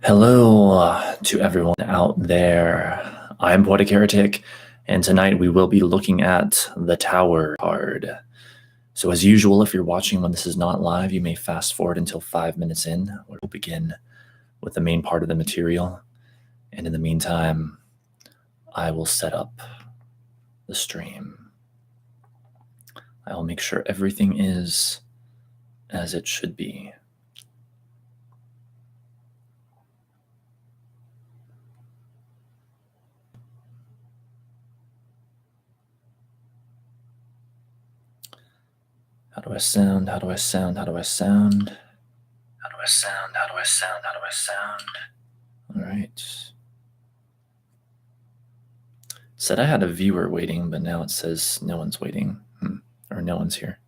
Hello to everyone out there. I'm Poetic Heretic, and tonight we will be looking at the Tower card. So as usual, if you're watching when this is not live, you may fast forward until 5 minutes in, where we'll begin with the main part of the material. And in the meantime, I will set up the stream. I will make sure everything is as it should be. How do I sound? How do I sound? How do I sound? How do I sound? How do I sound? How do I sound? All right. It said I had a viewer waiting, but now it says no one's waiting. Or no one's here.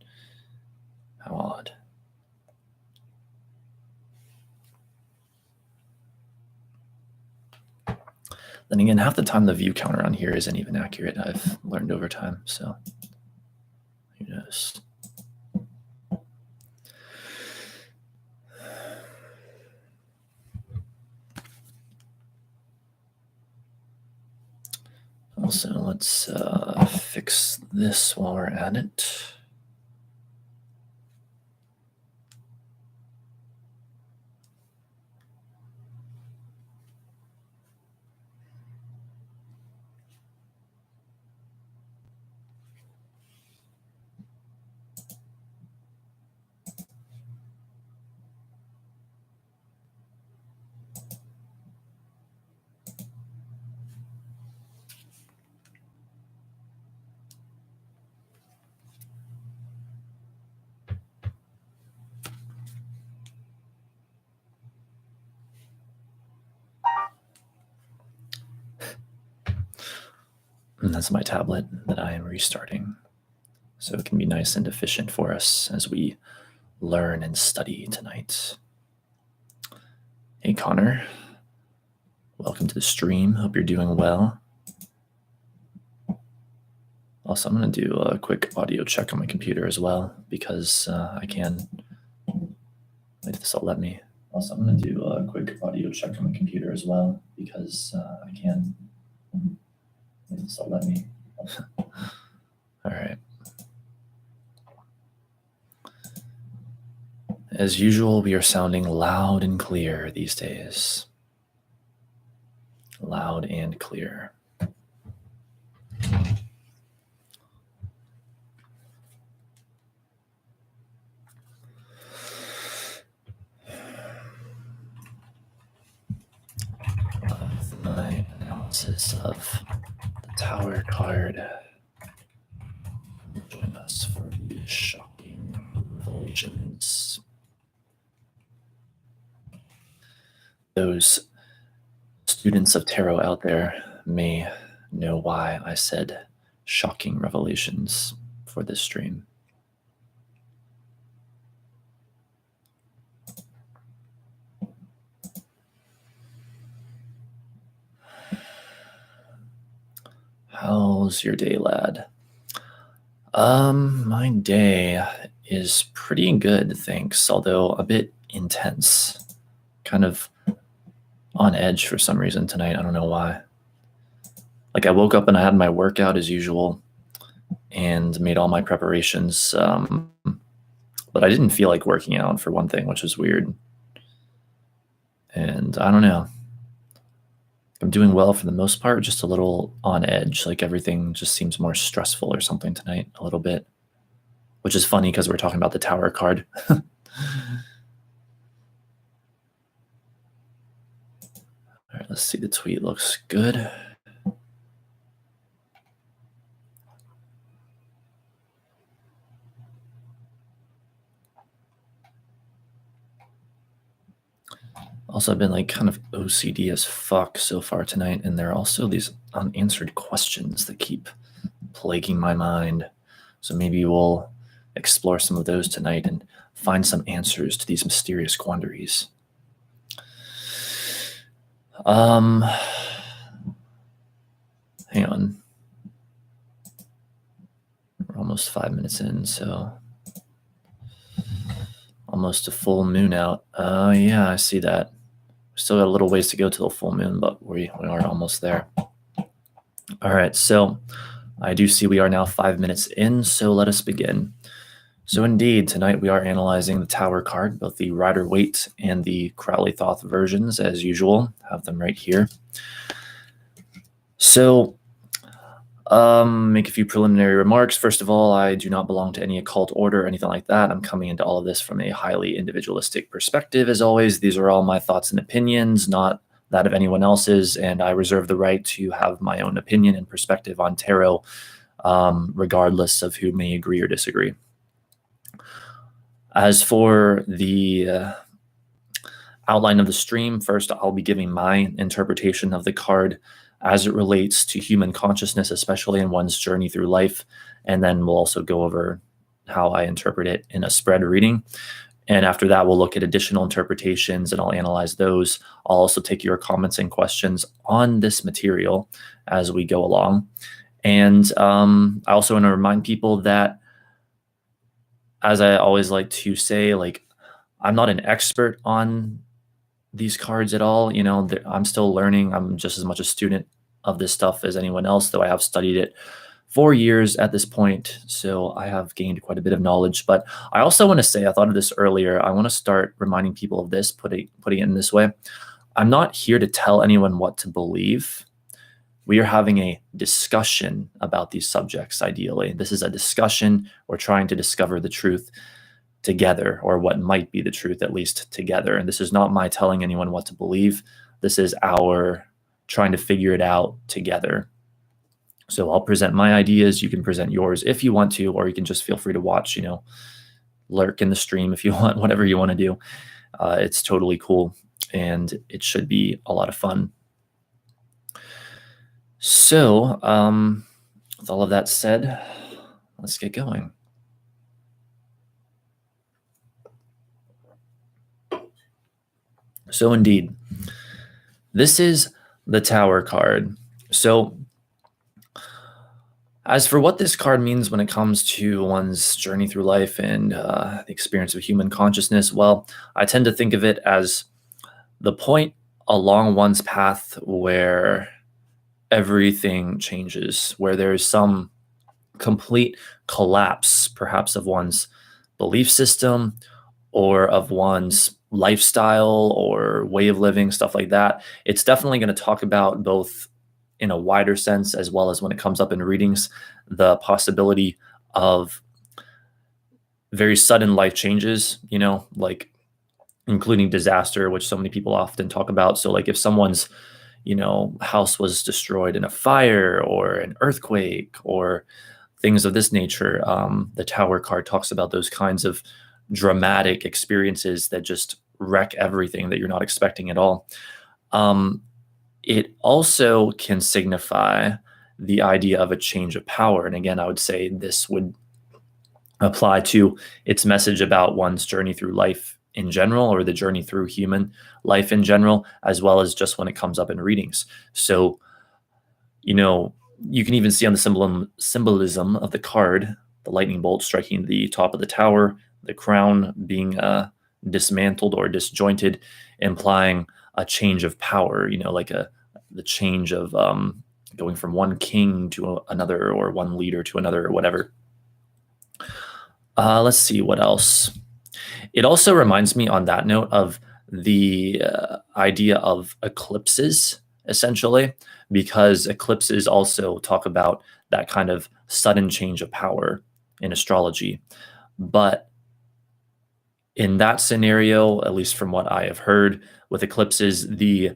How odd. Then again, half the time the view counter on here isn't even accurate. I've learned over time, so who knows. Also, let's fix this while we're at it. And that's my tablet that I am restarting. So it can be nice and efficient for us as we learn and study tonight. Hey, Connor. Welcome to the stream. Hope you're doing well. Also, I'm going to do a quick audio check on my computer as well, because I can. Wait, this will let me. Also, I'm going to do a quick audio check on my computer as well, because I can. Wait, this will let me. All right. As usual, we are sounding loud and clear these days. Loud and clear. My analysis of the Tower card. Join us for the shocking revelations. Those students of tarot out there may know why I said shocking revelations for this stream. How's your day, lad? My day is pretty good, thanks, although a bit intense. Kind of on edge for some reason tonight. I don't know why. Like, I woke up and I had my workout as usual and made all my preparations, but I didn't feel like working out, for one thing, which was weird. And I don't know. I'm doing well for the most part, just a little on edge. Like, everything just seems more stressful or something tonight, a little bit. Which is funny because we're talking about the Tower card. All right, let's see. The tweet looks good. Also, I've been like kind of OCD as fuck so far tonight, and there are also these unanswered questions that keep plaguing my mind. So maybe we'll explore some of those tonight and find some answers to these mysterious quandaries. Hang on. We're almost 5 minutes in, so almost a full moon out. Yeah, I see that. Still got a little ways to go to the full moon, but we are almost there. All right, so I do see we are now 5 minutes in, so let us begin. So indeed, tonight we are analyzing the Tower card, both the Rider-Waite and the Crowley-Thoth versions, as usual. Have them right here. So, make a few preliminary remarks. First of all, I do not belong to any occult order or anything like that. I'm coming into all of this from a highly individualistic perspective. As always, these are all my thoughts and opinions, not that of anyone else's, and I reserve the right to have my own opinion and perspective on tarot, regardless of who may agree or disagree. As for the outline of the stream, first I'll be giving my interpretation of the card as it relates to human consciousness, especially in one's journey through life. And then we'll also go over how I interpret it in a spread reading. And after that, we'll look at additional interpretations and I'll analyze those. I'll also take your comments and questions on this material as we go along. And I also want to remind people that, as I always like to say, like, I'm not an expert on these cards at all. You know, I'm still learning. I'm just as much a student of this stuff as anyone else, though I have studied it for years at this point. So I have gained quite a bit of knowledge. But I also want to say, I thought of this earlier, I want to start reminding people of this, putting it in this way. I'm not here to tell anyone what to believe. We are having a discussion about these subjects, ideally. This is a discussion. We're trying to discover the truth together, or what might be the truth, at least together. And this is not my telling anyone what to believe. This is our trying to figure it out together. So I'll present my ideas. You can present yours if you want to, or you can just feel free to watch, you know, lurk in the stream if you want, whatever you want to do. It's totally cool, and it should be a lot of fun. So with all of that said, let's get going. So indeed, this is the Tower card. So as for what this card means when it comes to one's journey through life and the experience of human consciousness, well, I tend to think of it as the point along one's path where everything changes, where there's some complete collapse, perhaps of one's belief system or of one's lifestyle or way of living, stuff like that. It's definitely going to talk about, both in a wider sense as well as when it comes up in readings, the possibility of very sudden life changes, you know, like including disaster, which so many people often talk about. So like if someone's, you know, house was destroyed in a fire or an earthquake or things of this nature, the Tower card talks about those kinds of dramatic experiences that just wreck everything that you're not expecting at all. It also can signify the idea of a change of power. And again, I would say this would apply to its message about one's journey through life in general, or the journey through human life in general, as well as just when it comes up in readings. So, you know, you can even see on the symbolism of the card, the lightning bolt striking the top of the tower, the crown being dismantled or disjointed, implying a change of power, you know, like the change of going from one king to another, or one leader to another, or whatever. Let's see what else. It also reminds me on that note of the idea of eclipses, essentially, because eclipses also talk about that kind of sudden change of power in astrology. But in that scenario, at least from what I have heard, with eclipses, the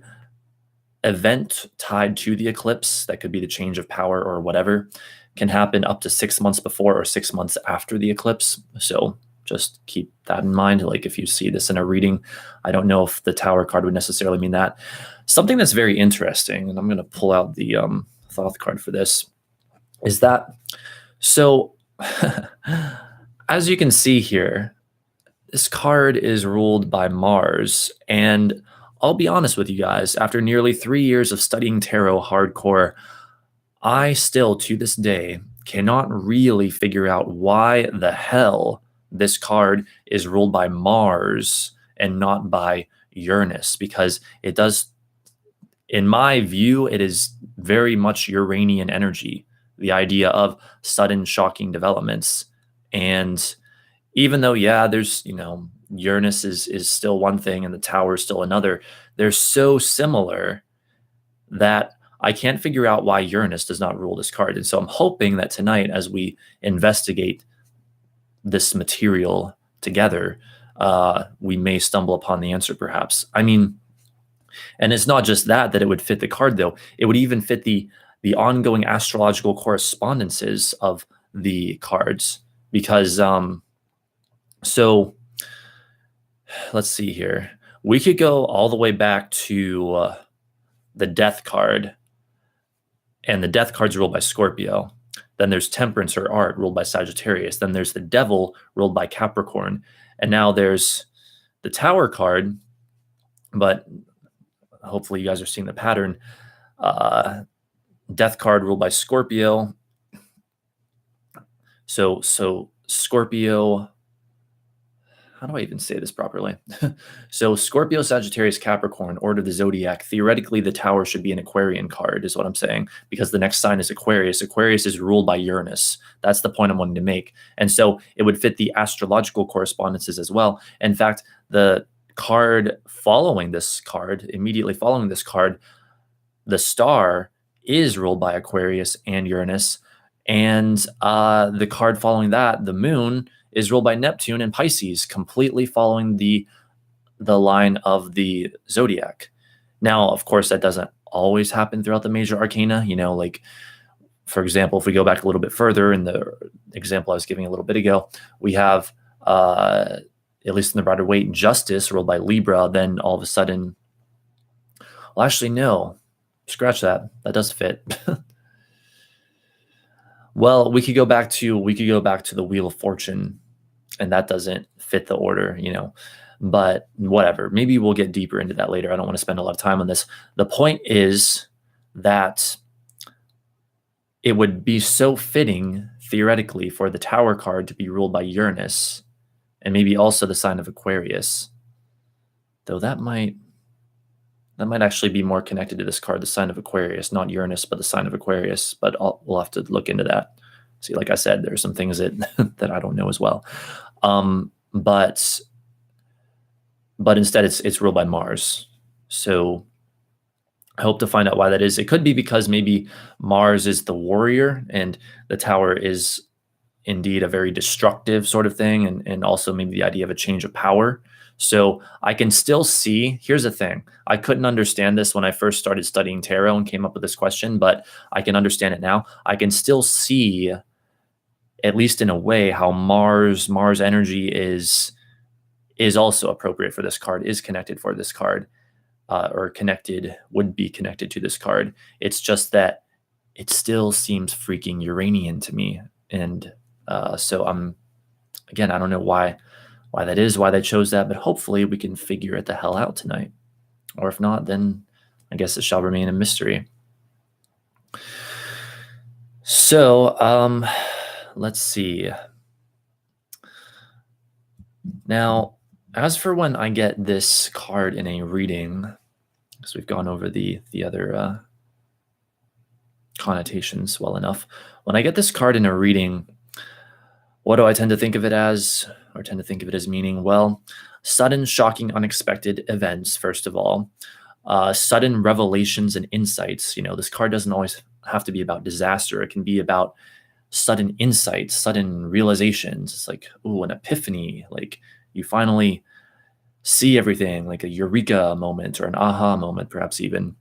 event tied to the eclipse, that could be the change of power or whatever, can happen up to 6 months before or 6 months after the eclipse. So just keep that in mind. Like if you see this in a reading, I don't know if the Tower card would necessarily mean that. Something that's very interesting, and I'm going to pull out the Thoth card for this, is that, so as you can see here, this card is ruled by Mars. And I'll be honest with you guys, after nearly 3 years of studying tarot hardcore, I still, to this day, cannot really figure out why the hell this card is ruled by Mars and not by Uranus, because it does, in my view, it is very much Uranian energy, the idea of sudden shocking developments. And even though, yeah, there's, Uranus is still one thing and the tower is still another, they're so similar that I can't figure out why Uranus does not rule this card. And so I'm hoping that tonight, as we investigate this material together, we may stumble upon the answer, perhaps. I mean, and it's not just that it would fit the card, though. It would even fit the ongoing astrological correspondences of the cards, because so let's see here. We could go all the way back to the Death card, and the Death card's ruled by Scorpio. Then there's Temperance or Art, ruled by Sagittarius. Then there's the Devil, ruled by Capricorn. And now there's the Tower card, but hopefully you guys are seeing the pattern. Death card ruled by Scorpio. So Scorpio, how do I even say this properly? So Scorpio, Sagittarius, Capricorn, order of the zodiac. Theoretically, the Tower should be an Aquarian card, is what I'm saying, because the next sign is Aquarius. Aquarius is ruled by Uranus. That's the point I'm wanting to make. And so it would fit the astrological correspondences as well. In fact, the card following this card, immediately following this card, the star is ruled by Aquarius and Uranus. And the card following that, the moon, is ruled by Neptune and Pisces, completely following the line of the zodiac. Now, of course, that doesn't always happen throughout the major arcana. Like, for example, if we go back a little bit further in the example I was giving a little bit ago, we have, at least in the Rider Waite, Justice, ruled by Libra. Then all of a sudden, well, actually, no, scratch that. That does fit. Well, we could go back to the Wheel of Fortune, and that doesn't fit the order, but whatever. Maybe we'll get deeper into that later. I don't want to spend a lot of time on this. The point is that it would be so fitting, theoretically, for the Tower card to be ruled by Uranus, and maybe also the sign of Aquarius, though that might actually be more connected to this card, the sign of Aquarius, not Uranus, but the sign of Aquarius. But we'll have to look into that. See, like I said, there are some things that that I don't know as well. But instead, it's ruled by Mars. So I hope to find out why that is. It could be because maybe Mars is the warrior, and the Tower is indeed a very destructive sort of thing, and also maybe the idea of a change of power. So I can still see, here's the thing. I couldn't understand this when I first started studying tarot and came up with this question, but I can understand it now. I can still see, at least in a way, how Mars energy is also appropriate for this card, is connected for this card, or would be connected to this card. It's just that it still seems freaking Uranian to me. And so I don't know why that is, why they chose that, but hopefully we can figure it the hell out tonight. Or if not, then I guess it shall remain a mystery. So let's see. Now, as for when I get this card in a reading, because we've gone over the other connotations well enough. When I get this card in a reading, what do I tend to think of it as, or tend to think of it as meaning? Well, sudden, shocking, unexpected events, first of all. Sudden revelations and insights. This card doesn't always have to be about disaster. It can be about sudden insights, sudden realizations. It's like, ooh, an epiphany. Like, you finally see everything, like a eureka moment or an aha moment, perhaps even.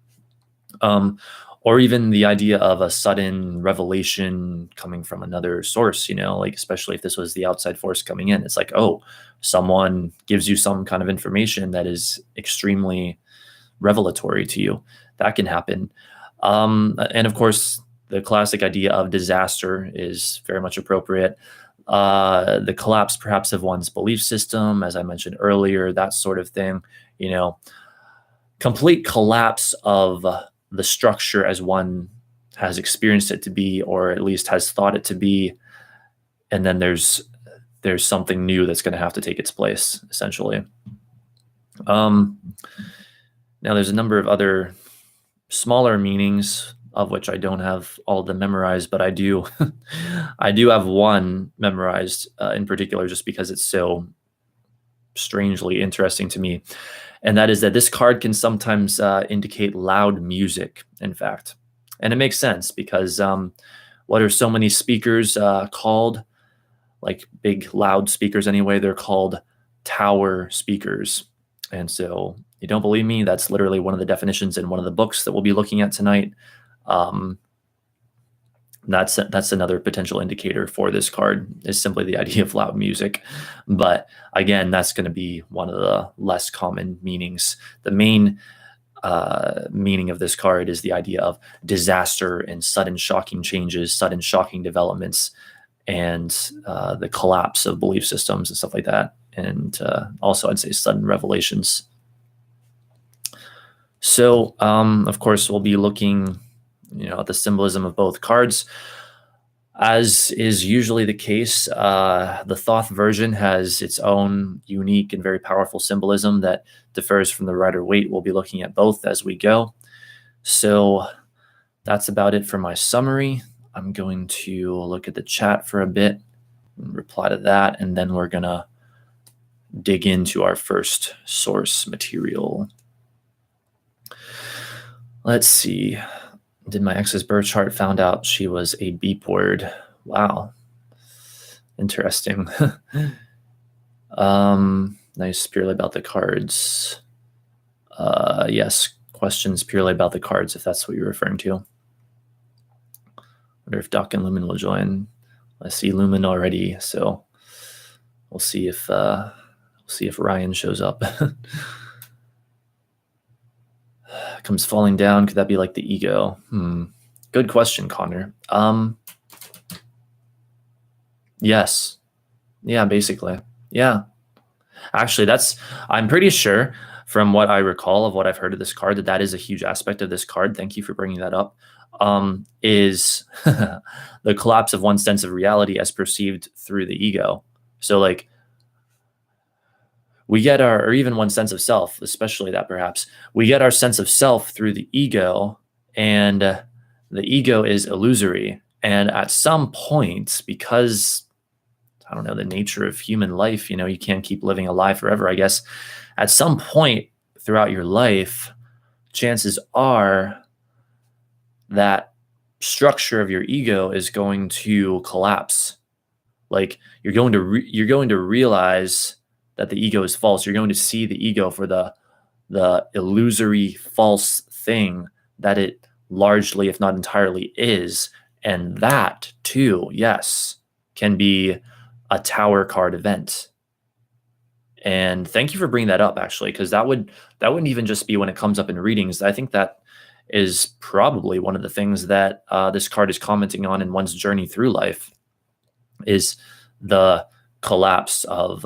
Or even the idea of a sudden revelation coming from another source, like, especially if this was the outside force coming in. It's like, oh, someone gives you some kind of information that is extremely revelatory to you. That can happen. And of course, the classic idea of disaster is very much appropriate. The collapse, perhaps, of one's belief system, as I mentioned earlier, that sort of thing, complete collapse of the structure as one has experienced it to be, or at least has thought it to be. And then there's something new that's going to have to take its place, essentially. Um, Now, there's a number of other smaller meanings of which I don't have all of them memorized, but I do, I do have one memorized in particular, just because it's so strangely interesting to me, and that is that this card can sometimes indicate loud music. In fact, and it makes sense because what are so many speakers called? Like big loud speakers anyway, they're called tower speakers. And so you don't believe me? That's literally one of the definitions in one of the books that we'll be looking at tonight. Um, that's another potential indicator for this card, is simply the idea of loud music. But again, that's going to be one of the less common meanings. The main meaning of this card is the idea of disaster and sudden shocking changes, sudden shocking developments, and the collapse of belief systems and stuff like that. And also, I'd say sudden revelations. So, of course, we'll be looking, at the symbolism of both cards. As is usually the case, the Thoth version has its own unique and very powerful symbolism that differs from the Rider-Waite. We'll be looking at both as we go. So that's about it for my summary. I'm going to look at the chat for a bit and reply to that, and then we're going to dig into our first source material. Let's see. Did my ex's birth chart found out she was a beep word? Wow. Interesting. Nice, purely about the cards. Yes, questions purely about the cards, if that's what you're referring to. Wonder if Doc and Lumen will join. I see Lumen already, so we'll see if Ryan shows up. Comes falling down. Could that be like the ego? Good question, Connor. Yes. Yeah, basically. Yeah. Actually, I'm pretty sure from what I recall of what I've heard of this card, that is a huge aspect of this card. Thank you for bringing that up. Is the collapse of one's sense of reality as perceived through the ego. So like, we get or even one sense of self, especially that perhaps, we get our sense of self through the ego, and the ego is illusory. And at some point, because, I don't know, the nature of human life, you can't keep living a lie forever, I guess. At some point throughout your life, chances are that structure of your ego is going to collapse. Like you're going to realize that the ego is false. You're going to see the ego for the illusory false thing that it largely, if not entirely, is. And that too, yes, can be a tower card event. And thank you for bringing that up, actually, because that wouldn't even just be when it comes up in readings. I think that is probably one of the things that this card is commenting on in one's journey through life, is the collapse of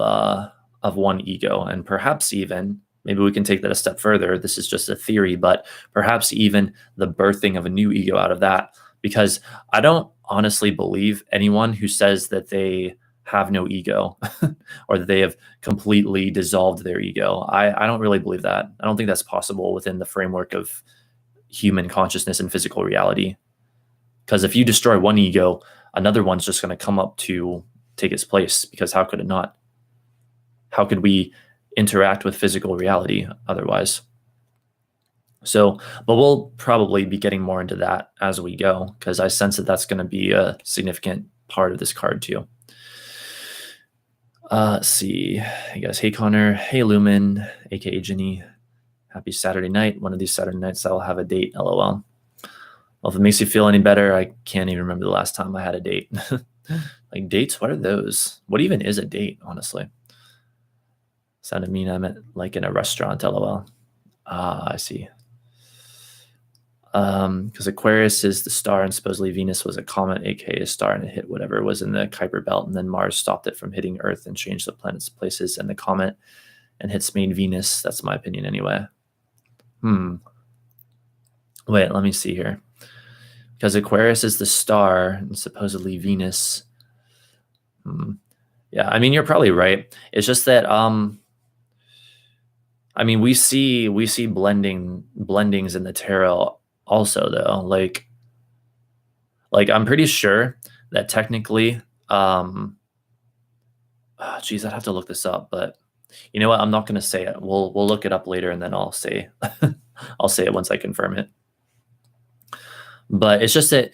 one ego. And perhaps even, maybe we can take that a step further. This is just a theory, but perhaps even the birthing of a new ego out of that. Because I don't honestly believe anyone who says that they have no ego or that they have completely dissolved their ego. I don't really believe that. I don't think that's possible within the framework of human consciousness and physical reality. Because if you destroy one ego, another one's just going to come up to take its place, because how could it not? How could we interact with physical reality otherwise? So, but we'll probably be getting more into that as we go, because I sense that that's going to be a significant part of this card too. Let's see. Hey guys. Hey Connor. Hey Lumen, aka Ginny. Happy Saturday night. One of these Saturday nights I'll have a date. LOL. Well, if it makes you feel any better, I can't even remember the last time I had a date. Like dates, what are those? What even is a date, honestly? Sounded mean. I meant like in a restaurant. LOL. I see. Because Aquarius is the star, and supposedly Venus was a comet, aka a star, and it hit whatever was in the Kuiper belt, and then Mars stopped it from hitting Earth and changed the planets' places and the comet, and hits main Venus. That's my opinion anyway. Wait, let me see here. Because Aquarius is the star, and supposedly Venus. Yeah, I mean, you're probably right. It's just that I mean, we see blendings in the tarot also though. Like I'm pretty sure that technically, geez, I'd have to look this up, but you know what? I'm not going to say it. We'll look it up later, and then I'll say I'll say it once I confirm it. But it's just that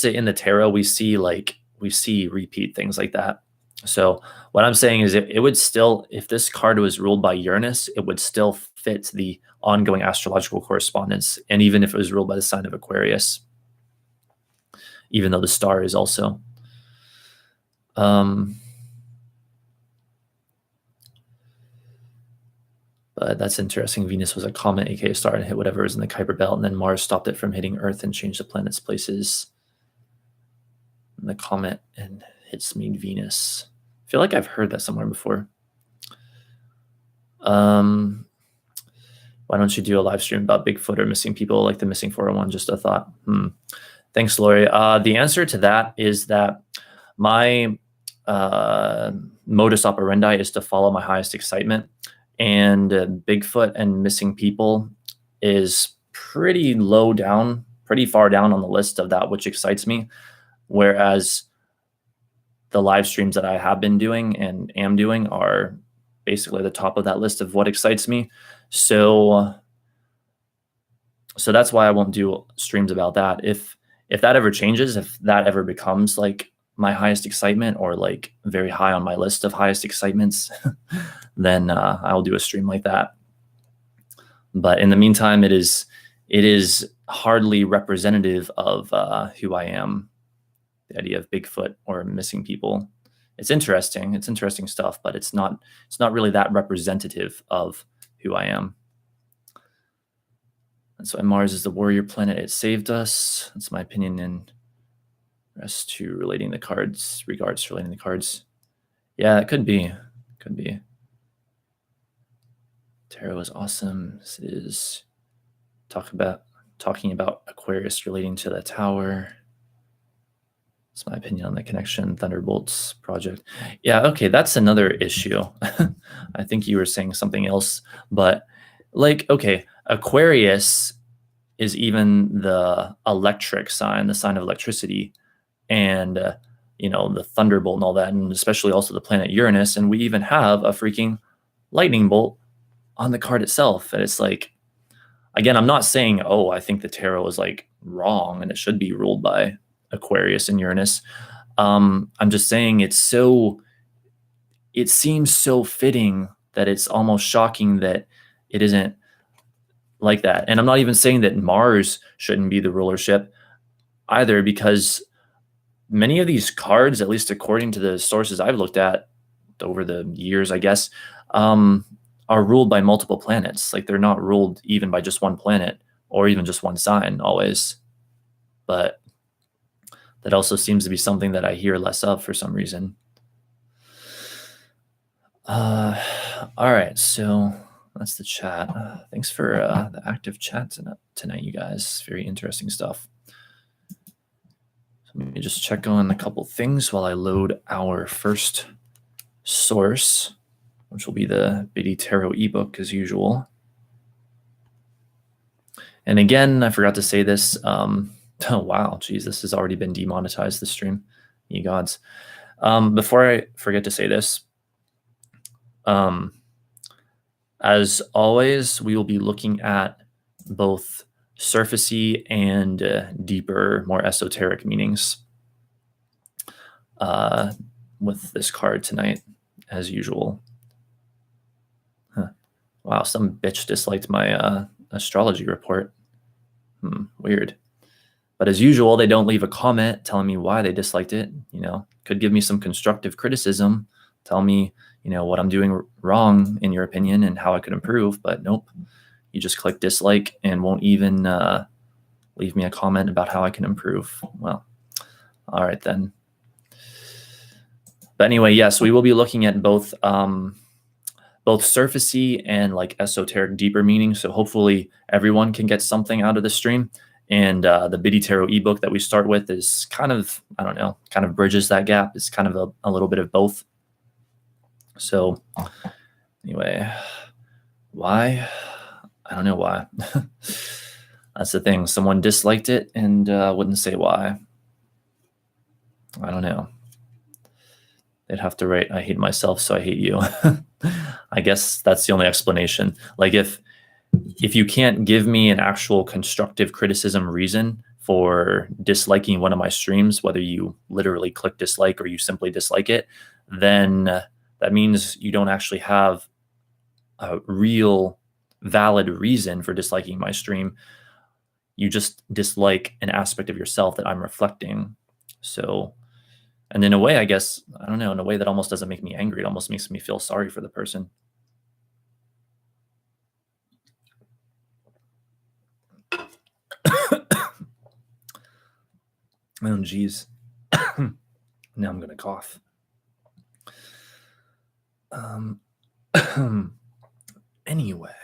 in the tarot we see repeat things like that. So what I'm saying is it would still, if this card was ruled by Uranus, it would still fit the ongoing astrological correspondence, and even if it was ruled by the sign of Aquarius, even though the star is also. But that's interesting. Venus was a comet, aka star, and hit whatever was in the Kuiper belt, and then Mars stopped it from hitting Earth and changed the planets' places. And the comet and hits me Venus. I feel like I've heard that somewhere before. Why don't you do a live stream about Bigfoot or missing people like the Missing 401? Just a thought. Thanks, Lori. The answer to that is that my modus operandi is to follow my highest excitement. And Bigfoot and missing people is pretty low down, pretty far down on the list of that which excites me. Whereas the live streams that I have been doing and am doing are basically the top of that list of what excites me. So that's why I won't do streams about that. If that ever changes, if that ever becomes like my highest excitement or like very high on my list of highest excitements, then I'll do a stream like that. But in the meantime, it is hardly representative of who I am. The idea of Bigfoot or missing people. It's interesting. It's interesting stuff, but it's not really that representative of who I am. That's why Mars is the warrior planet. It saved us. That's my opinion in regards to relating the cards. Yeah, it could be. Tarot is awesome. This is talking about Aquarius relating to the tower. That's my opinion on the connection Thunderbolts project. Yeah, okay, that's another issue. I think you were saying something else, but like, okay, Aquarius is even the electric sign, the sign of electricity, and the thunderbolt and all that, and especially also the planet Uranus, and we even have a freaking lightning bolt on the card itself. And it's like, again, I'm not saying, oh, I think the tarot is like wrong and it should be ruled by Aquarius and Uranus. I'm just saying it seems so fitting that it's almost shocking that it isn't like that. And I'm not even saying that Mars shouldn't be the rulership either, because many of these cards, at least according to the sources I've looked at over the years, I guess, are ruled by multiple planets. Like they're not ruled even by just one planet or even just one sign always. But that also seems to be something that I hear less of for some reason. All right, so that's the chat. Thanks for the active chat tonight, you guys. Very interesting stuff. So let me just check on a couple things while I load our first source, which will be the Biddy Tarot ebook as usual. And again, I forgot to say this. Oh, wow. Geez, this has already been demonetized, this stream. Ye gods. Before I forget to say this, as always, we will be looking at both surfacey and deeper, more esoteric meanings with this card tonight, as usual. Wow, some bitch disliked my astrology report. Weird. But as usual, they don't leave a comment telling me why they disliked it. Could give me some constructive criticism, tell me, what I'm doing wrong in your opinion and how I could improve. But nope, you just click dislike and won't even leave me a comment about how I can improve. Well, all right then. But anyway, yes, we will be looking at both surfacey and like esoteric, deeper meaning. So hopefully everyone can get something out of the stream. And the Biddy Tarot ebook that we start with is kind of, I don't know, kind of bridges that gap. It's kind of a little bit of both. So anyway, Why? I don't know why. That's the thing. Someone disliked it and wouldn't say why. I don't know. They'd have to write, I hate myself, so I hate you. I guess that's the only explanation. Like if you can't give me an actual constructive criticism reason for disliking one of my streams, whether you literally click dislike or you simply dislike it, then that means you don't actually have a real valid reason for disliking my stream. You just dislike an aspect of yourself that I'm reflecting. So, and in a way, I guess, I don't know, in a way that almost doesn't make me angry. It almost makes me feel sorry for the person. Oh, geez. Now I'm going to cough. Anyway,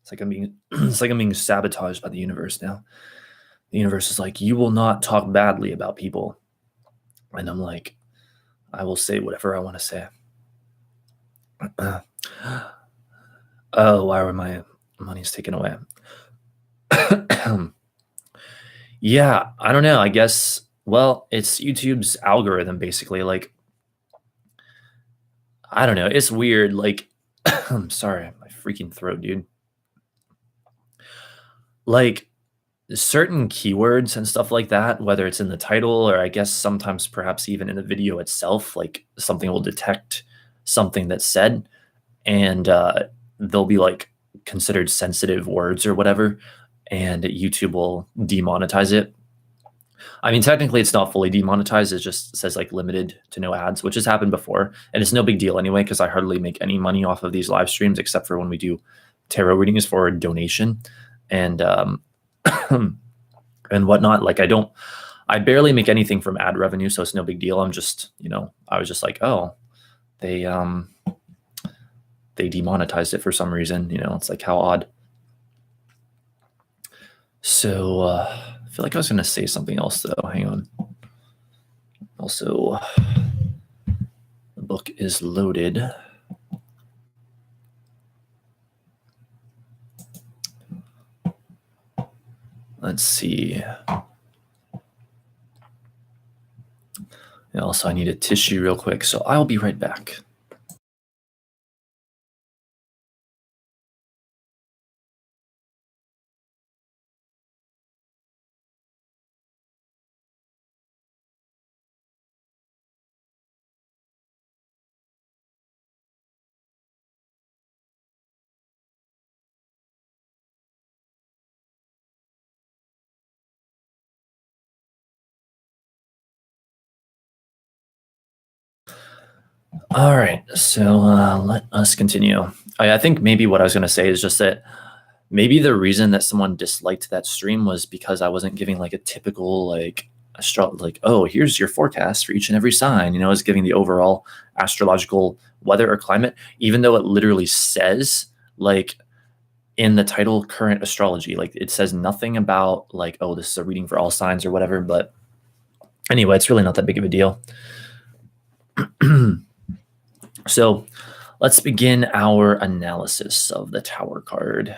it's like I'm being sabotaged by the universe now. The universe is like, you will not talk badly about people. And I'm like, I will say whatever I want to say. Oh, why were my money's taken away? Yeah, I don't know. I guess, well, it's YouTube's algorithm, basically. Like, I don't know. It's weird. Like, I'm sorry, my freaking throat, dude. Like, certain keywords and stuff like that, whether it's in the title or I guess sometimes perhaps even in the video itself, like something will detect something that's said and they'll be like considered sensitive words or whatever, and YouTube will demonetize it. I mean, technically it's not fully demonetized. It just says like limited to no ads, which has happened before. And it's no big deal anyway, because I hardly make any money off of these live streams, except for when we do tarot readings for a donation and and whatnot. Like I barely make anything from ad revenue, so it's no big deal. I'm just, I was just like, oh, they demonetized it for some reason. It's like, how odd. So I feel like I was going to say something else, though. Hang on. Also, the book is loaded. Let's see. And also, I need a tissue real quick, so I'll be right back. All right, so let us continue. I think maybe what I was going to say is just that maybe the reason that someone disliked that stream was because I wasn't giving like a typical like oh, here's your forecast for each and every sign. I was giving the overall astrological weather or climate, even though it literally says like in the title current astrology, like it says nothing about like, oh, this is a reading for all signs or whatever. But anyway, it's really not that big of a deal. So let's begin our analysis of the Tower card.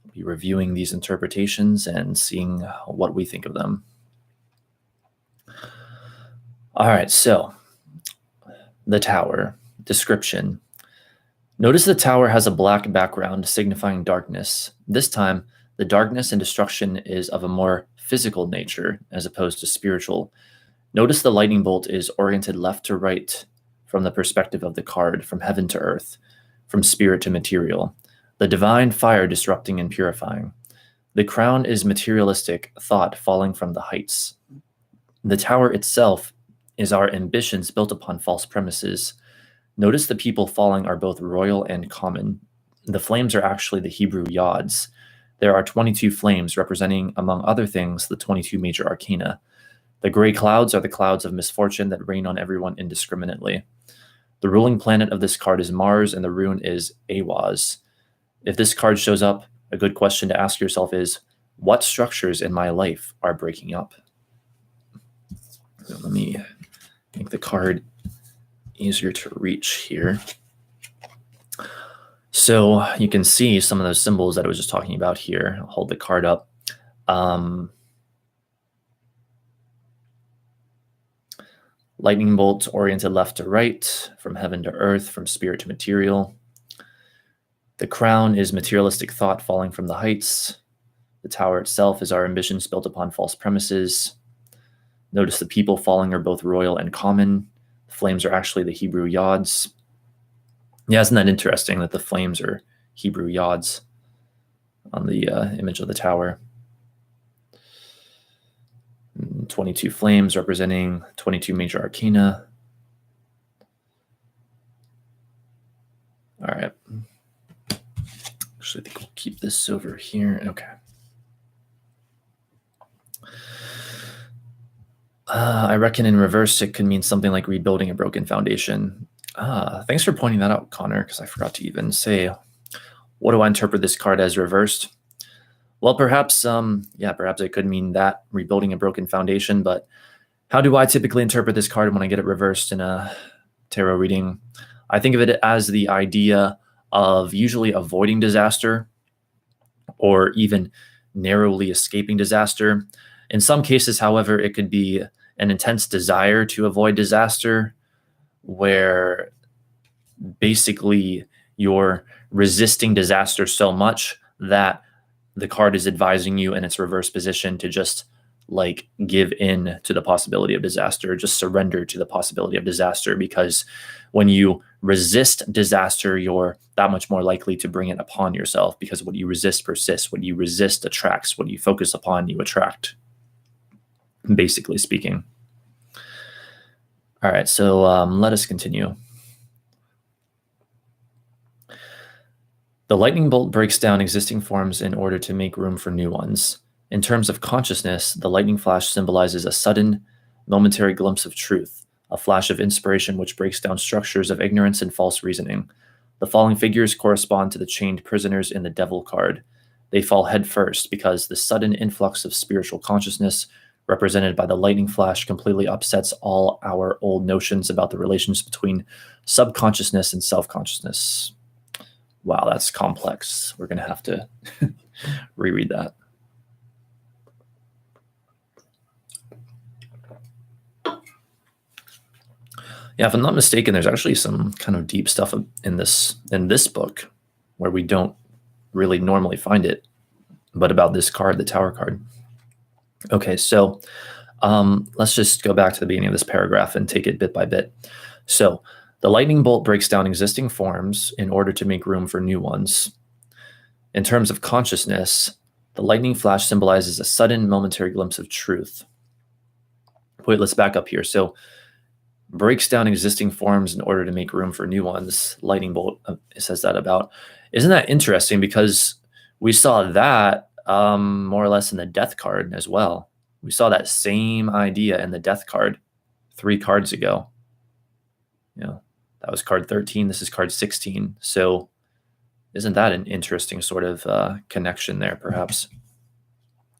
We'll be reviewing these interpretations and seeing what we think of them. All right, so the Tower. Description. Notice the tower has a black background signifying darkness. This time, the darkness and destruction is of a more physical nature as opposed to spiritual. Notice the lightning bolt is oriented left to right from the perspective of the card, from heaven to earth, from spirit to material. The divine fire disrupting and purifying. The crown is materialistic thought falling from the heights. The tower itself is our ambitions built upon false premises. Notice the people falling are both royal and common. The flames are actually the Hebrew yods. There are 22 flames representing, among other things, the 22 major arcana. The gray clouds are the clouds of misfortune that rain on everyone indiscriminately. The ruling planet of this card is Mars, and the rune is Awaz. If this card shows up, a good question to ask yourself is, what structures in my life are breaking up? Let me make the card easier to reach here. So you can see some of those symbols that I was just talking about here. I'll hold the card up. Lightning bolt oriented left to right, from heaven to earth, from spirit to material. The crown is materialistic thought falling from the heights. The tower itself is our ambitions built upon false premises. Notice the people falling are both royal and common. The flames are actually the Hebrew yods. Yeah, isn't that interesting that the flames are Hebrew yods on the image of the tower? 22 flames representing 22 major arcana. All right. Actually, I think we'll keep this over here. Okay. I reckon in reverse, it could mean something like rebuilding a broken foundation. Thanks for pointing that out, Connor, because I forgot to even say, what do I interpret this card as reversed? Well, perhaps it could mean that, rebuilding a broken foundation, but how do I typically interpret this card when I get it reversed in a tarot reading? I think of it as the idea of usually avoiding disaster or even narrowly escaping disaster. In some cases, however, it could be an intense desire to avoid disaster where basically you're resisting disaster so much that the card is advising you in its reverse position to just like give in to the possibility of disaster, just surrender to the possibility of disaster, because when you resist disaster, you're that much more likely to bring it upon yourself, because what you resist persists, what you resist attracts, what you focus upon, you attract, basically speaking. All right, so let us continue. The lightning bolt breaks down existing forms in order to make room for new ones. In terms of consciousness, the lightning flash symbolizes a sudden, momentary glimpse of truth, a flash of inspiration which breaks down structures of ignorance and false reasoning. The falling figures correspond to the chained prisoners in the Devil card. They fall headfirst because the sudden influx of spiritual consciousness, represented by the lightning flash, completely upsets all our old notions about the relations between subconsciousness and self-consciousness. Wow, that's complex. We're going to have to reread that. Yeah, if I'm not mistaken, there's actually some kind of deep stuff in this book where we don't really normally find it, but about this card, the Tower card. Okay, so let's just go back to the beginning of this paragraph and take it bit by bit. So the lightning bolt breaks down existing forms in order to make room for new ones. In terms of consciousness, the lightning flash symbolizes a sudden momentary glimpse of truth. Wait, let's back up here. So breaks down existing forms in order to make room for new ones. Lightning bolt says that about. Isn't that interesting? Because we saw that more or less in the death card as well. We saw that same idea in the death card 3 cards ago. You know, that was card 13. This is card 16. So isn't that an interesting sort of connection there, perhaps?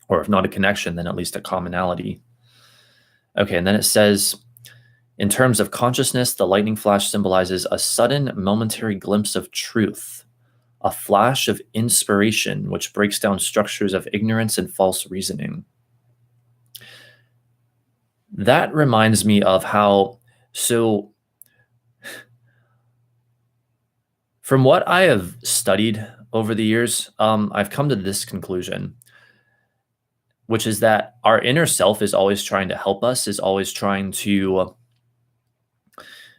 Or if not a connection, then at least a commonality. Okay, and then it says, in terms of consciousness, the lightning flash symbolizes a sudden momentary glimpse of truth, a flash of inspiration which breaks down structures of ignorance and false reasoning. That reminds me of how, so from what I have studied over the years, I've come to this conclusion, which is that our inner self is always trying to help us, is always trying to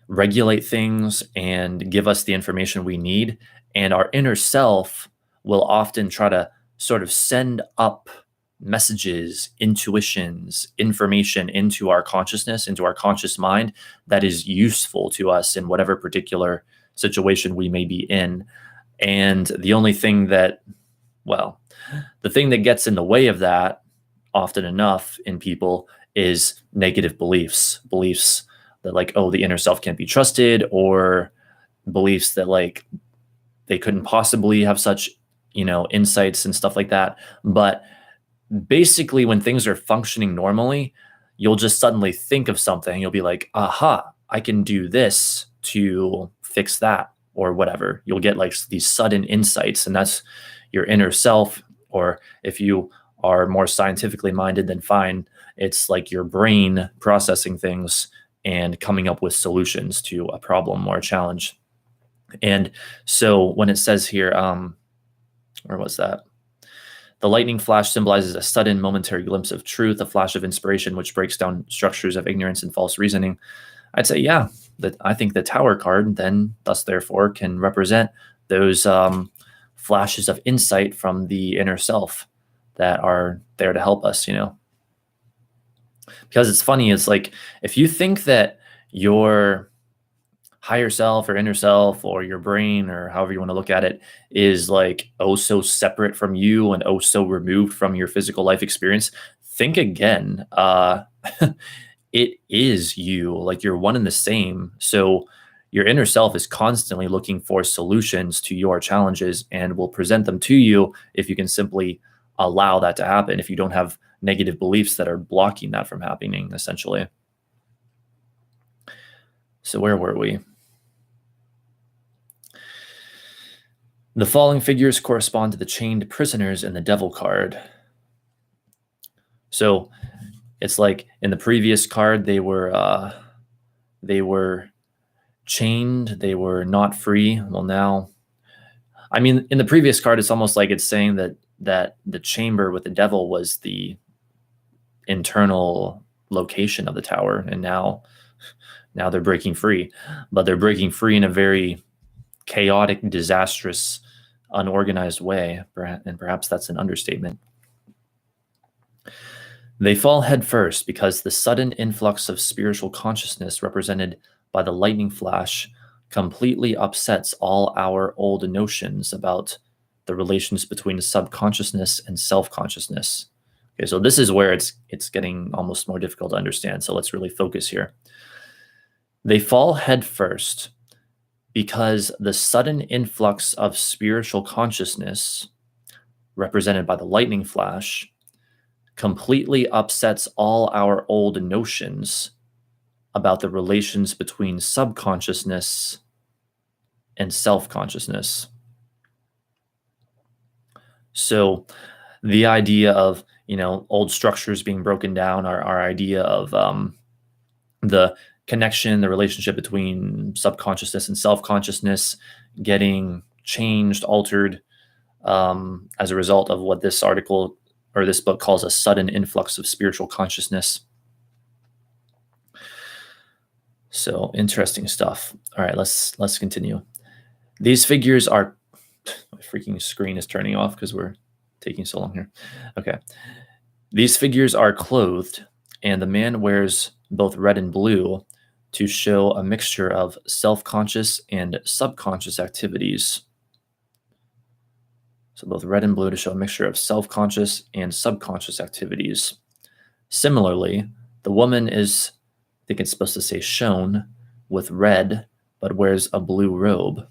regulate things and give us the information we need. And our inner self will often try to sort of send up messages, intuitions, information into our consciousness, into our conscious mind that is useful to us in whatever particular situation we may be in. And the only thing that, well, the thing that gets in the way of that often enough in people is negative beliefs that like, oh, the inner self can't be trusted, or beliefs that like they couldn't possibly have such, insights and stuff like that. But basically when things are functioning normally, you'll just suddenly think of something. You'll be like, aha, I can do this to fix that. or whatever. You'll get like these sudden insights, and that's your inner self. Or if you are more scientifically minded, then fine. It's like your brain processing things and coming up with solutions to a problem or a challenge. And so when it says here, where was that? The lightning flash symbolizes a sudden momentary glimpse of truth, a flash of inspiration which breaks down structures of ignorance and false reasoning. I'd say, yeah, that I think the Tower card then, thus therefore, can represent those flashes of insight from the inner self that are there to help us, Because it's funny, it's like if you think that your higher self or inner self or your brain or however you want to look at it is like oh so separate from you and oh so removed from your physical life experience, think again. It is you, like you're one and the same. So your inner self is constantly looking for solutions to your challenges and will present them to you if you can simply allow that to happen, if you don't have negative beliefs that are blocking that from happening, essentially. So where were we? The following figures correspond to the chained prisoners in the Devil card. So it's like in the previous card, they were chained, they were not free. Well, now, I mean, in the previous card, it's almost like it's saying that the chamber with the devil was the internal location of the tower, and now they're breaking free, but they're breaking free in a very chaotic, disastrous, unorganized way, and perhaps that's an understatement. They fall headfirst because the sudden influx of spiritual consciousness represented by the lightning flash completely upsets all our old notions about the relations between subconsciousness and self-consciousness. Okay, so this is where it's getting almost more difficult to understand. So let's really focus here. They fall headfirst because the sudden influx of spiritual consciousness, represented by the lightning flash, completely upsets all our old notions about the relations between subconsciousness and self-consciousness. So the idea of, old structures being broken down, our idea of the connection, the relationship between subconsciousness and self-consciousness getting changed, altered as a result of what this article or this book calls a sudden influx of spiritual consciousness. So interesting stuff. All right, let's continue. These figures are, my freaking screen is turning off because we're taking so long here. Okay. These figures are clothed, and the man wears both red and blue to show a mixture of self-conscious and subconscious activities. So both red and blue to show a mixture of self-conscious and subconscious activities. Similarly, the woman is, I think it's supposed to say shown, with red, but wears a blue robe.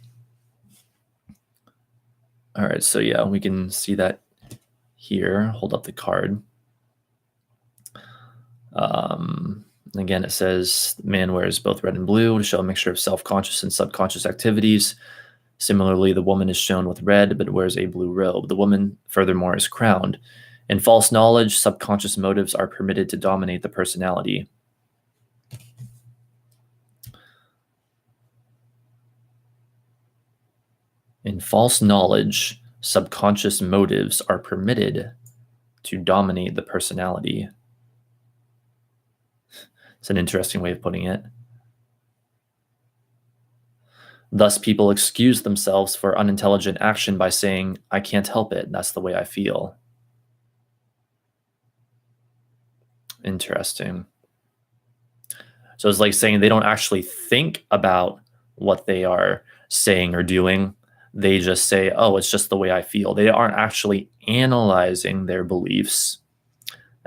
All right, so yeah, we can see that here. Hold up the card. Again, it says man wears both red and blue to show a mixture of self-conscious and subconscious activities. Similarly, the woman is shown with red, but wears a blue robe. The woman, furthermore, is crowned. In false knowledge, subconscious motives are permitted to dominate the personality. In false knowledge, subconscious motives are permitted to dominate the personality. It's an interesting way of putting it. Thus, people excuse themselves for unintelligent action by saying, I can't help it, that's the way I feel. Interesting. So it's like saying they don't actually think about what they are saying or doing. They just say, oh, it's just the way I feel. They aren't actually analyzing their beliefs,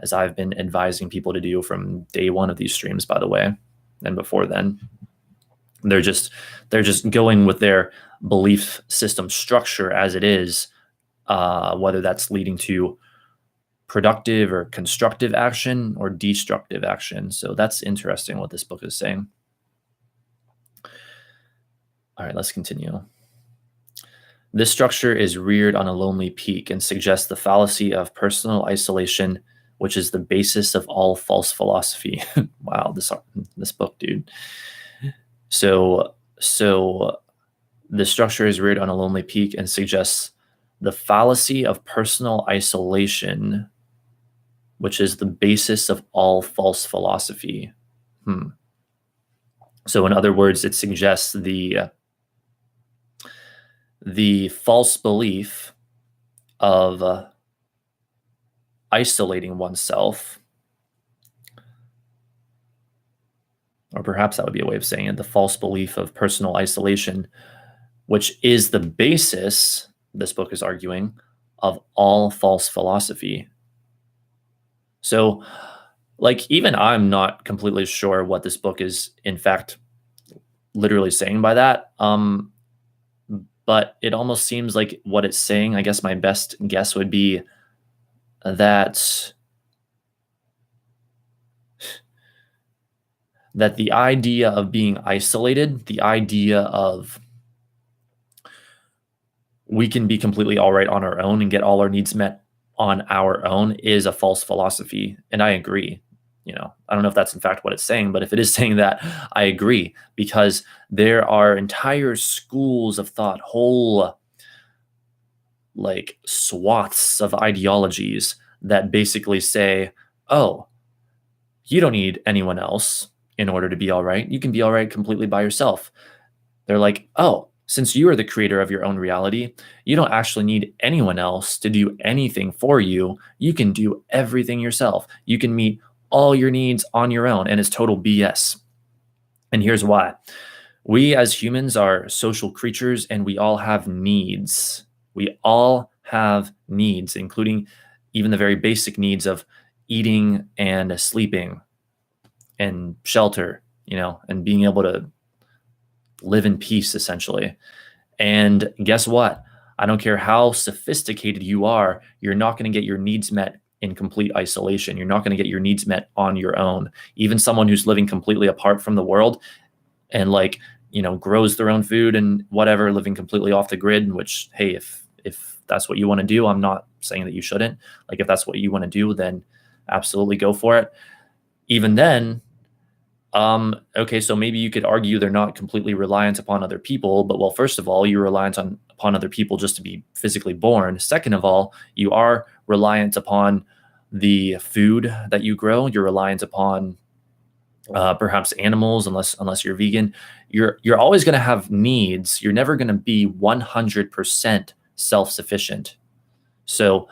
as I've been advising people to do from day one of these streams, by the way, and before then. They're just going with their belief system structure as it is, whether that's leading to productive or constructive action or destructive action. So that's interesting what this book is saying. All right, let's continue. This structure is reared on a lonely peak and suggests the fallacy of personal isolation, which is the basis of all false philosophy. Wow, this book, dude. So the structure is reared on a lonely peak and suggests the fallacy of personal isolation, which is the basis of all false philosophy. So in other words, it suggests the false belief of isolating oneself, or perhaps that would be a way of saying it, the false belief of personal isolation, which is the basis, this book is arguing, of all false philosophy. So, like, even I'm not completely sure what this book is, in fact, literally saying by that. But it almost seems like what it's saying, I guess my best guess would be that the idea of being isolated, the idea of we can be completely all right on our own and get all our needs met on our own is a false philosophy. And I agree. I don't know if that's in fact what it's saying, but if it is saying that, I agree, because there are entire schools of thought, whole like swaths of ideologies that basically say, oh, you don't need anyone else in order to be all right. You can be all right completely by yourself. They're like, oh, since you are the creator of your own reality, you don't actually need anyone else to do anything for you. You can do everything yourself. You can meet all your needs on your own, and it's total BS. And here's why. We as humans are social creatures, and we all have needs. We all have needs, including even the very basic needs of eating and sleeping and shelter, and being able to live in peace, essentially. And guess what? I don't care how sophisticated you are, you're not going to get your needs met in complete isolation. You're not going to get your needs met on your own. Even someone who's living completely apart from the world and grows their own food and whatever, living completely off the grid, which, hey, if that's what you want to do, I'm not saying that you shouldn't. Like, if that's what you want to do, then absolutely go for it. Even then, okay, so maybe you could argue they're not completely reliant upon other people, but well, first of all, you're reliant upon other people just to be physically born. Second of all, you are reliant upon the food that you grow. You're reliant upon perhaps animals, unless you're vegan. You're always going to have needs. You're never going to be 100% self-sufficient. So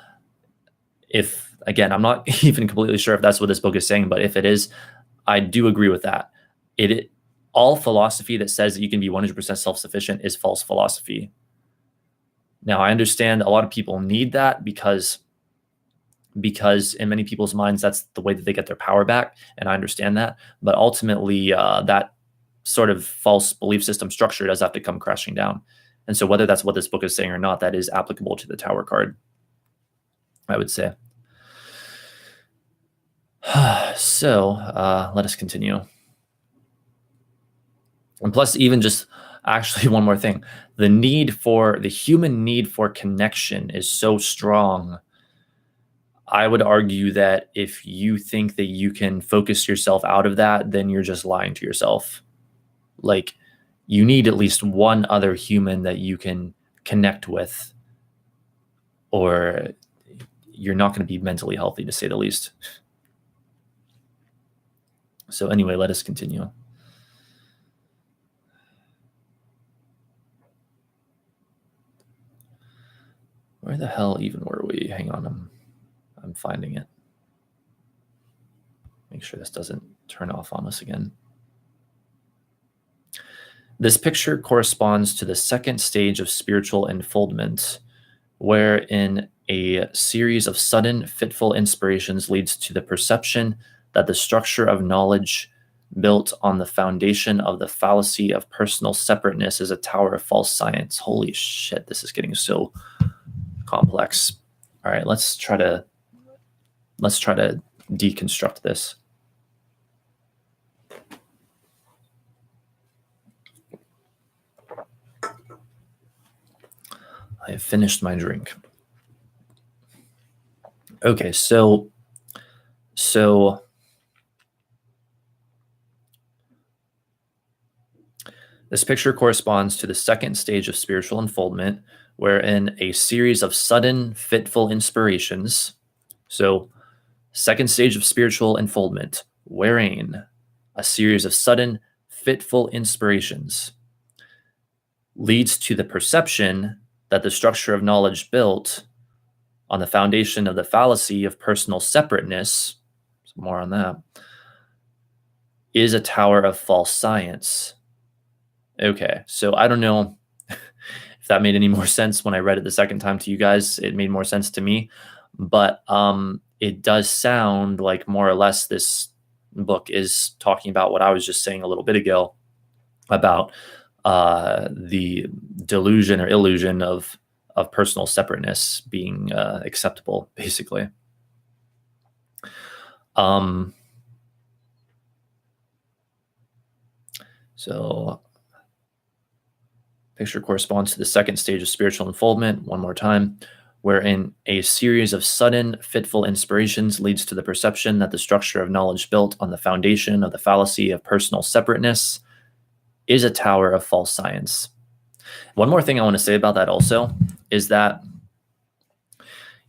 if, again, I'm not even completely sure if that's what this book is saying, but if it is, I do agree with that. All philosophy that says that you can be 100% self-sufficient is false philosophy. Now, I understand a lot of people need that because in many people's minds, that's the way that they get their power back. And I understand that. But ultimately, that sort of false belief system structure does have to come crashing down. And so whether that's what this book is saying or not, that is applicable to the Tower card, I would say. So let us continue. And plus, even just actually one more thing, the human need for connection is so strong. I would argue that if you think that you can focus yourself out of that, then you're just lying to yourself. Like, you need at least one other human that you can connect with, or you're not going to be mentally healthy, to say the least. So anyway, let us continue. Where the hell even were we? Hang on, I'm finding it. Make sure this doesn't turn off on us again. This picture corresponds to the second stage of spiritual enfoldment, wherein a series of sudden, fitful inspirations leads to the perception that the structure of knowledge built on the foundation of the fallacy of personal separateness is a tower of false science. Holy shit, this is getting so complex. All right, let's try to deconstruct this. I have finished my drink. Okay, so this picture corresponds to the second stage of spiritual unfoldment, wherein a series of sudden, fitful inspirations. So, second stage of spiritual unfoldment, wherein a series of sudden, fitful inspirations leads to the perception that the structure of knowledge built on the foundation of the fallacy of personal separateness, more on that, is a tower of false science. Okay, so I don't know if that made any more sense when I read it the second time to you guys. It made more sense to me, but it does sound like more or less this book is talking about what I was just saying a little bit ago about the delusion or illusion of personal separateness being acceptable, basically. So picture corresponds to the second stage of spiritual unfoldment, one more time, wherein a series of sudden, fitful inspirations leads to the perception that the structure of knowledge built on the foundation of the fallacy of personal separateness is a tower of false science. One more thing I want to say about that also is that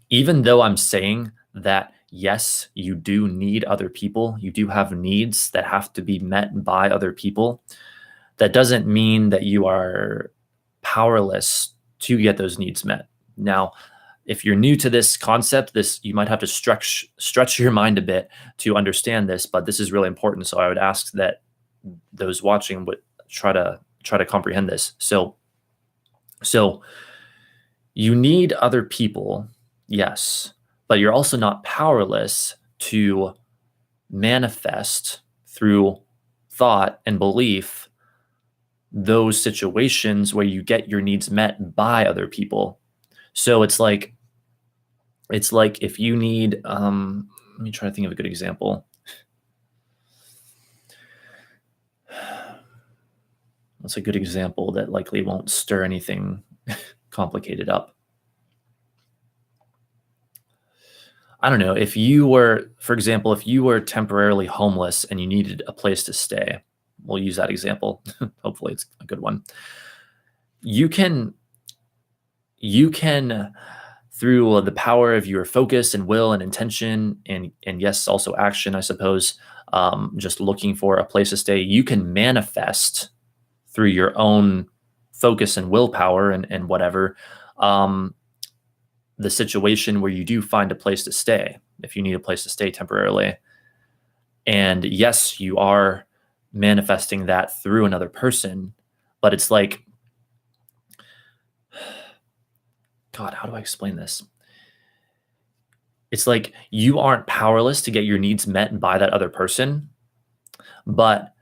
even though I'm saying that, yes, you do need other people, you do have needs that have to be met by other people, that doesn't mean that you are powerless to get those needs met. Now, if you're new to this concept, you might have to stretch your mind a bit to understand this, but this is really important. So I would ask that those watching would try to comprehend this. So you need other people, yes, but you're also not powerless to manifest through thought and belief those situations where you get your needs met by other people. So it's like if you need, let me try to think of a good example. What's a good example that likely won't stir anything complicated up? I don't know. If you were, for example, if you were temporarily homeless and you needed a place to stay, we'll use that example. Hopefully it's a good one. You can, through the power of your focus and will and intention and yes, also action, I suppose, just looking for a place to stay, you can manifest through your own focus and willpower and whatever, the situation where you do find a place to stay, if you need a place to stay temporarily. And yes, you are manifesting that through another person, but it's like, God, how do I explain this? It's like you aren't powerless to get your needs met by that other person, but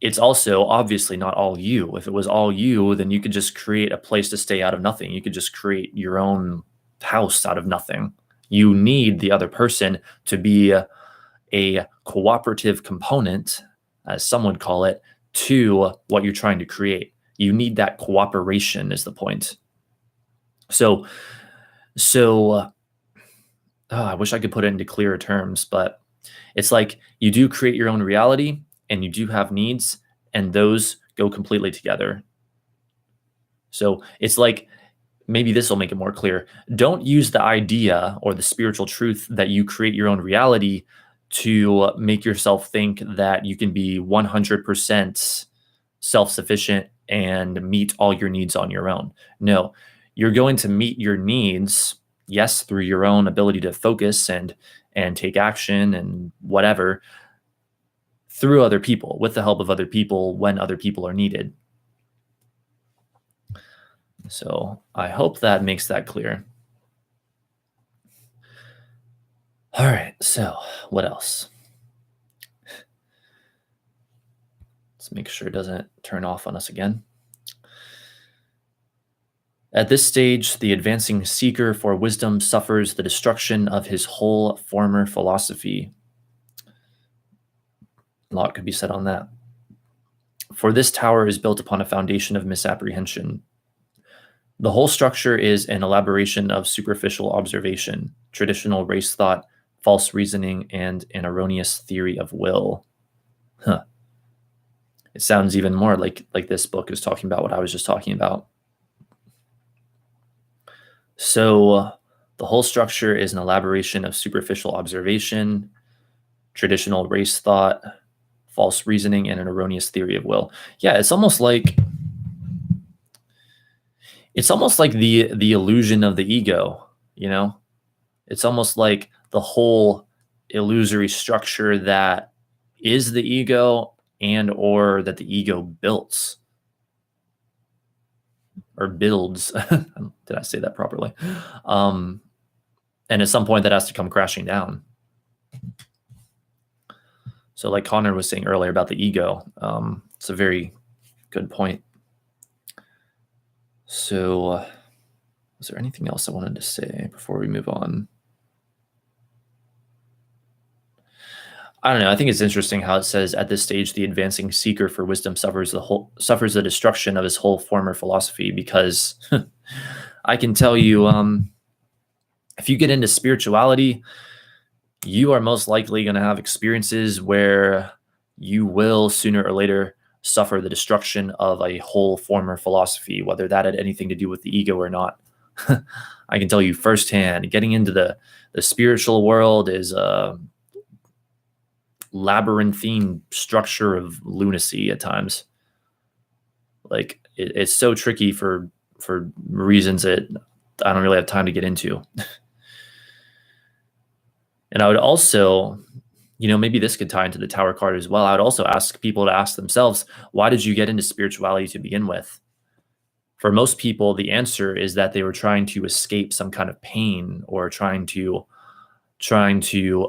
it's also obviously not all you. If it was all you, then you could just create a place to stay out of nothing. You could just create your own house out of nothing. You need the other person to be a cooperative component, as some would call it, to what you're trying to create. You need that cooperation is the point. So I wish I could put it into clearer terms, but it's like you do create your own reality and you do have needs, and those go completely together. So it's like, maybe this will make it more clear. Don't use the idea or the spiritual truth that you create your own reality to make yourself think that you can be 100% self-sufficient and meet all your needs on your own. No, you're going to meet your needs, yes, through your own ability to focus and take action and whatever, through other people, with the help of other people when other people are needed. So I hope that makes that clear. All right, so what else? Let's make sure it doesn't turn off on us again. At this stage, the advancing seeker for wisdom suffers the destruction of his whole former philosophy. A lot could be said on that. For this tower is built upon a foundation of misapprehension. The whole structure is an elaboration of superficial observation, traditional race thought, false reasoning, and an erroneous theory of will. Huh. It sounds even more like this book is talking about what I was just talking about. So the whole structure is an elaboration of superficial observation, traditional race thought, false reasoning, and an erroneous theory of will. Yeah, it's almost like the illusion of the ego, you know? It's almost like the whole illusory structure that is the ego and or that the ego builds or builds. Did I say that properly? And at some point that has to come crashing down. So like Connor was saying earlier about the ego, it's a very good point. So was there anything else I wanted to say before we move on? I don't know. I think it's interesting how it says at this stage, the advancing seeker for wisdom suffers the destruction of his whole former philosophy, because I can tell you, if you get into spirituality, you are most likely going to have experiences where you will sooner or later suffer the destruction of a whole former philosophy, whether that had anything to do with the ego or not. I can tell you firsthand, getting into the spiritual world is a labyrinthine structure of lunacy at times. Like it's so tricky for reasons that I don't really have time to get into. And I would also, maybe this could tie into the Tower card as well. I would also ask people to ask themselves, why did you get into spirituality to begin with? For most people, the answer is that they were trying to escape some kind of pain or trying to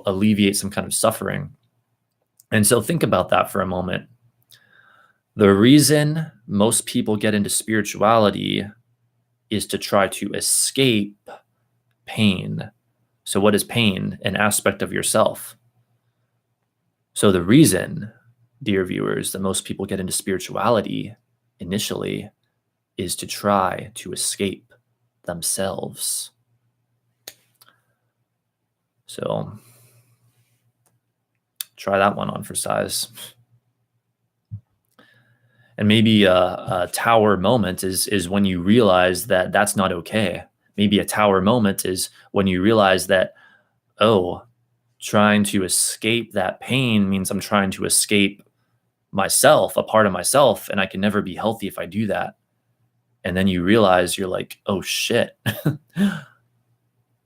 alleviate some kind of suffering. And so think about that for a moment. The reason most people get into spirituality is to try to escape pain. So what is pain? An aspect of yourself. So the reason, dear viewers, that most people get into spirituality initially is to try to escape themselves. So try that one on for size. And maybe a tower moment is when you realize that that's not okay. Maybe a tower moment is when you realize that, oh, trying to escape that pain means I'm trying to escape myself, a part of myself, and I can never be healthy if I do that. And then you realize you're like, oh shit,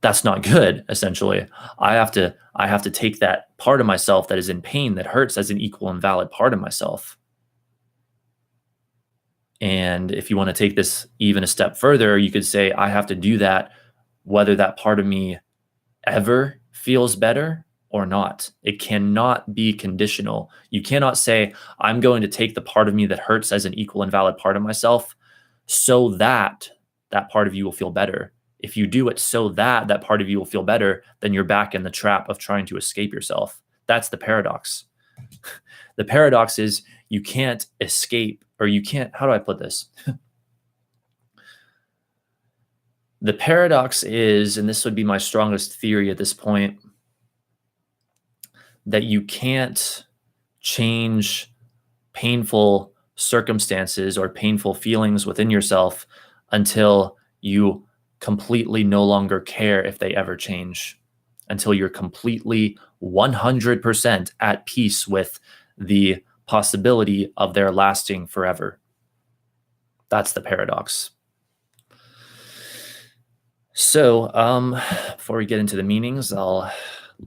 that's not good. Essentially, I have to take that part of myself that is in pain, that hurts, as an equal and valid part of myself. And if you want to take this even a step further, you could say, I have to do that whether that part of me ever feels better or not. It cannot be conditional. You cannot say, I'm going to take the part of me that hurts as an equal and valid part of myself so that that part of you will feel better. If you do it so that that part of you will feel better, then you're back in the trap of trying to escape yourself. That's the paradox. The paradox is you can't escape, or you can't, how do I put this? The paradox is, and this would be my strongest theory at this point, that you can't change painful circumstances or painful feelings within yourself until you completely no longer care if they ever change, until you're completely 100% at peace with the possibility of their lasting forever. That's the paradox. So before we get into the meanings, I'll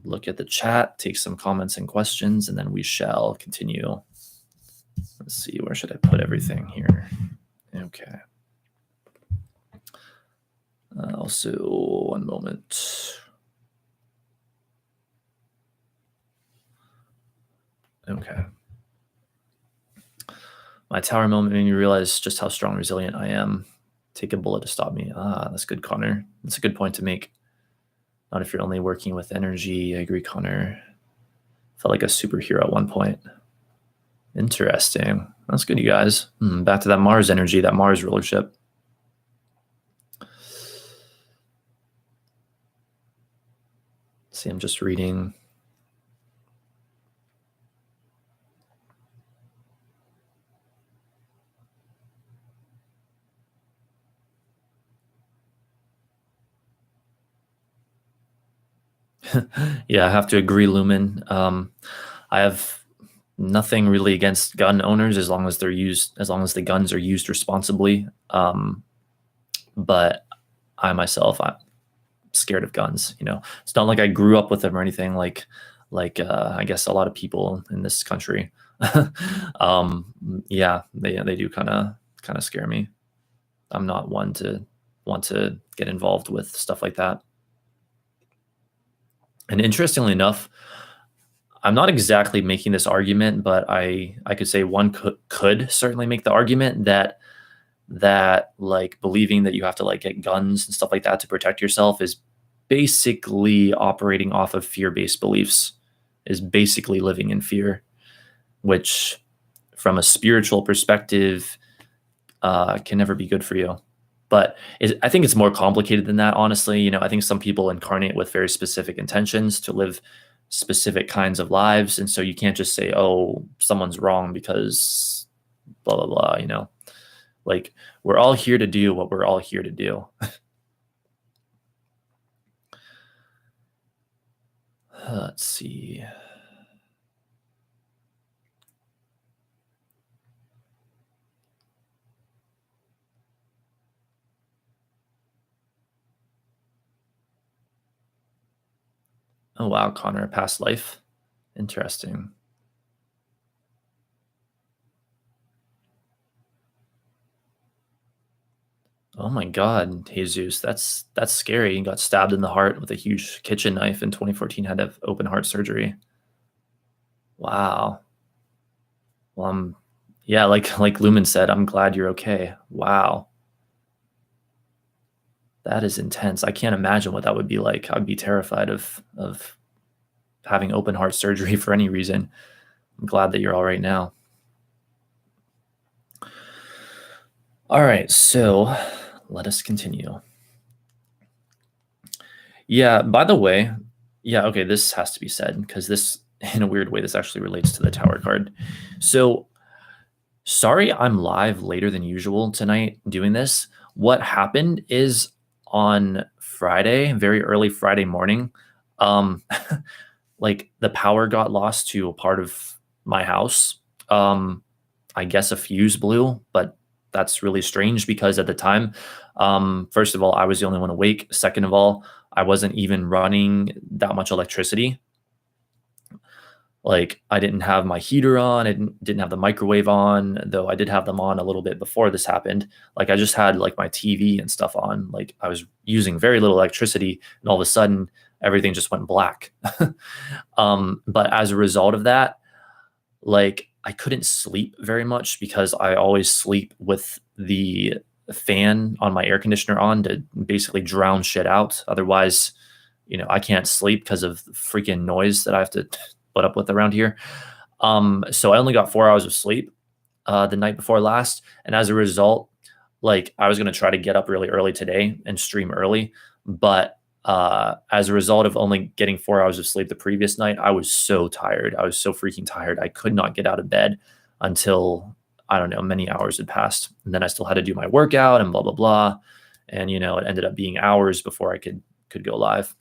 look at the chat, take some comments and questions, and then we shall continue. Let's see, where should I put everything here? Okay. Also, one moment. Okay. My tower moment made me realize just how strong and resilient I am. Take a bullet to stop me. That's good, Connor. That's a good point to make. Not if you're only working with energy. I agree, Connor. Felt like a superhero at one point. Interesting. That's good, you guys. Back to that Mars energy, that Mars rulership. See, I'm just reading. Yeah, I have to agree, Lumen. I have nothing really against gun owners as long as as long as the guns are used responsibly. But I'm scared of guns. It's not like I grew up with them or anything. I guess a lot of people in this country. Yeah, they do kind of scare me. I'm not one to want to get involved with stuff like that. And interestingly enough, I'm not exactly making this argument, but I could say one could certainly make the argument that like believing that you have to like get guns and stuff like that to protect yourself is basically operating off of fear-based beliefs, is basically living in fear, which from a spiritual perspective can never be good for you. But I think it's more complicated than that, honestly. I think some people incarnate with very specific intentions to live specific kinds of lives. And so you can't just say, oh, someone's wrong because blah, blah, blah, Like, we're all here to do what we're all here to do. Let's see. Oh, wow, Connor, past life. Interesting. Oh my God, Jesus, that's scary. You got stabbed in the heart with a huge kitchen knife in 2014, had to have open heart surgery. Wow. Well, yeah, like Lumen said, I'm glad you're okay. Wow. That is intense. I can't imagine what that would be like. I'd be terrified of having open heart surgery for any reason. I'm glad that you're all right now. All right, so let us continue. Yeah, by the way, yeah, okay, this has to be said because this, in a weird way, this actually relates to the tower card. So sorry I'm live later than usual tonight doing this. What happened is on Friday, very early Friday morning, like the power got lost to a part of my house. I guess a fuse blew, but that's really strange because at the time, first of all, I was the only one awake. Second of all, I wasn't even running that much electricity. Like I didn't have my heater on, I didn't have the microwave on, though I did have them on a little bit before this happened. Like I just had like my TV and stuff on. Like I was using very little electricity, and all of a sudden everything just went black. But as a result of that, like I couldn't sleep very much because I always sleep with the fan on my air conditioner on to basically drown shit out. Otherwise, I can't sleep because of the freaking noise that I have to put up with around here. So I only got 4 hours of sleep the night before last, and as a result, like I was gonna try to get up really early today and stream early, but as a result of only getting 4 hours of sleep the previous night, I was so tired. I was so freaking tired. I could not get out of bed until I don't know, many hours had passed, and then I still had to do my workout and blah blah blah, and it ended up being hours before I could go live.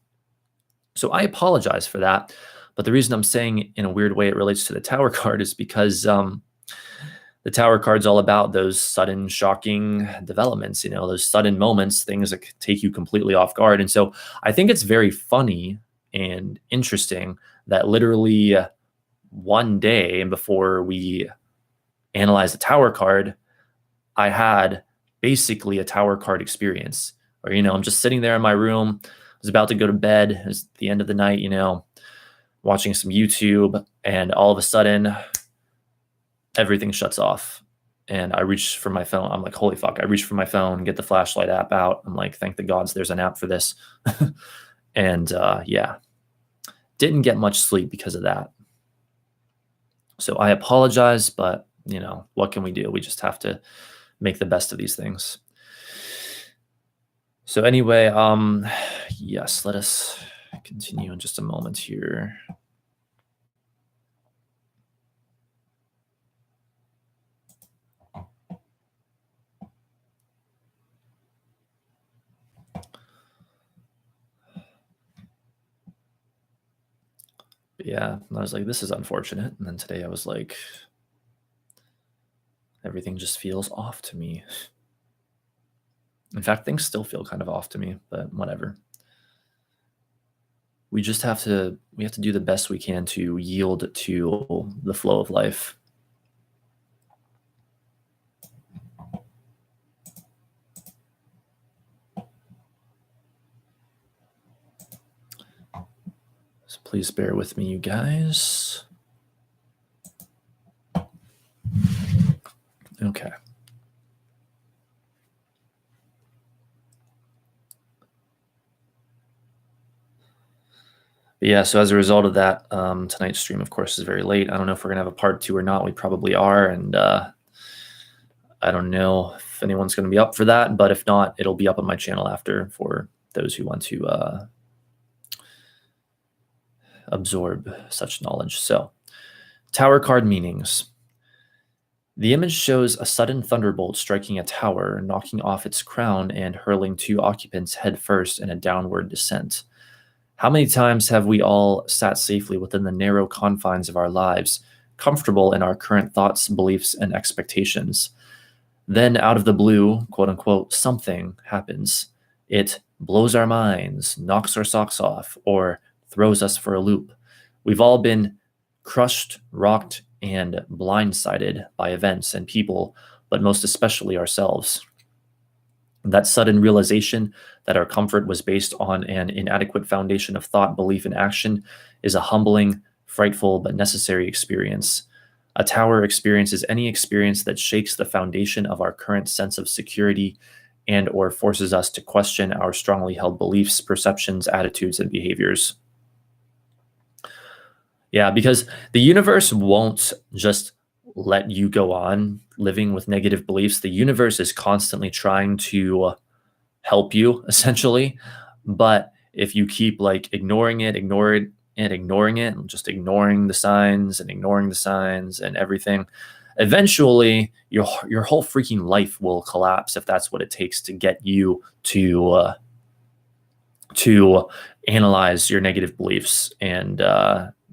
So I apologize for that. But the reason I'm saying in a weird way it relates to the tower card is because the tower card's all about those sudden, shocking developments, those sudden moments, things that take you completely off guard. And so I think it's very funny and interesting that literally one day and before we analyze the tower card, I had basically a tower card experience where, I'm just sitting there in my room, I was about to go to bed, it was the end of the night, watching some YouTube, and all of a sudden everything shuts off. And I reach for my phone. I'm like, holy fuck. I reach for my phone, get the flashlight app out. I'm like, thank the gods there's an app for this. And yeah, didn't get much sleep because of that. So I apologize, but what can we do? We just have to make the best of these things. So anyway, yes, let us continue in just a moment here. But yeah, I was like, this is unfortunate. And then today I was like, everything just feels off to me. In fact, things still feel kind of off to me, but whatever. We have to do the best we can to yield to the flow of life. So please bear with me, you guys. Okay. But yeah, so as a result of that, tonight's stream, of course, is very late. I don't know if we're going to have a part 2 or not. We probably are. And I don't know if anyone's going to be up for that. But if not, it'll be up on my channel after for those who want to absorb such knowledge. So, tower card meanings. The image shows a sudden thunderbolt striking a tower, knocking off its crown and hurling 2 occupants headfirst in a downward descent. How many times have we all sat safely within the narrow confines of our lives, comfortable in our current thoughts, beliefs, and expectations? Then, out of the blue, quote unquote, something happens. It blows our minds, knocks our socks off, or throws us for a loop. We've all been crushed, rocked, and blindsided by events and people, but most especially ourselves. That sudden realization that our comfort was based on an inadequate foundation of thought, belief, and action is a humbling, frightful, but necessary experience. A tower experience is any experience that shakes the foundation of our current sense of security and or forces us to question our strongly held beliefs, perceptions, attitudes, and behaviors. Yeah, because the universe won't just let you go on living with negative beliefs. The universe is constantly trying to help you, essentially. But if you keep like ignoring it, and just ignoring the signs and everything, eventually your whole freaking life will collapse if that's what it takes to get you to analyze your negative beliefs and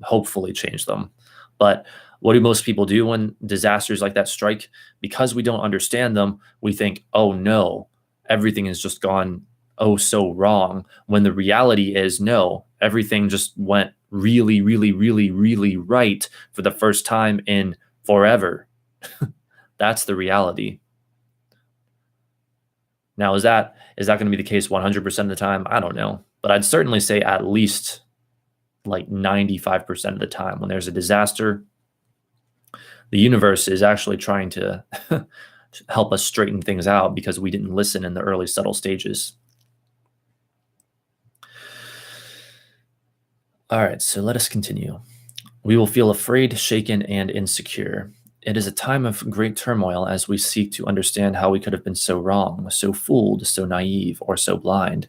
hopefully change them. But what do most people do when disasters like that strike? Because we don't understand them, we think, oh no, everything has just gone oh so wrong, when the reality is no, everything just went really, really, really, really right for the first time in forever. That's the reality. Now, is that going to be the case 100% of the time? I don't know. But I'd certainly say at least like 95% of the time when there's a disaster, the universe is actually trying to help us straighten things out because we didn't listen in the early subtle stages. All right, so let us continue. We will feel afraid, shaken, and insecure. It is a time of great turmoil as we seek to understand how we could have been so wrong, so fooled, so naive, or so blind.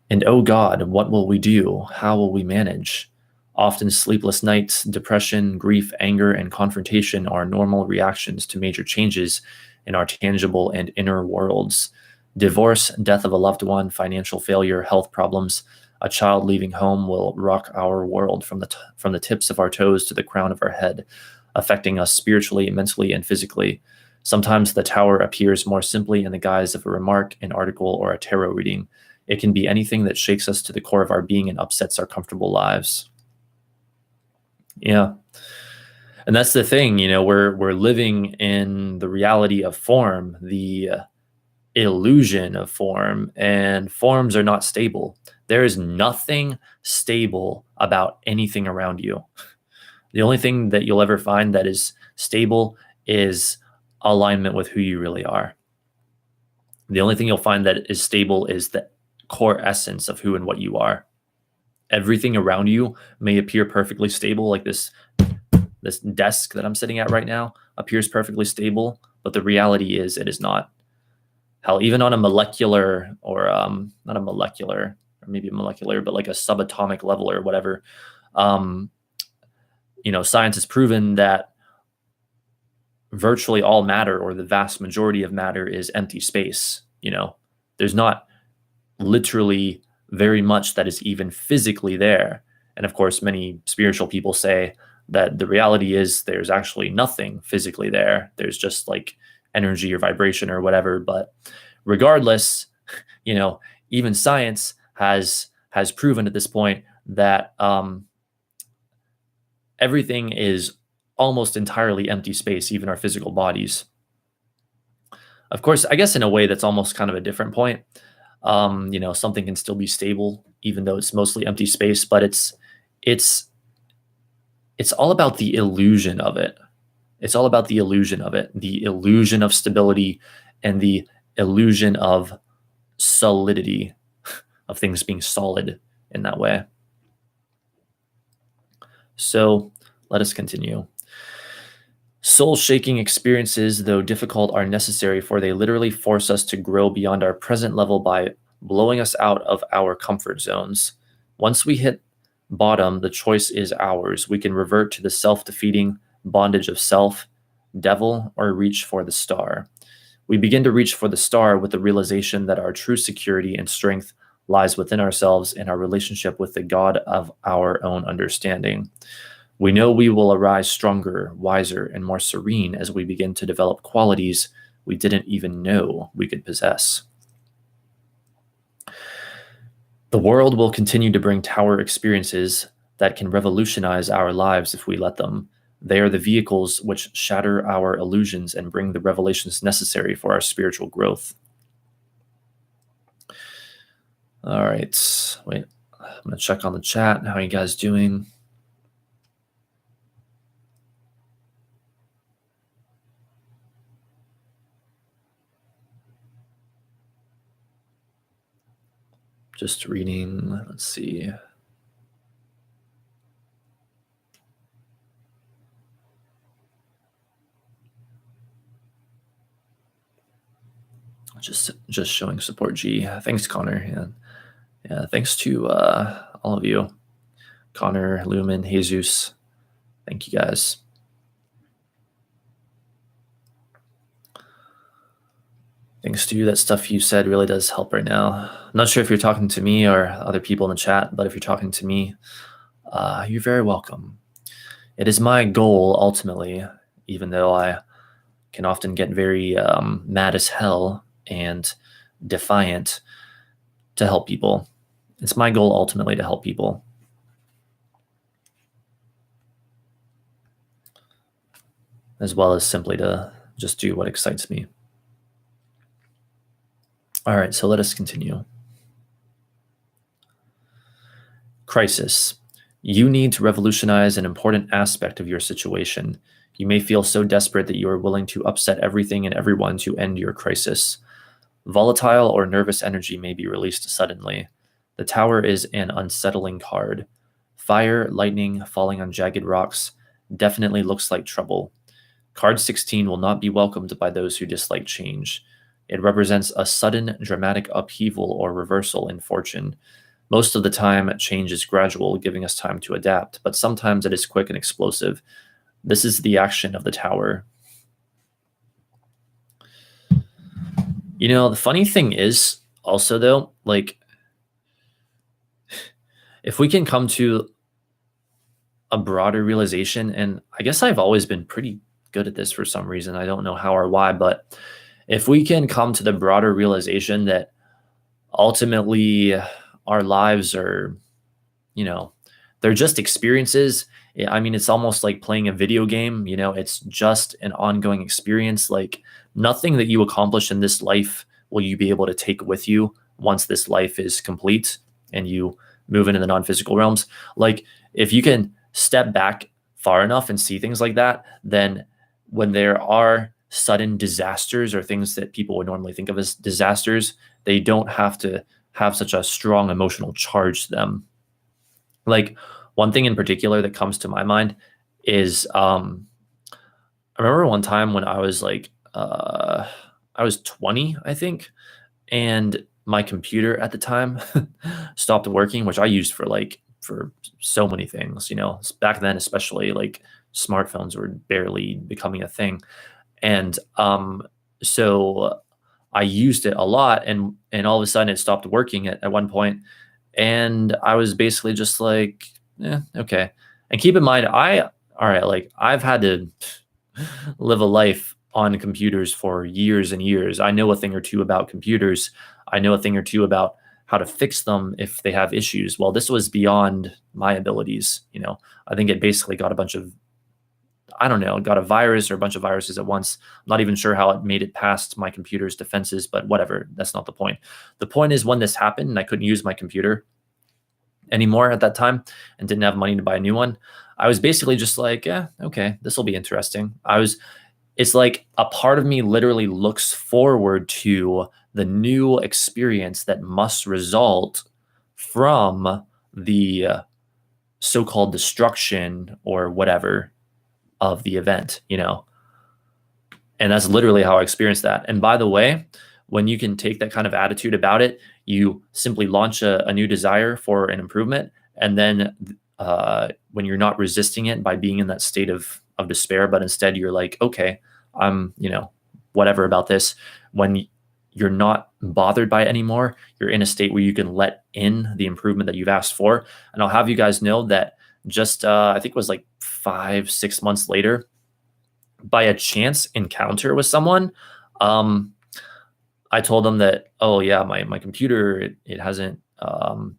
And oh God, what will we do? How will we manage? Often sleepless nights, depression, grief, anger, and confrontation are normal reactions to major changes in our tangible and inner worlds. Divorce, death of a loved one, financial failure, health problems, a child leaving home will rock our world from the tips of our toes to the crown of our head, affecting us spiritually, mentally, and physically. Sometimes the tower appears more simply in the guise of a remark, an article, or a tarot reading. It can be anything that shakes us to the core of our being and upsets our comfortable lives. Yeah. And that's the thing, we're living in the reality of form, the illusion of form, and forms are not stable. There is nothing stable about anything around you. The only thing that you'll ever find that is stable is alignment with who you really are. The only thing you'll find that is stable is the core essence of who and what you are. Everything around you may appear perfectly stable, like this desk that I'm sitting at right now appears perfectly stable, but the reality is it is not. Hell, even on a molecular or maybe molecular, but like a subatomic level or whatever. Science has proven that virtually all matter, or the vast majority of matter, is empty space. There's not literally very much that is even physically there. And of course, many spiritual people say that the reality is there's actually nothing physically there. There's just like energy or vibration or whatever. But regardless, even science has proven at this point that everything is almost entirely empty space, even our physical bodies. Of course, I guess in a way that's almost kind of a different point. Something can still be stable even though it's mostly empty space, but it's all about the illusion of it. It's all about the illusion of it, the illusion of stability and the illusion of solidity, of things being solid in that way. So let us continue. Soul-shaking experiences, though difficult, are necessary, for they literally force us to grow beyond our present level by blowing us out of our comfort zones. Once we hit bottom, the choice is ours. We can revert to the self-defeating bondage of self, devil, or reach for the star. We begin to reach for the star with the realization that our true security and strength lies within ourselves and our relationship with the God of our own understanding. We know we will arise stronger, wiser, and more serene as we begin to develop qualities we didn't even know we could possess. The world will continue to bring tower experiences that can revolutionize our lives if we let them. They are the vehicles which shatter our illusions and bring the revelations necessary for our spiritual growth. All right, wait, I'm going to check on the chat. How are you guys doing? Just reading, let's see. Just showing support, G. Thanks, Connor. Yeah, thanks to all of you. Connor, Lumen, Jesus. Thank you guys. Thanks to you. That stuff you said really does help right now. I'm not sure if you're talking to me or other people in the chat, but if you're talking to me, you're very welcome. It is my goal, ultimately, even though I can often get very mad as hell and defiant, to help people. It's my goal, ultimately, to help people. As well as simply to just do what excites me. All right, so let us continue. Crisis. You need to revolutionize an important aspect of your situation. You may feel so desperate that you are willing to upset everything and everyone to end your crisis. Volatile or nervous energy may be released suddenly. The Tower is an unsettling card. Fire, lightning, falling on jagged rocks definitely looks like trouble. Card 16 will not be welcomed by those who dislike change. It represents a sudden, dramatic upheaval or reversal in fortune. Most of the time, change is gradual, giving us time to adapt, but sometimes it is quick and explosive. This is the action of the Tower. The funny thing is, also, though, like, if we can come to a broader realization, and I guess I've always been pretty good at this for some reason, I don't know how or why, but if we can come to the broader realization that ultimately our lives are, they're just experiences. I mean, it's almost like playing a video game, it's just an ongoing experience. Like, nothing that you accomplish in this life will you be able to take with you once this life is complete and you move into the non-physical realms. Like, if you can step back far enough and see things like that, then when there are sudden disasters or things that people would normally think of as disasters, they don't have to have such a strong emotional charge to them. Like, one thing in particular that comes to my mind is I remember one time when I was like I was 20, I think, and my computer at the time stopped working, which I used for so many things, back then, especially like smartphones were barely becoming a thing. And so I used it a lot, and all of a sudden it stopped working at one point, and I was basically just like, okay. And keep in mind, all right, like I've had to live a life on computers for years and years. I know a thing or two about computers. I know a thing or two about how to fix them if they have issues. Well, this was beyond my abilities. I think it basically got a bunch of, I don't know, got a virus or a bunch of viruses at once. I'm not even sure how it made it past my computer's defenses, but whatever. That's not the point. The point is, when this happened and I couldn't use my computer anymore at that time and didn't have money to buy a new one, I was basically just like, yeah, okay, this will be interesting. It's like a part of me literally looks forward to the new experience that must result from the so-called destruction or whatever of the event, and that's literally how I experienced that. And by the way, when you can take that kind of attitude about it, you simply launch a new desire for an improvement, and then when you're not resisting it by being in that state of despair, but instead you're like, okay, I'm, whatever about this. When you're not bothered by it anymore, you're in a state where you can let in the improvement that you've asked for. And I'll have you guys know that just, I think it was like 5-6 months later, by a chance encounter with someone, I told them that, oh yeah, my computer, it hasn't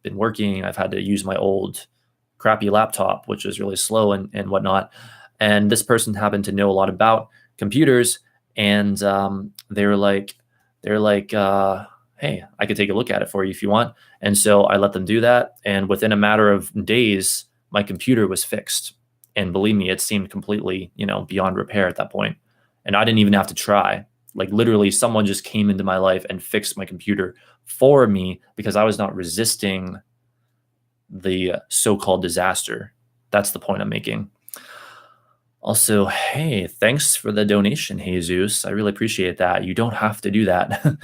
been working. I've had to use my old crappy laptop, which is really slow and whatnot. And this person happened to know a lot about computers, and they're like, hey, I could take a look at it for you if you want. And so I let them do that, and within a matter of days, my computer was fixed. And believe me, it seemed completely, beyond repair at that point. And I didn't even have to try. Like literally, someone just came into my life and fixed my computer for me because I was not resisting the so-called disaster. That's the point I'm making. Also, hey, thanks for the donation, Jesus. I really appreciate that. You don't have to do that.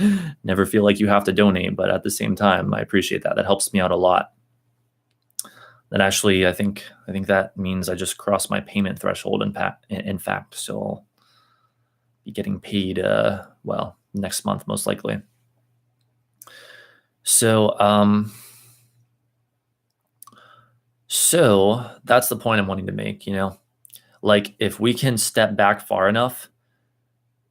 Never feel like you have to donate, but at the same time, I appreciate that. That helps me out a lot. Then actually, I think that means I just crossed my payment threshold. In fact, so I'll be getting paid, next month most likely. So that's the point I'm wanting to make. Like if we can step back far enough,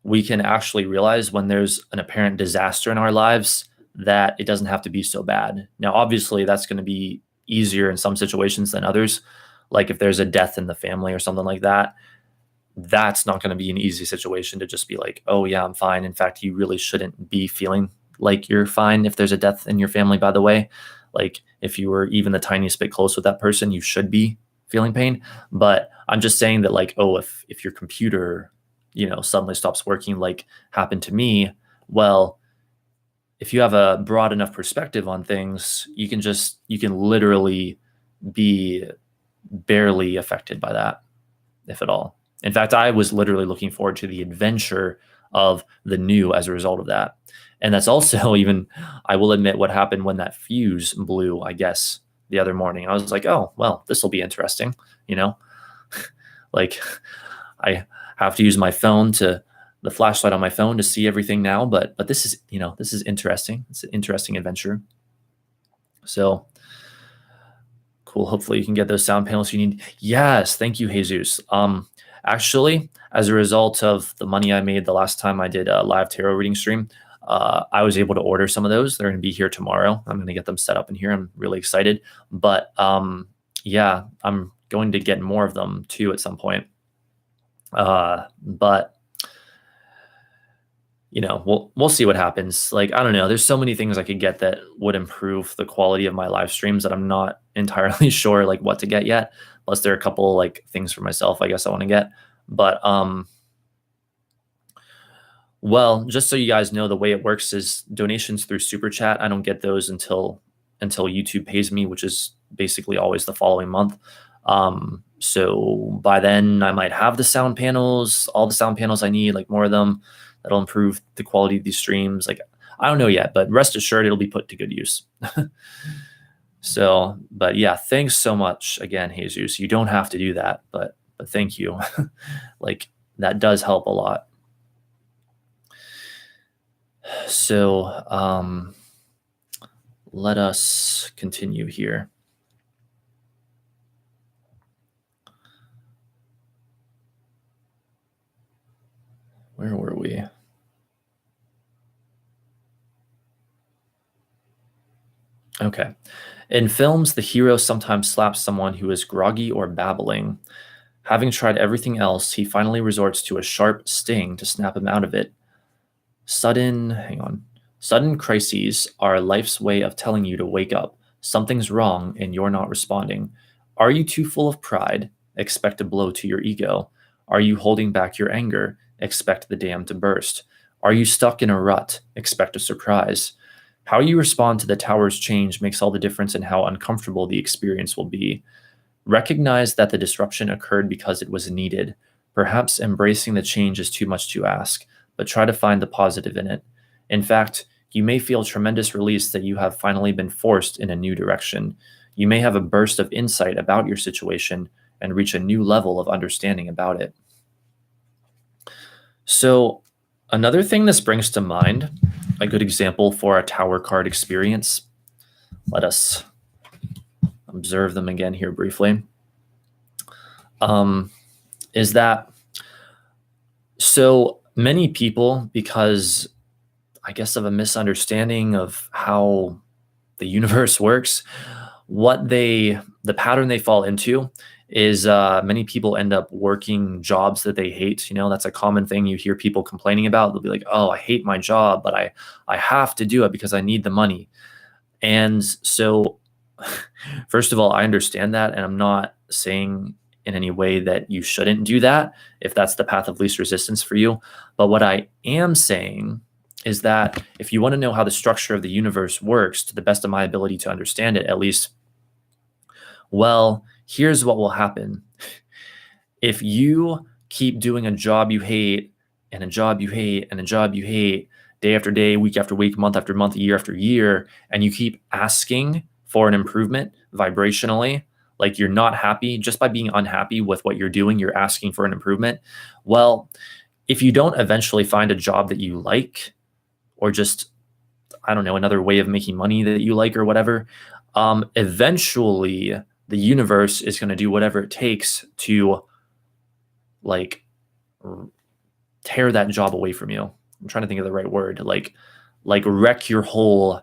we can actually realize when there's an apparent disaster in our lives that it doesn't have to be so bad. Now, obviously, that's going to be easier in some situations than others. Like if there's a death in the family or something like that, that's not going to be an easy situation to just be like, oh yeah, I'm fine. In fact, you really shouldn't be feeling like you're fine if there's a death in your family, by the way. Like if you were even the tiniest bit close with that person, you should be feeling pain. But I'm just saying that like, oh, if your computer, suddenly stops working, like happened to me, well, if you have a broad enough perspective on things, you can literally be barely affected by that, if at all. In fact, I was literally looking forward to the adventure of the new as a result of that. And that's also even, I will admit, what happened when that fuse blew, I guess, the other morning. I was like, oh, well, this will be interesting, like I have to use my phone the flashlight on my phone to see everything now, but this is, this is interesting. It's an interesting adventure. So cool. Hopefully you can get those sound panels you need. Yes. Thank you, Jesus. Actually, as a result of the money I made the last time I did a live tarot reading stream, I was able to order some of those. They're going to be here tomorrow. I'm going to get them set up in here. I'm really excited, but yeah, I'm going to get more of them too at some point. But we'll see what happens. Like, I don't know. There's so many things I could get that would improve the quality of my live streams that I'm not entirely sure like what to get yet. Plus there are a couple like things for myself, I guess I want to get, but, well, just so you guys know, the way it works is donations through Super Chat. I don't get those until YouTube pays me, which is basically always the following month. So by then I might have the sound panels, all the sound panels I need, like more of them. That'll improve the quality of these streams. Like I don't know yet, but rest assured it'll be put to good use. So, but yeah, thanks so much again, Jesus. You don't have to do that, but thank you. Like that does help a lot. So, let us continue here. Where were we? Okay. In films, the hero sometimes slaps someone who is groggy or babbling. Having tried everything else, he finally resorts to a sharp sting to snap him out of it. Sudden crises are life's way of telling you to wake up. Something's wrong and you're not responding. Are you too full of pride? Expect a blow to your ego. Are you holding back your anger? Expect the dam to burst. Are you stuck in a rut? Expect a surprise. How you respond to the tower's change makes all the difference in how uncomfortable the experience will be. Recognize that the disruption occurred because it was needed. Perhaps embracing the change is too much to ask, but try to find the positive in it. In fact, you may feel tremendous release that you have finally been forced in a new direction. You may have a burst of insight about your situation and reach a new level of understanding about it. So, another thing this brings to mind, a good example for a tower card experience, let us observe them again here briefly, is that so many people, because I guess of a misunderstanding of how the universe works, the pattern they fall into is many people end up working jobs that they hate. That's a common thing you hear people complaining about. They'll be like, oh, I hate my job, but I have to do it because I need the money. And so first of all, I understand that, and I'm not saying in any way that you shouldn't do that if that's the path of least resistance for you. But what I am saying is that if you want to know how the structure of the universe works to the best of my ability to understand it, at least, well, here's what will happen. If you keep doing a job you hate and a job you hate and a job you hate day after day, week after week, month after month, year after year, and you keep asking for an improvement vibrationally, like you're not happy just by being unhappy with what you're doing, you're asking for an improvement. Well, if you don't eventually find a job that you like, or just, I don't know, another way of making money that you like or whatever, eventually the universe is going to do whatever it takes to like tear that job away from you. I'm trying to think of the right word, like wreck your whole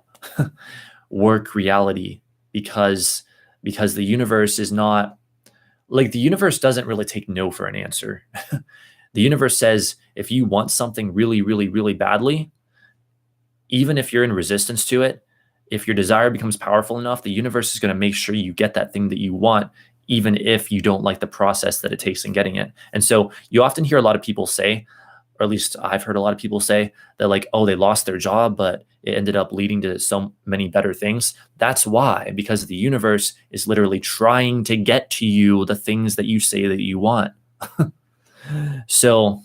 work reality, because the universe is not like, the universe doesn't really take no for an answer. The universe says, if you want something really, really, really badly, even if you're in resistance to it, if your desire becomes powerful enough, the universe is going to make sure you get that thing that you want, even if you don't like the process that it takes in getting it. And so you often hear a lot of people say, or at least I've heard a lot of people say, that like, oh, they lost their job, but it ended up leading to so many better things. That's why, because the universe is literally trying to get to you the things that you say that you want. So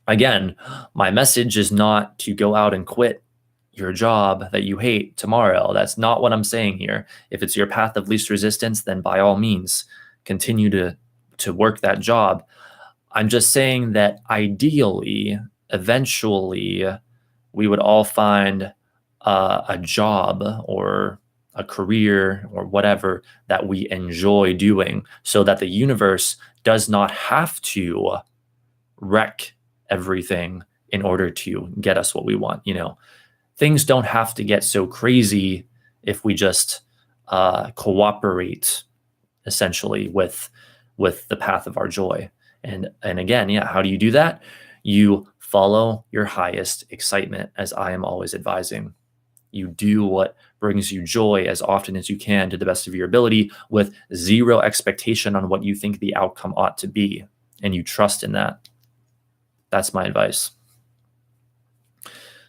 again, my message is not to go out and quit your job that you hate tomorrow. That's not what I'm saying here. If it's your path of least resistance, then by all means, continue to work that job. I'm just saying that ideally, eventually, we would all find a job or a career or whatever that we enjoy doing, so that the universe does not have to wreck everything in order to get us what we want. Things don't have to get so crazy if we just cooperate essentially with the path of our joy. And again, how do you do that? You follow your highest excitement, as I am always advising. You do what brings you joy as often as you can to the best of your ability, with zero expectation on what you think the outcome ought to be. And you trust in that. That's my advice.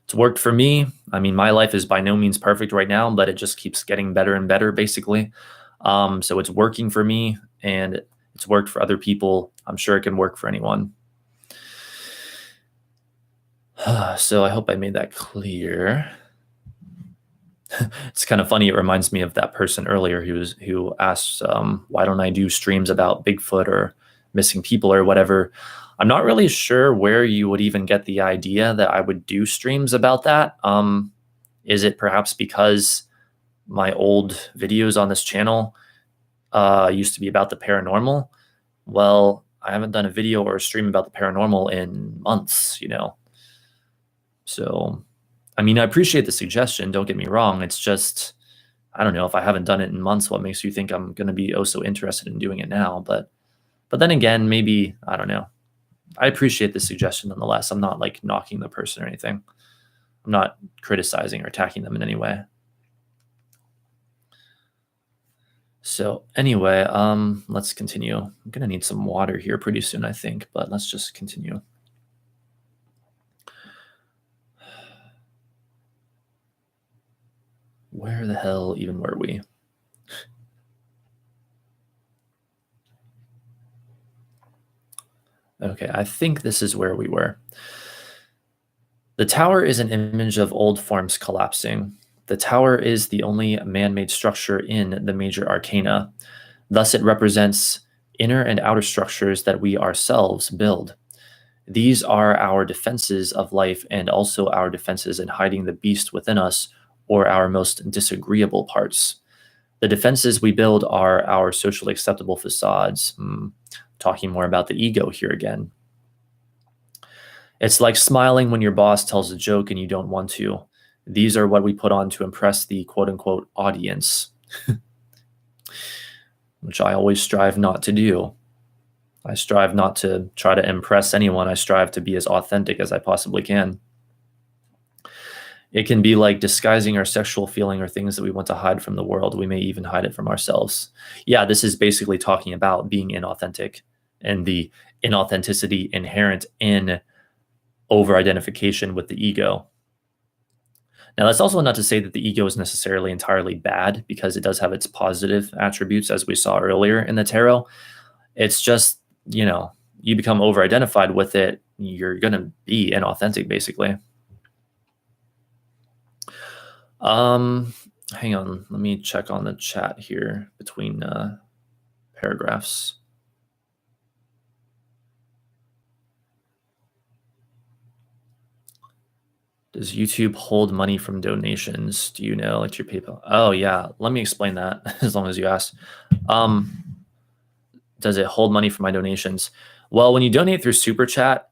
It's worked for me. I mean, my life is by no means perfect right now, but it just keeps getting better and better, basically. So it's working for me, and it's worked for other people. I'm sure it can work for anyone. So I hope I made that clear. It's kind of funny. It reminds me of that person earlier who asked, why don't I do streams about Bigfoot or missing people or whatever. I'm not really sure where you would even get the idea that I would do streams about that. Is it perhaps because my old videos on this channel used to be about the paranormal? Well, I haven't done a video or a stream about the paranormal in months, So, I mean, I appreciate the suggestion. Don't get me wrong. It's just, I don't know, if I haven't done it in months, what makes you think I'm going to be oh so interested in doing it now? But then again, maybe, I don't know. I appreciate the suggestion nonetheless. I'm not like knocking the person or anything. I'm not criticizing or attacking them in any way. So anyway, let's continue. I'm gonna need some water here pretty soon, I think, but let's just continue. Where the hell even were we? Okay, I think this is where we were. The tower is an image of old forms collapsing. The tower is the only man-made structure in the major arcana. Thus, it represents inner and outer structures that we ourselves build. These are our defenses of life and also our defenses in hiding the beast within us or our most disagreeable parts. The defenses we build are our socially acceptable facades. Talking more about the ego here again. It's like smiling when your boss tells a joke and you don't want to. These are what we put on to impress the quote unquote audience, which I always strive not to do. I strive not to try to impress anyone. I strive to be as authentic as I possibly can. It can be like disguising our sexual feeling or things that we want to hide from the world. We may even hide it from ourselves. Yeah, this is basically talking about being inauthentic and the inauthenticity inherent in over-identification with the ego. Now, that's also not to say that the ego is necessarily entirely bad, because it does have its positive attributes, as we saw earlier in the tarot. It's just, you become over-identified with it, you're going to be inauthentic, basically. Hang on, let me check on the chat here between paragraphs. Does YouTube hold money from donations? Do you know, like your PayPal? Oh yeah, let me explain that as long as you ask. Does it hold money from my donations? Well, when you donate through Super Chat,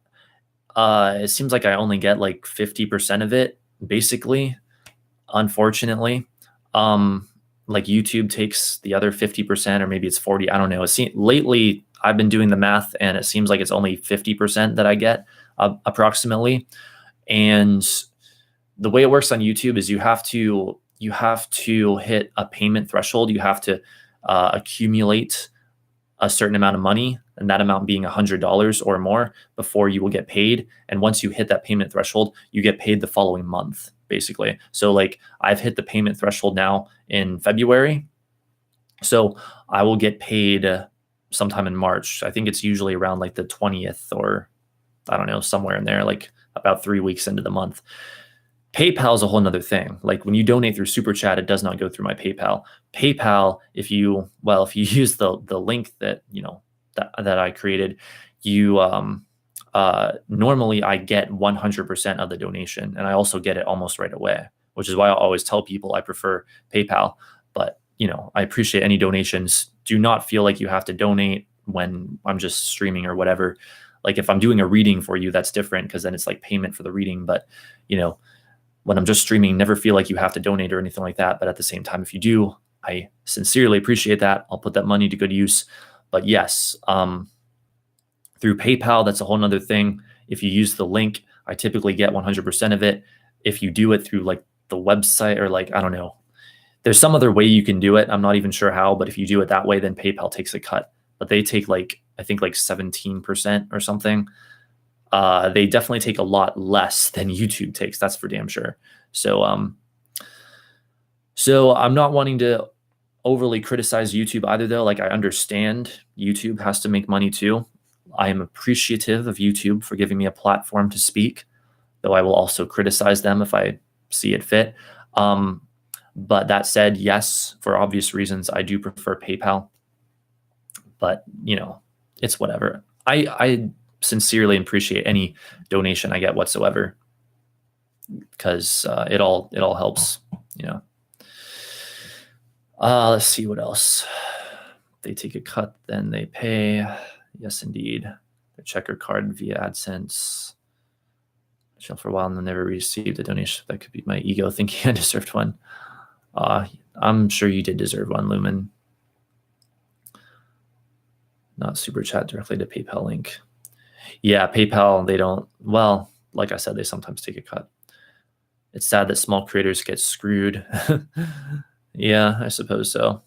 it seems like I only get like 50% of it, basically, unfortunately. Like YouTube takes the other 50%, or maybe it's 40. I don't know. Lately, I've been doing the math and it seems like it's only 50% that I get approximately. And the way it works on YouTube is you have to hit a payment threshold. You have to accumulate a certain amount of money, and that amount being $100 or more, before you will get paid. And once you hit that payment threshold, you get paid the following month, basically. So like I've hit the payment threshold now in February. So I will get paid sometime in March. I think it's usually around like the 20th, or I don't know, somewhere in there, like about 3 weeks into the month. PayPal is a whole nother thing. Like when you donate through Super Chat, it does not go through my PayPal. PayPal, if you use the link that that I created, you normally I get 100% of the donation, and I also get it almost right away, which is why I always tell people I prefer PayPal. But I appreciate any donations. Do not feel like you have to donate when I'm just streaming or whatever. Like if I'm doing a reading for you, that's different, because then it's like payment for the reading. But when I'm just streaming, never feel like you have to donate or anything like that. But at the same time, if you do, I sincerely appreciate that. I'll put that money to good use. But yes, through PayPal, that's a whole nother thing. If you use the link, I typically get 100% of it. If you do it through like the website, or like, I don't know, there's some other way you can do it. I'm not even sure how, but if you do it that way, then PayPal takes a cut. But they take I think 17% or something. They definitely take a lot less than YouTube takes. That's for damn sure. So I'm not wanting to overly criticize YouTube either, though. Like I understand YouTube has to make money too. I am appreciative of YouTube for giving me a platform to speak. though I will also criticize them if I see it fit. But that said, yes, for obvious reasons, I do prefer PayPal. But, it's whatever. I sincerely appreciate any donation I get whatsoever, because it all helps, Let's see what else. They take a cut, then they pay. Yes, indeed. Their checker card via AdSense. Shell for a while and then never received a donation. That could be my ego thinking I deserved one. I'm sure you did deserve one, Lumen. Not super chat directly to PayPal link. Yeah, PayPal, they don't, well, like I said, they sometimes take a cut. It's sad that small creators get screwed. Yeah, I suppose so.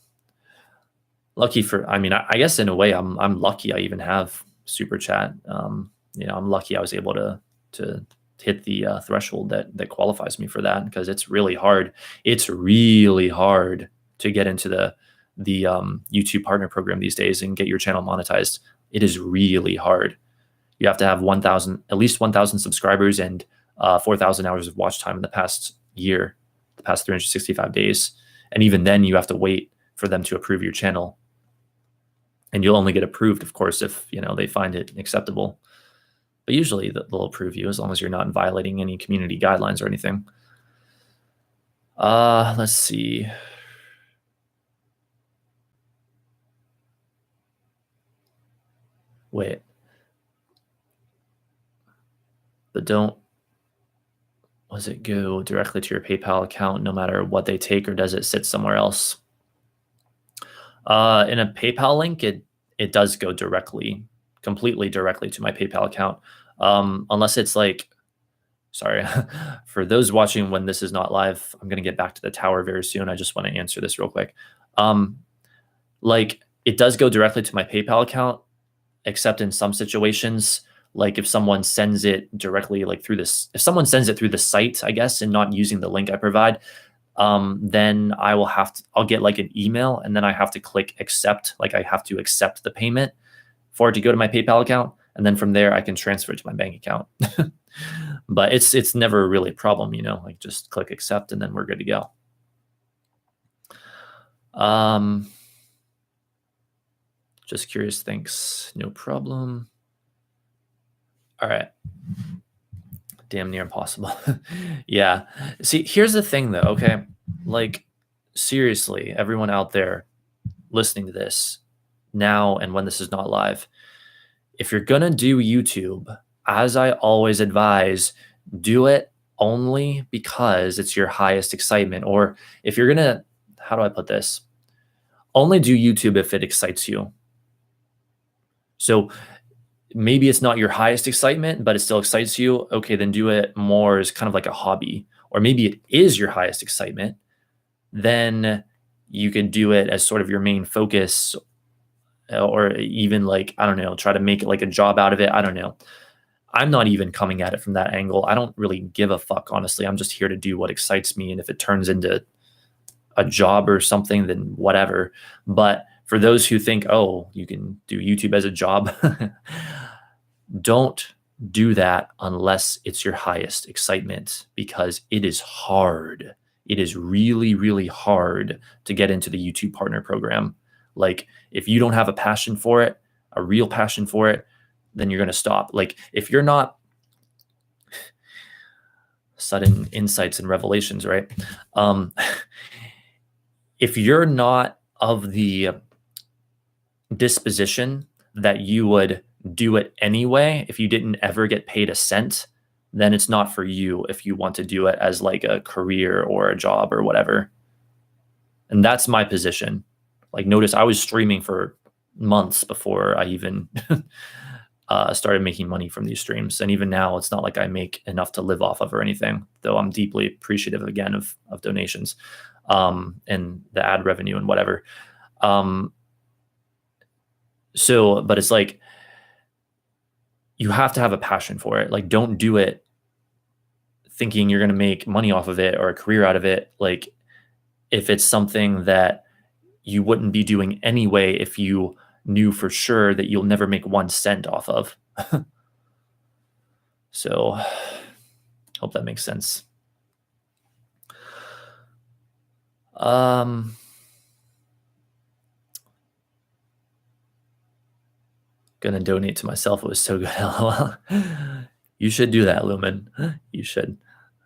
Lucky for, I guess in a way I'm lucky I even have super chat. I'm lucky I was able to hit the threshold that qualifies me for that, because it's really hard. It's really hard to get into the YouTube partner program these days and get your channel monetized. It is really hard. You have to have at least 1,000 subscribers and 4,000 hours of watch time in the past year, the past 365 days. And even then you have to wait for them to approve your channel. And you'll only get approved, of course, if they find it acceptable. But usually they'll approve you as long as you're not violating any community guidelines or anything. Let's see. Wait. But does it go directly to your PayPal account no matter what they take, or does it sit somewhere else? In a PayPal link, it does go completely directly to my PayPal account. Unless it's like, sorry, for those watching when this is not live, I'm going to get back to the tower very soon. I just want to answer this real quick. Like, it does go directly to my PayPal account, except in some situations, like if someone sends it directly, like if someone sends it through the site, I guess, and not using the link I provide, then I'll get like an email, and then I have to click accept. Like, I have to accept the payment for it to go to my PayPal account. And then from there I can transfer it to my bank account. But it's never really a problem, like just click accept and then we're good to go. Just curious, thanks. No problem. All right. Damn near impossible. Yeah. See, here's the thing though, okay? Like, seriously, everyone out there listening to this now and when this is not live, if you're gonna do YouTube, as I always advise, do it only because it's your highest excitement. Or if you're gonna, how do I put this? Only do YouTube if it excites you. So maybe it's not your highest excitement, but it still excites you. Okay, then do it more as kind of like a hobby. Or maybe it is your highest excitement. Then you can do it as sort of your main focus, or even like, I don't know, try to make it like a job out of it. I don't know. I'm not even coming at it from that angle. I don't really give a fuck, honestly. I'm just here to do what excites me. And if it turns into a job or something, then whatever. But for those who think, oh, you can do YouTube as a job, don't do that unless it's your highest excitement, because it is hard. It is really, really hard to get into the YouTube partner program. Like, if you don't have a passion for it, a real passion for it, then you're going to stop. Like, if you're not, sudden insights and revelations, right? If you're not of the disposition that you would do it anyway, if you didn't ever get paid a cent, then it's not for you if you want to do it as like a career or a job or whatever. And that's my position. Like, notice I was streaming for months before I even started making money from these streams. And even now, it's not like I make enough to live off of or anything, though I'm deeply appreciative, again, of donations and the ad revenue and whatever. So, but it's like, you have to have a passion for it. Like, don't do it thinking you're going to make money off of it or a career out of it. Like, if it's something that you wouldn't be doing anyway, if you knew for sure that you'll never make 1 cent off of. So Hope that makes sense. Gonna donate to myself. It was so good. LOL. You should do that, Lumen. You should.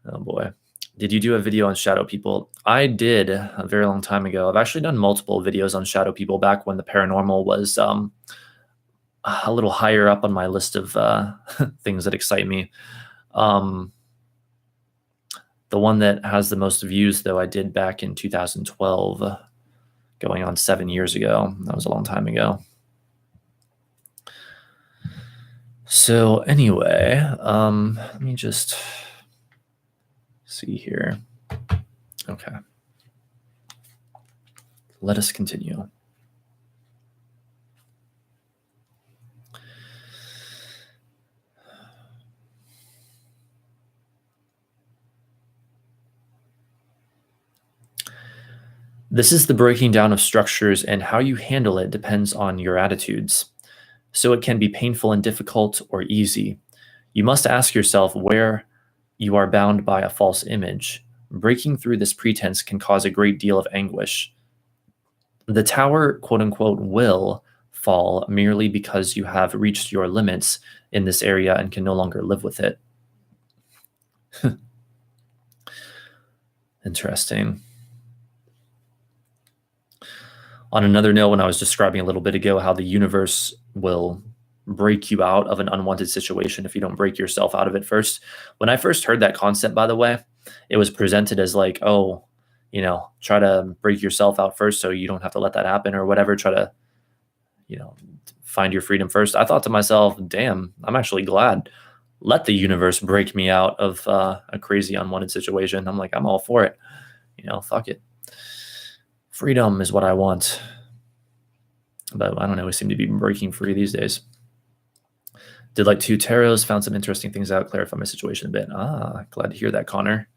Oh boy. Did you do a video on shadow people? I did a very long time ago. I've actually done multiple videos on shadow people back when the paranormal was a little higher up on my list of things that excite me. The one that has the most views, though, I did back in 2012, going on 7 years ago. That was a long time ago. So anyway, let me just see here. Okay. Let us continue. This is the breaking down of structures, and how you handle it depends on your attitudes. So it can be painful and difficult or easy. You must ask yourself where you are bound by a false image. Breaking through this pretense can cause a great deal of anguish. The tower, quote unquote, will fall merely because you have reached your limits in this area and can no longer live with it. Interesting. On another note, when I was describing a little bit ago how the universe will break you out of an unwanted situation if you don't break yourself out of it first. When I first heard that concept, by the way, it was presented as like, oh, you know, try to break yourself out first so you don't have to let that happen or whatever. Try to, you know, find your freedom first. I thought to myself, damn, I'm actually glad. Let the universe break me out of a crazy unwanted situation. I'm like, I'm all for it. You know, fuck it. Freedom is what I want. But I don't know, we seem to be breaking free these days. Did like 2 tarots, found some interesting things out, clarify my situation a bit. Ah, glad to hear that, Connor.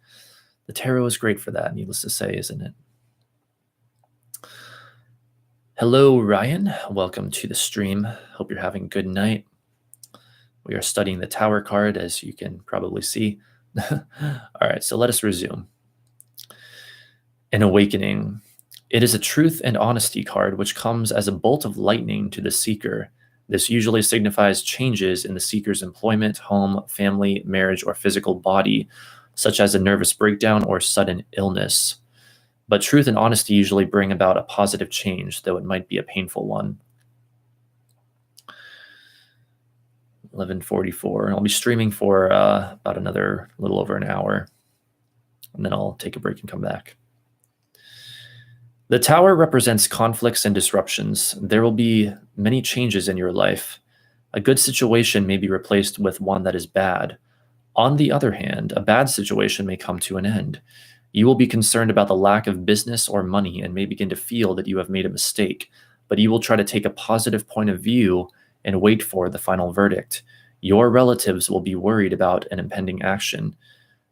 The tarot is great for that, needless to say, isn't it? Hello, Ryan. Welcome to the stream. Hope you're having a good night. We are studying the Tower card, as you can probably see. All right, so let us resume. An awakening. It is a truth and honesty card, which comes as a bolt of lightning to the seeker. This usually signifies changes in the seeker's employment, home, family, marriage, or physical body, such as a nervous breakdown or sudden illness. But truth and honesty usually bring about a positive change, though it might be a painful one. 11:44. I'll be streaming for about another little over an hour, and then I'll take a break and come back. The tower represents conflicts and disruptions. There will be many changes in your life. A good situation may be replaced with one that is bad. On the other hand, a bad situation may come to an end. You will be concerned about the lack of business or money and may begin to feel that you have made a mistake, but you will try to take a positive point of view and wait for the final verdict. Your relatives will be worried about an impending action.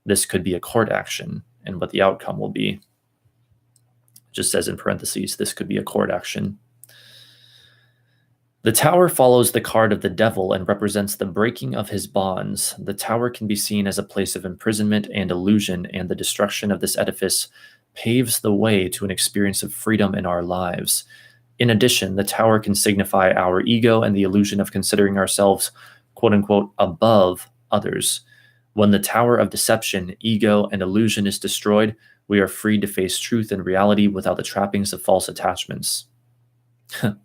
This could be a court action, and what the outcome will be. Just says in parentheses, this could be a court action. The tower follows the card of the devil and represents the breaking of his bonds. The tower can be seen as a place of imprisonment and illusion, and the destruction of this edifice paves the way to an experience of freedom in our lives. In addition, the tower can signify our ego and the illusion of considering ourselves, quote unquote, above others. When the tower of deception, ego, and illusion is destroyed, we are free to face truth and reality without the trappings of false attachments.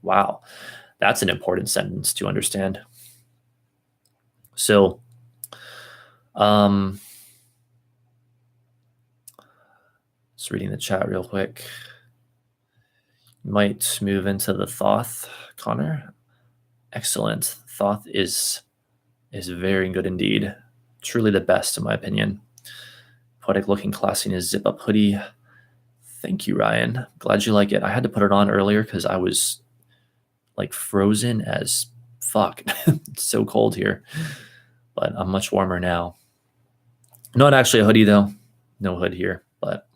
Wow, that's an important sentence to understand. So, just reading the chat real quick. Might move into the Thoth, Connor. Excellent. Thoth is very good indeed. Truly the best, in my opinion. Poetic looking classiness zip up hoodie. Thank you, Ryan. Glad you like it. I had to put it on earlier because I was like frozen as fuck. It's so cold here, but I'm much warmer now. Not actually a hoodie though. No hood here, but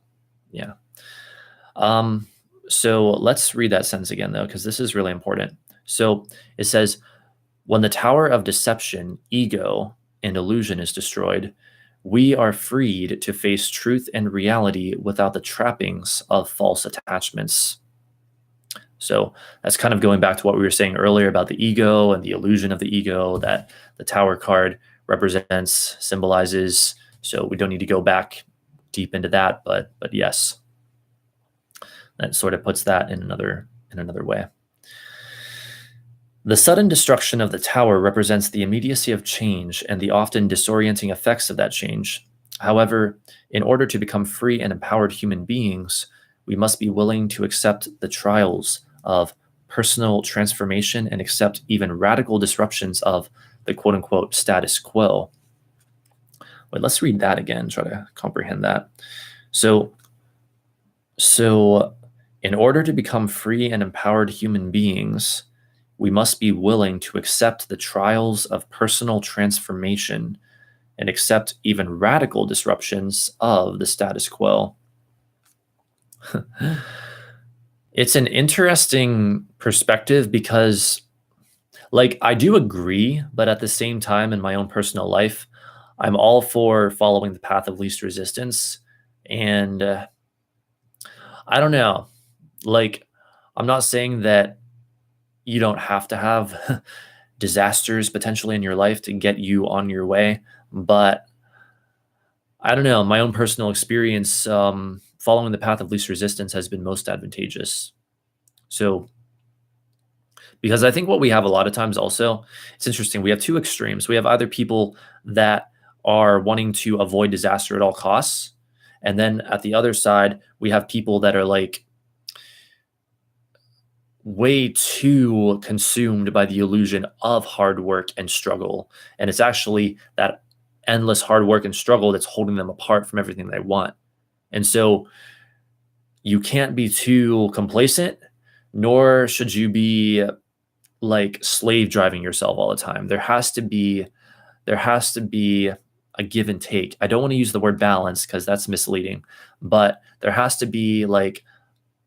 yeah. So let's read that sentence again though, because this is really important. So it says, when the tower of deception, ego, and illusion is destroyed, We are freed to face truth and reality without the trappings of false attachments. So that's kind of going back to what we were saying earlier about the ego and the illusion of the ego that the Tower card represents, symbolizes. So we don't need to go back deep into that, but yes, that sort of puts that in another way. The sudden destruction of the Tower represents the immediacy of change and the often disorienting effects of that change. However, in order to become free and empowered human beings, we must be willing to accept the trials of personal transformation and accept even radical disruptions of the quote-unquote status quo. Wait, let's read that again, try to comprehend that. So in order to become free and empowered human beings, we must be willing to accept the trials of personal transformation and accept even radical disruptions of the status quo. It's an interesting perspective because, like, I do agree, but at the same time, in my own personal life, I'm all for following the path of least resistance. And I don't know, like, I'm not saying that you don't have to have disasters potentially in your life to get you on your way, but I don't know, my own personal experience, following the path of least resistance has been most advantageous. So, because I think what we have a lot of times also, it's interesting, we have two extremes. We have either people that are wanting to avoid disaster at all costs, and then at the other side, we have people that are like way too consumed by the illusion of hard work and struggle. And it's actually that endless hard work and struggle that's holding them apart from everything they want. And so you can't be too complacent, nor should you be like slave driving yourself all the time. There has to be a give and take. I don't want to use the word balance because that's misleading, but there has to be like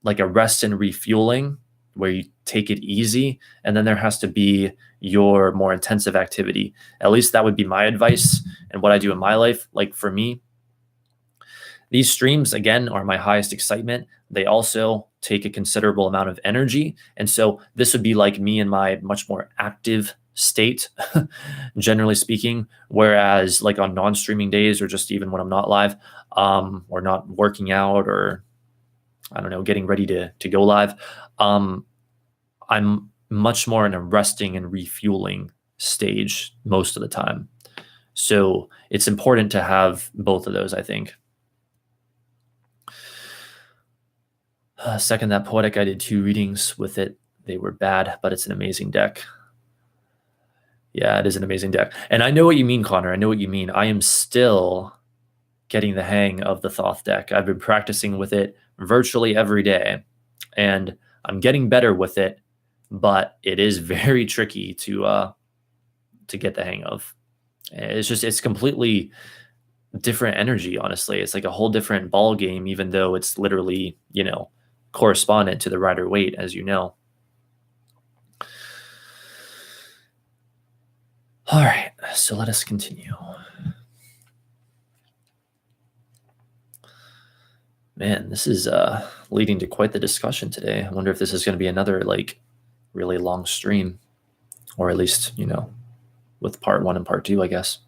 a rest and refueling where you take it easy, and then there has to be your more intensive activity. At least that would be my advice and what I do in my life. Like for me, these streams, again, are my highest excitement. They also take a considerable amount of energy. And so this would be like me in my much more active state, generally speaking. Whereas like on non-streaming days, or just even when I'm not live, or not working out, or I don't know, getting ready to go live, I'm much more in a resting and refueling stage most of the time. So it's important to have both of those, I think. Second, that Poetic, I did 2 readings with it. They were bad, but it's an amazing deck. Yeah, it is an amazing deck. And I know what you mean, Connor. I know what you mean. I am still getting the hang of the Thoth deck. I've been practicing with it virtually every day, and I'm getting better with it, but it is very tricky to get the hang of. It's completely different energy, honestly. It's like a whole different ball game, even though it's literally, correspondent to the Rider-Waite, as you know. All right, so let us continue. Man, this is leading to quite the discussion today. I wonder if this is going to be another like really long stream, or at least, with part 1 and part 2, I guess.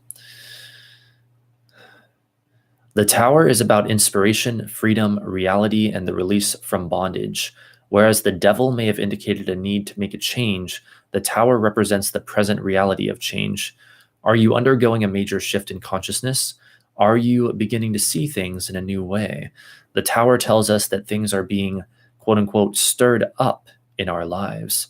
The Tower is about inspiration, freedom, reality, and the release from bondage. Whereas the Devil may have indicated a need to make a change, the Tower represents the present reality of change. Are you undergoing a major shift in consciousness? Are you beginning to see things in a new way? The Tower tells us that things are being, quote unquote, stirred up in our lives.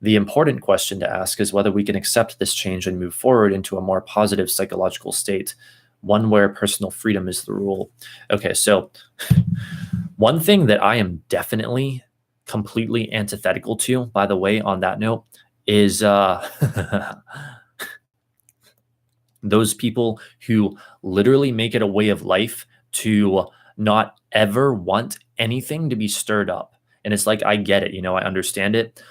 The important question to ask is whether we can accept this change and move forward into a more positive psychological state, one where personal freedom is the rule. Okay, so one thing that I am definitely completely antithetical to, by the way, on that note, is those people who literally make it a way of life to not ever want anything to be stirred up. And it's like, I get it, I understand it.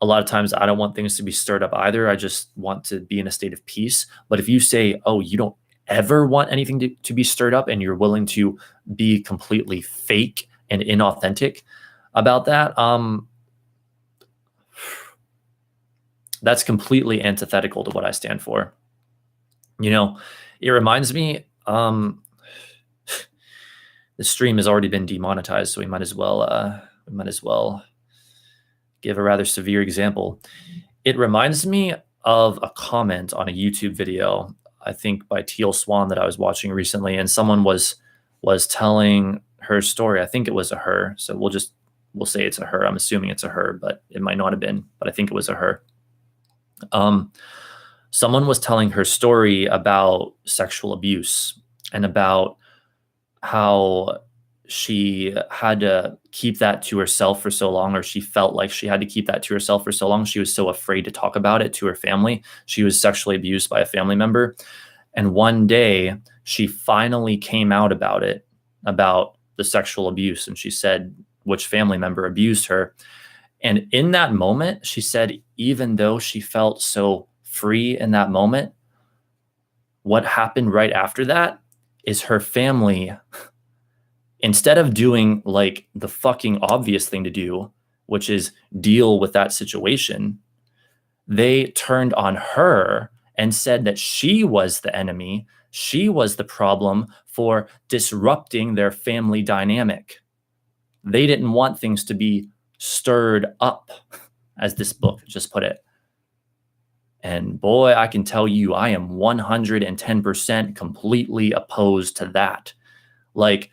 A lot of times I don't want things to be stirred up either. I just want to be in a state of peace. But if you say, oh, you don't ever want anything to be stirred up and you're willing to be completely fake and inauthentic about that, that's completely antithetical to what I stand for. It reminds me, the stream has already been demonetized, so we might as well give a rather severe example. It reminds me of a comment on a YouTube video, I think by Teal Swan, that I was watching recently, and someone was telling her story. I think it was a her, so we'll say it's a her. I'm assuming it's a her, but it might not have been, but I think it was a her. Someone was telling her story about sexual abuse and about how she had to keep that to herself for so long, or she felt like she had to keep that to herself for so long. She was so afraid to talk about it to her family. She was sexually abused by a family member. And one day she finally came out about it, about the sexual abuse. And she said which family member abused her. And in that moment, she said, even though she felt so free in that moment, what happened right after that is her family, instead of doing like the fucking obvious thing to do, which is deal with that situation, they turned on her and said that she was the enemy. She was the problem for disrupting their family dynamic. They didn't want things to be stirred up, as this book just put it. And boy, I can tell you, I am 110% completely opposed to that. Like,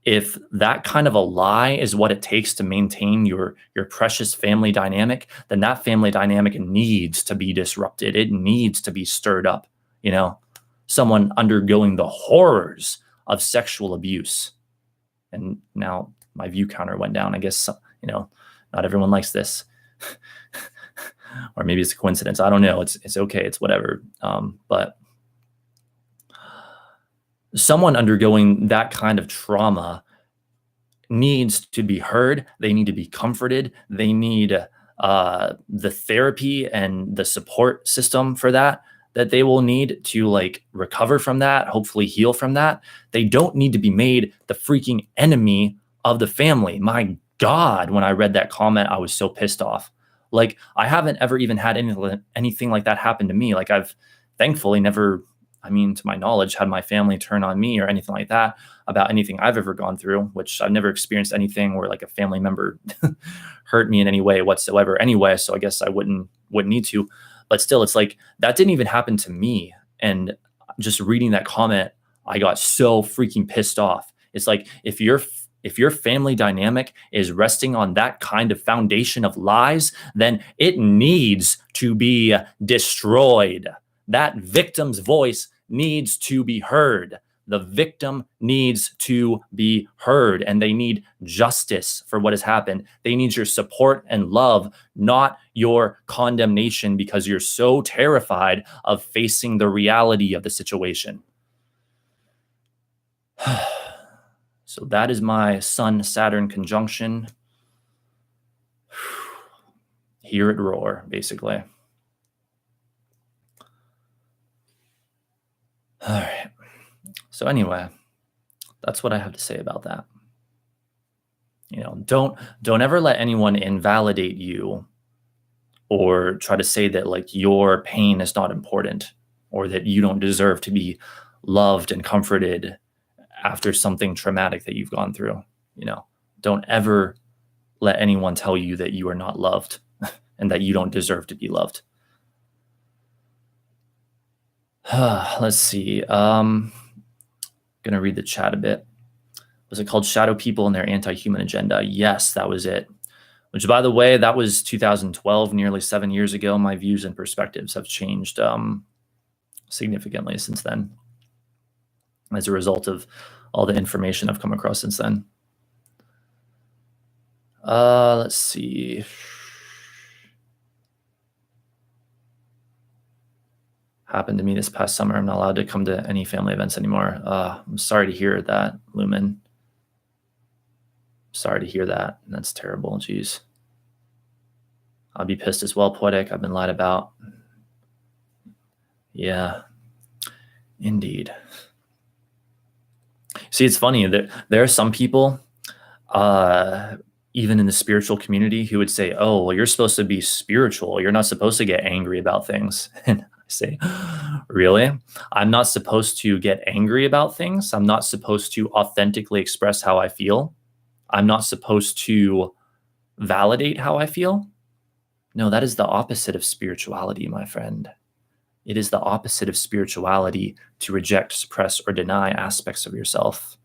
if that kind of a lie is what it takes to maintain your precious family dynamic, then that family dynamic needs to be disrupted. It needs to be stirred up. Someone undergoing the horrors of sexual abuse. And now my view counter went down. I guess, not everyone likes this. Or maybe it's a coincidence. I don't know. It's okay. It's whatever. But someone undergoing that kind of trauma needs to be heard. They need to be comforted. They need the therapy and the support system for that they will need to like recover from that, hopefully heal from that. They don't need to be made the freaking enemy of the family. My God, when I read that comment, I was so pissed off. Like, I haven't ever even had anything like that happen to me. Like, I've thankfully never, to my knowledge, had my family turn on me or anything like that about anything I've ever gone through, which I've never experienced anything where like a family member hurt me in any way whatsoever anyway. So I guess I wouldn't need to, but still, it's like, that didn't even happen to me. And just reading that comment, I got so freaking pissed off. It's like, if your family dynamic is resting on that kind of foundation of lies, then it needs to be destroyed. That victim's voice needs to be heard. The victim needs to be heard, and they need justice for what has happened. They need your support and love, not your condemnation, because you're so terrified of facing the reality of the situation. So that is my Sun-Saturn conjunction. Hear it roar, basically. All right. So anyway, that's what I have to say about that. Don't ever let anyone invalidate you or try to say that like your pain is not important or that you don't deserve to be loved and comforted after something traumatic that you've gone through. Don't ever let anyone tell you that you are not loved and that you don't deserve to be loved. Let's see. Gonna read the chat a bit. Was it called Shadow People and Their Anti-Human Agenda? Yes, that was it. Which, by the way, that was 2012, nearly 7 years ago. My views and perspectives have changed significantly since then, as a result of all the information I've come across since then. Let's see. Happened to me this past summer. I'm not allowed to come to any family events anymore. I'm sorry to hear that, Lumen. Sorry to hear that. That's terrible. Jeez. I'll be pissed as well, Poetic. I've been lied about. Yeah. Indeed. See, it's funny that there are some people, even in the spiritual community, who would say, "Oh, well, you're supposed to be spiritual. You're not supposed to get angry about things." And I say, "Really? I'm not supposed to get angry about things. I'm not supposed to authentically express how I feel. I'm not supposed to validate how I feel." No, that is the opposite of spirituality, my friend. It is the opposite of spirituality to reject, suppress, or deny aspects of yourself.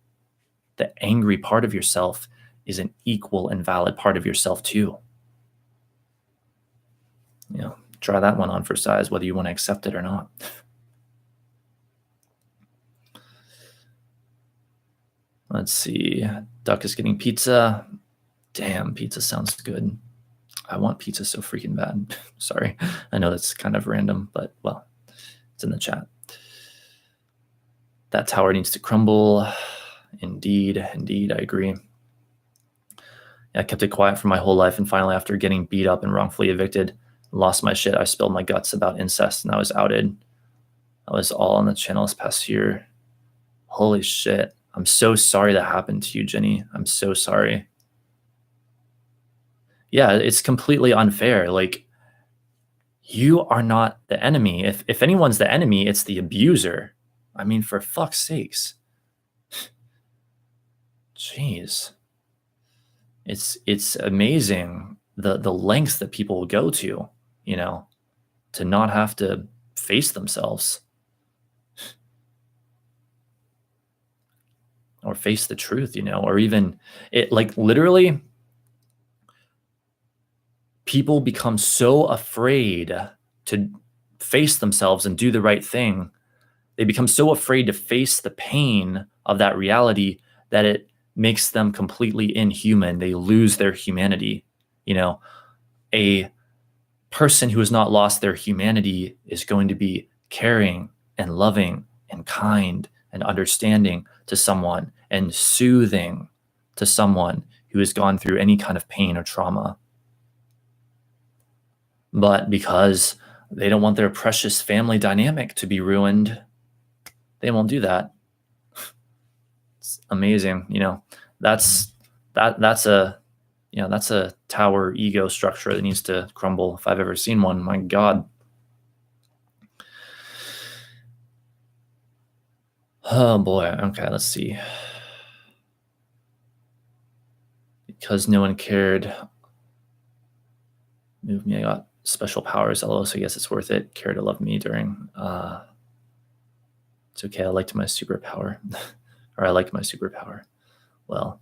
The angry part of yourself is an equal and valid part of yourself too. Try that one on for size, whether you want to accept it or not. Let's see. Duck is getting pizza. Damn, pizza sounds good. I want pizza so freaking bad. Sorry. I know that's kind of random, but well, it's in the chat. That tower needs to crumble. Indeed, I agree. I kept it quiet for my whole life, and finally, after getting beat up and wrongfully evicted, lost my shit. I spilled my guts about incest, and I was outed. I was all on the channel this past year. Holy shit. I'm so sorry that happened to you, Jenny. I'm so sorry. Yeah, it's completely unfair. Like, you are not the enemy. If anyone's the enemy, it's the abuser. I mean, for fuck's sakes. Jeez. It's amazing the lengths that people will go to, to not have to face themselves or face the truth, or even it, like, literally people become so afraid to face themselves and do the right thing. They become so afraid to face the pain of that reality that it makes them completely inhuman. They lose their humanity. A person who has not lost their humanity is going to be caring and loving and kind and understanding to someone and soothing to someone who has gone through any kind of pain or trauma. But because they don't want their precious family dynamic to be ruined, they won't do that. It's amazing. That's a tower ego structure that needs to crumble if I've ever seen one. My God. Oh boy. Okay, let's see. Because no one cared. Move me. I got special powers. LO, so I guess it's worth it. Care to love me during. It's okay. I liked my superpower. Or I like my superpower. Well,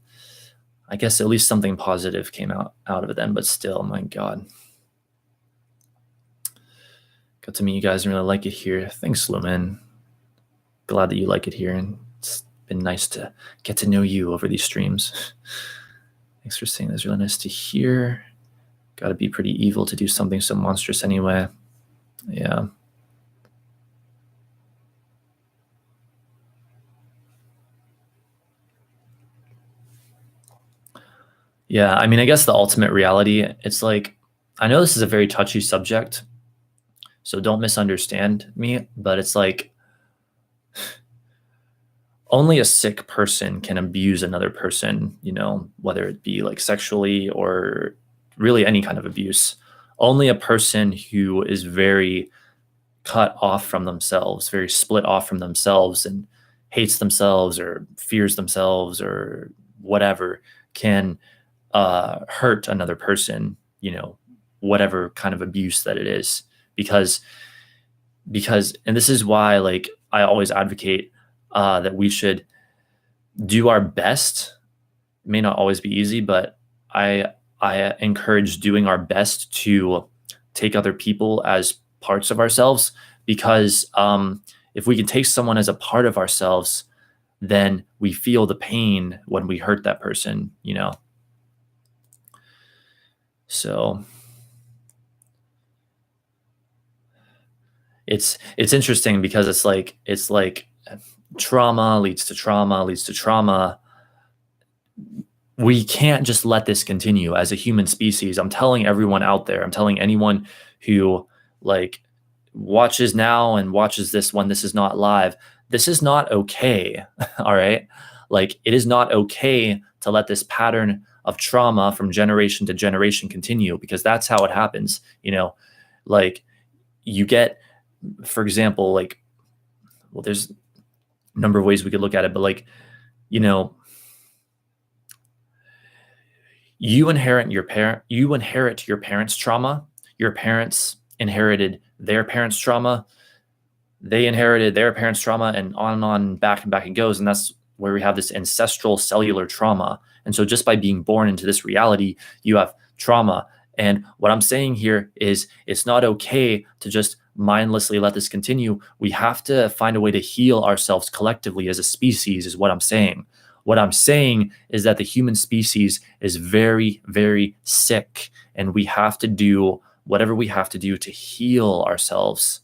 I guess at least something positive came out of it then, but still, my God. Got to meet you guys and really like it here. Thanks, Lumen. Glad that you like it here, and it's been nice to get to know you over these streams. Thanks for saying that's really nice to hear. Got to be pretty evil to do something so monstrous anyway. Yeah. Yeah, I mean, I guess the ultimate reality, it's like, I know this is a very touchy subject, so don't misunderstand me, but it's like, only a sick person can abuse another person, whether it be like sexually or really any kind of abuse. Only a person who is very cut off from themselves, very split off from themselves and hates themselves or fears themselves or whatever can hurt another person, whatever kind of abuse that it is, because, and this is why, like, I always advocate that we should do our best. It may not always be easy, but I encourage doing our best to take other people as parts of ourselves, because if we can take someone as a part of ourselves, then we feel the pain when we hurt that person, So it's interesting because it's like trauma leads to trauma leads to trauma. We can't just let this continue as a human species. I'm telling everyone out there, I'm telling anyone who like watches now and watches this when this is not live, this is not okay. All right. Like, it is not okay to let this pattern of trauma from generation to generation continue, because that's how it happens. Like, you get, for example, like, well, there's a number of ways we could look at it, but like, you know, you inherit your parents' trauma. Your parents inherited their parents' trauma. They inherited their parents' trauma, and on, back and back it goes. And that's where we have this ancestral cellular trauma. And so just by being born into this reality, you have trauma. And what I'm saying here is it's not okay to just mindlessly let this continue. We have to find a way to heal ourselves collectively as a species, is what I'm saying. What I'm saying is that the human species is very, very sick, and we have to do whatever we have to do to heal ourselves,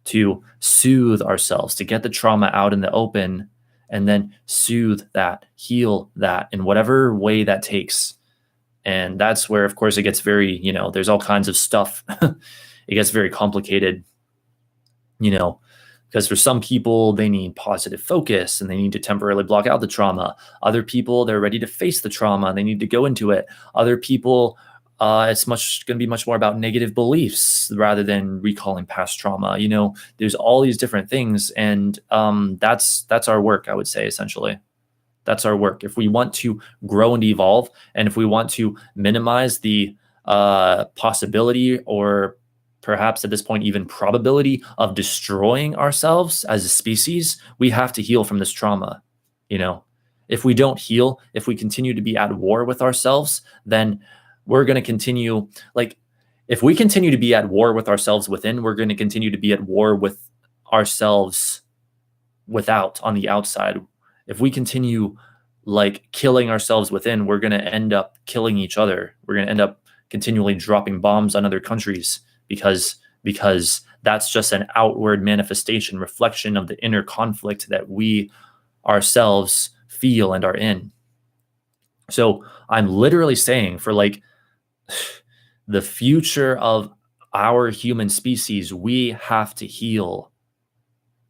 to soothe ourselves, to get the trauma out in the open, and then soothe that, heal that in whatever way that takes. And that's where, of course, it gets very, there's all kinds of stuff. It gets very complicated, because for some people, they need positive focus and they need to temporarily block out the trauma. Other people, they're ready to face the trauma and they need to go into it. Other people, it's going to be much more about negative beliefs rather than recalling past trauma. There's all these different things, and that's our work, I would say, essentially. That's our work. If we want to grow and evolve, and if we want to minimize the possibility, or perhaps at this point even probability, of destroying ourselves as a species, we have to heal from this trauma. If we don't heal, if we continue to be at war with ourselves, then we're going to continue, like, if we continue to be at war with ourselves within, we're going to continue to be at war with ourselves without, on the outside. If we continue like killing ourselves within, we're going to end up killing each other. We're going to end up continually dropping bombs on other countries, because that's just an outward manifestation, reflection of the inner conflict that we ourselves feel and are in. So I'm literally saying, for like the future of our human species, we have to heal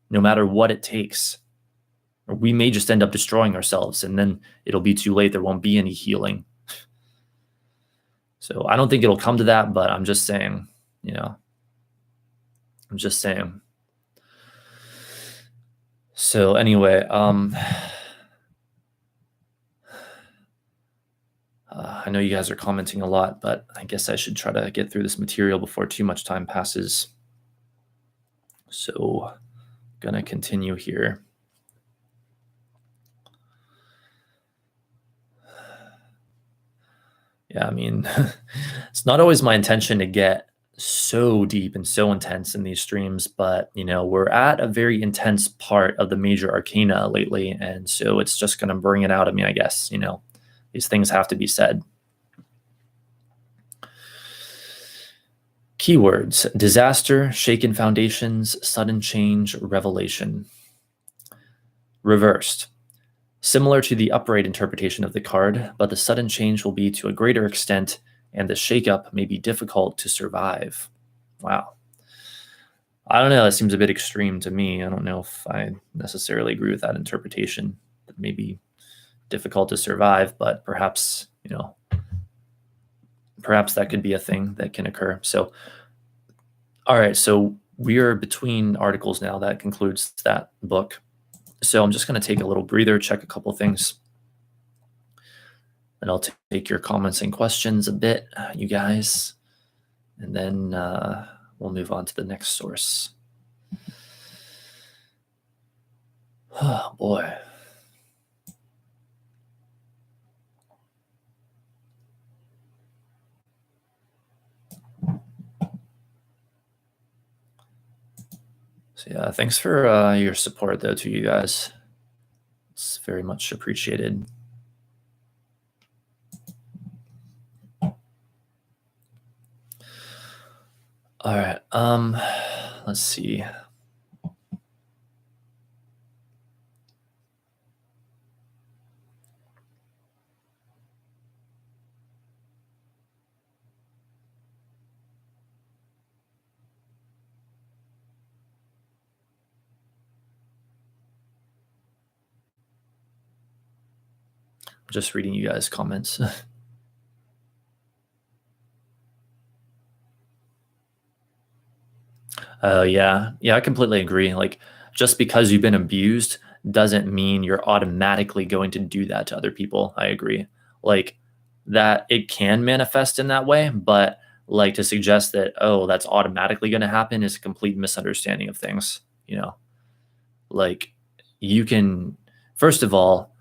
no matter what it takes. Or we may just end up destroying ourselves, and then it'll be too late. There won't be any healing. So I don't think it'll come to that, but I'm just saying, I'm just saying. So anyway, I know you guys are commenting a lot, but I guess I should try to get through this material before too much time passes. So I'm gonna continue here. Yeah, I mean, it's not always my intention to get so deep and so intense in these streams, but we're at a very intense part of the major arcana lately, and so it's just going to bring it out of me, I guess. These things have to be said. Keywords: disaster, shaken foundations, sudden change, revelation. Reversed: similar to the upright interpretation of the card, but the sudden change will be to a greater extent, and the shakeup may be difficult to survive. Wow. I don't know. That seems a bit extreme to me. I don't know if I necessarily agree with that interpretation. It may be difficult to survive, but perhaps, perhaps that could be a thing that can occur. So, all right. So we are between articles now. That concludes that book. So I'm just going to take a little breather, check a couple things. And I'll take your comments and questions a bit, you guys. And then we'll move on to the next source. Oh, boy. So yeah, thanks for your support, though, to you guys. It's very much appreciated. All right. Let's see. Just reading you guys' comments. Yeah, I completely agree. Like, just because you've been abused doesn't mean you're automatically going to do that to other people. I agree. Like, that it can manifest in that way, but like to suggest that, oh, that's automatically going to happen is a complete misunderstanding of things. You know, like you can, first of all,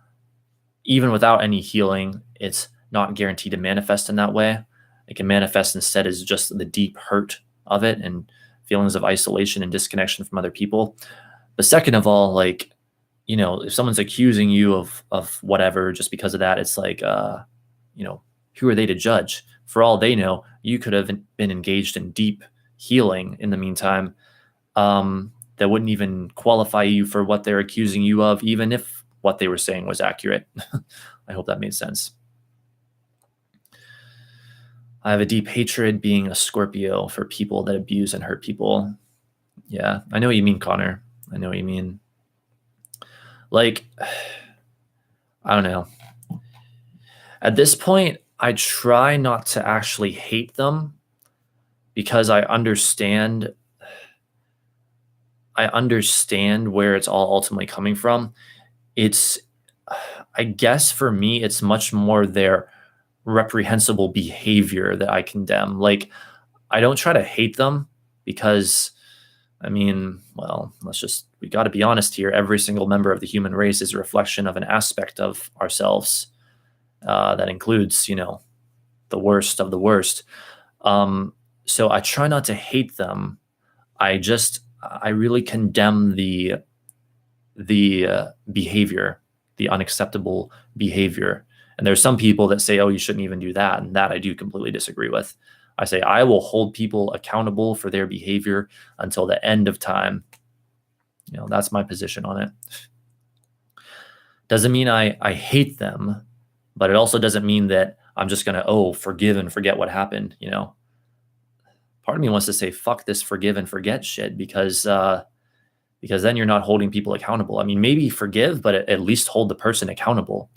even without any healing, it's not guaranteed to manifest in that way. It can manifest instead as just the deep hurt of it and feelings of isolation and disconnection from other people. But second of all, like, if someone's accusing you of whatever just because of that, it's like, who are they to judge? For all they know, you could have been engaged in deep healing in the meantime, that wouldn't even qualify you for what they're accusing you of, even if what they were saying was accurate. I hope that made sense. I have a deep hatred, being a Scorpio, for people that abuse and hurt people. Yeah, I know what you mean, Connor. I know what you mean. Like, I don't know. At this point, I try not to actually hate them because I understand where it's all ultimately coming from. I guess for me, it's much more their reprehensible behavior that I condemn. Like, I don't try to hate them because, I mean, well, we got to be honest here. Every single member of the human race is a reflection of an aspect of ourselves that includes, the worst of the worst. So I try not to hate them. I really condemn the behavior, the unacceptable behavior. And there's some people that say, oh, you shouldn't even do that. And that I do completely disagree with. I say, I will hold people accountable for their behavior until the end of time. That's my position on it. Doesn't mean I hate them, but it also doesn't mean that I'm just going to, forgive and forget what happened. Part of me wants to say, fuck this forgive and forget shit, because then you're not holding people accountable. I mean, maybe forgive, but at least hold the person accountable,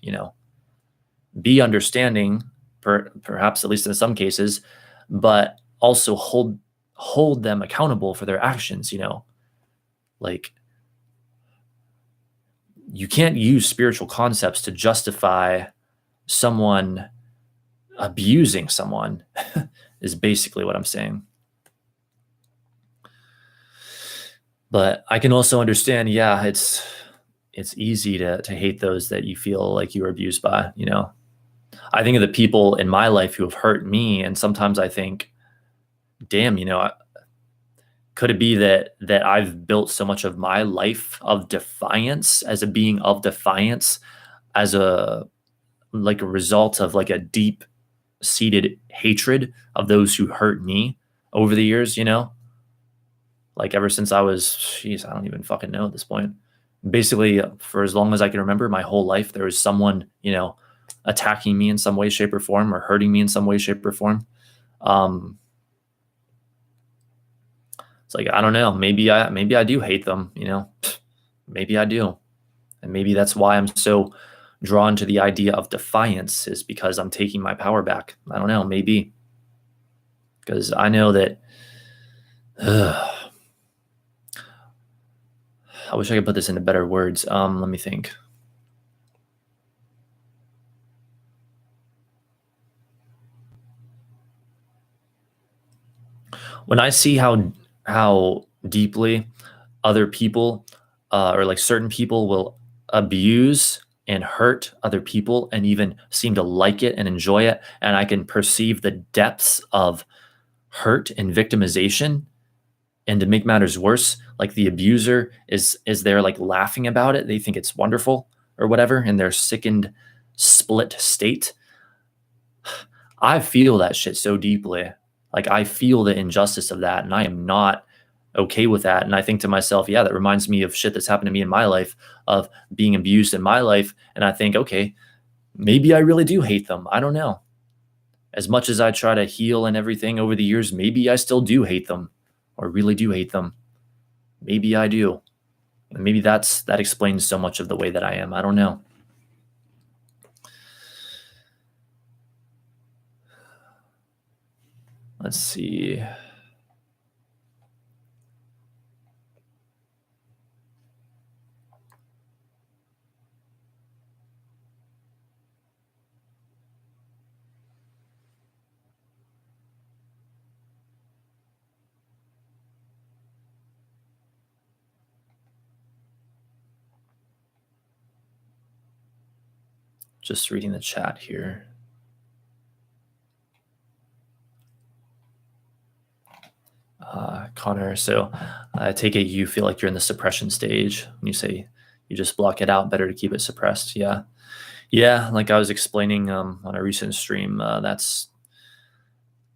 be understanding, perhaps at least in some cases, but also hold them accountable for their actions. Like, you can't use spiritual concepts to justify someone abusing someone is basically what I'm saying. But I can also understand, yeah, it's easy to hate those that you feel like you were abused by. I think of the people in my life who have hurt me, and sometimes I think, damn, could it be that I've built so much of my life of defiance, as a being of defiance, as a result of like a deep seated hatred of those who hurt me over the years, like ever since I was, I don't even fucking know at this point. Basically, for as long as I can remember, my whole life, there was someone, attacking me in some way, shape, or form, or hurting me in some way, shape, or form. It's like, I don't know, maybe I do hate them, maybe I do. And maybe that's why I'm so drawn to the idea of defiance, is because I'm taking my power back. I don't know, maybe. Because I know that, I wish I could put this into better words. Let me think. When I see how deeply other people, or like certain people, will abuse and hurt other people and even seem to like it and enjoy it, and I can perceive the depths of hurt and victimization, and to make matters worse, like the abuser is there like laughing about it, they think it's wonderful or whatever in their sickened, split state. I feel that shit so deeply. Like, I feel the injustice of that, and I am not okay with that. And I think to myself, yeah, that reminds me of shit that's happened to me in my life, of being abused in my life. And I think, okay, maybe I really do hate them. I don't know. As much as I try to heal and everything over the years, maybe I still do hate them, or really do hate them. Maybe I do. And maybe that explains so much of the way that I am. I don't know. Let's see. Just reading the chat here. Connor, so I take it you feel like you're in the suppression stage when you say you just block it out, better to keep it suppressed. Yeah. Yeah, like I was explaining on a recent stream, that's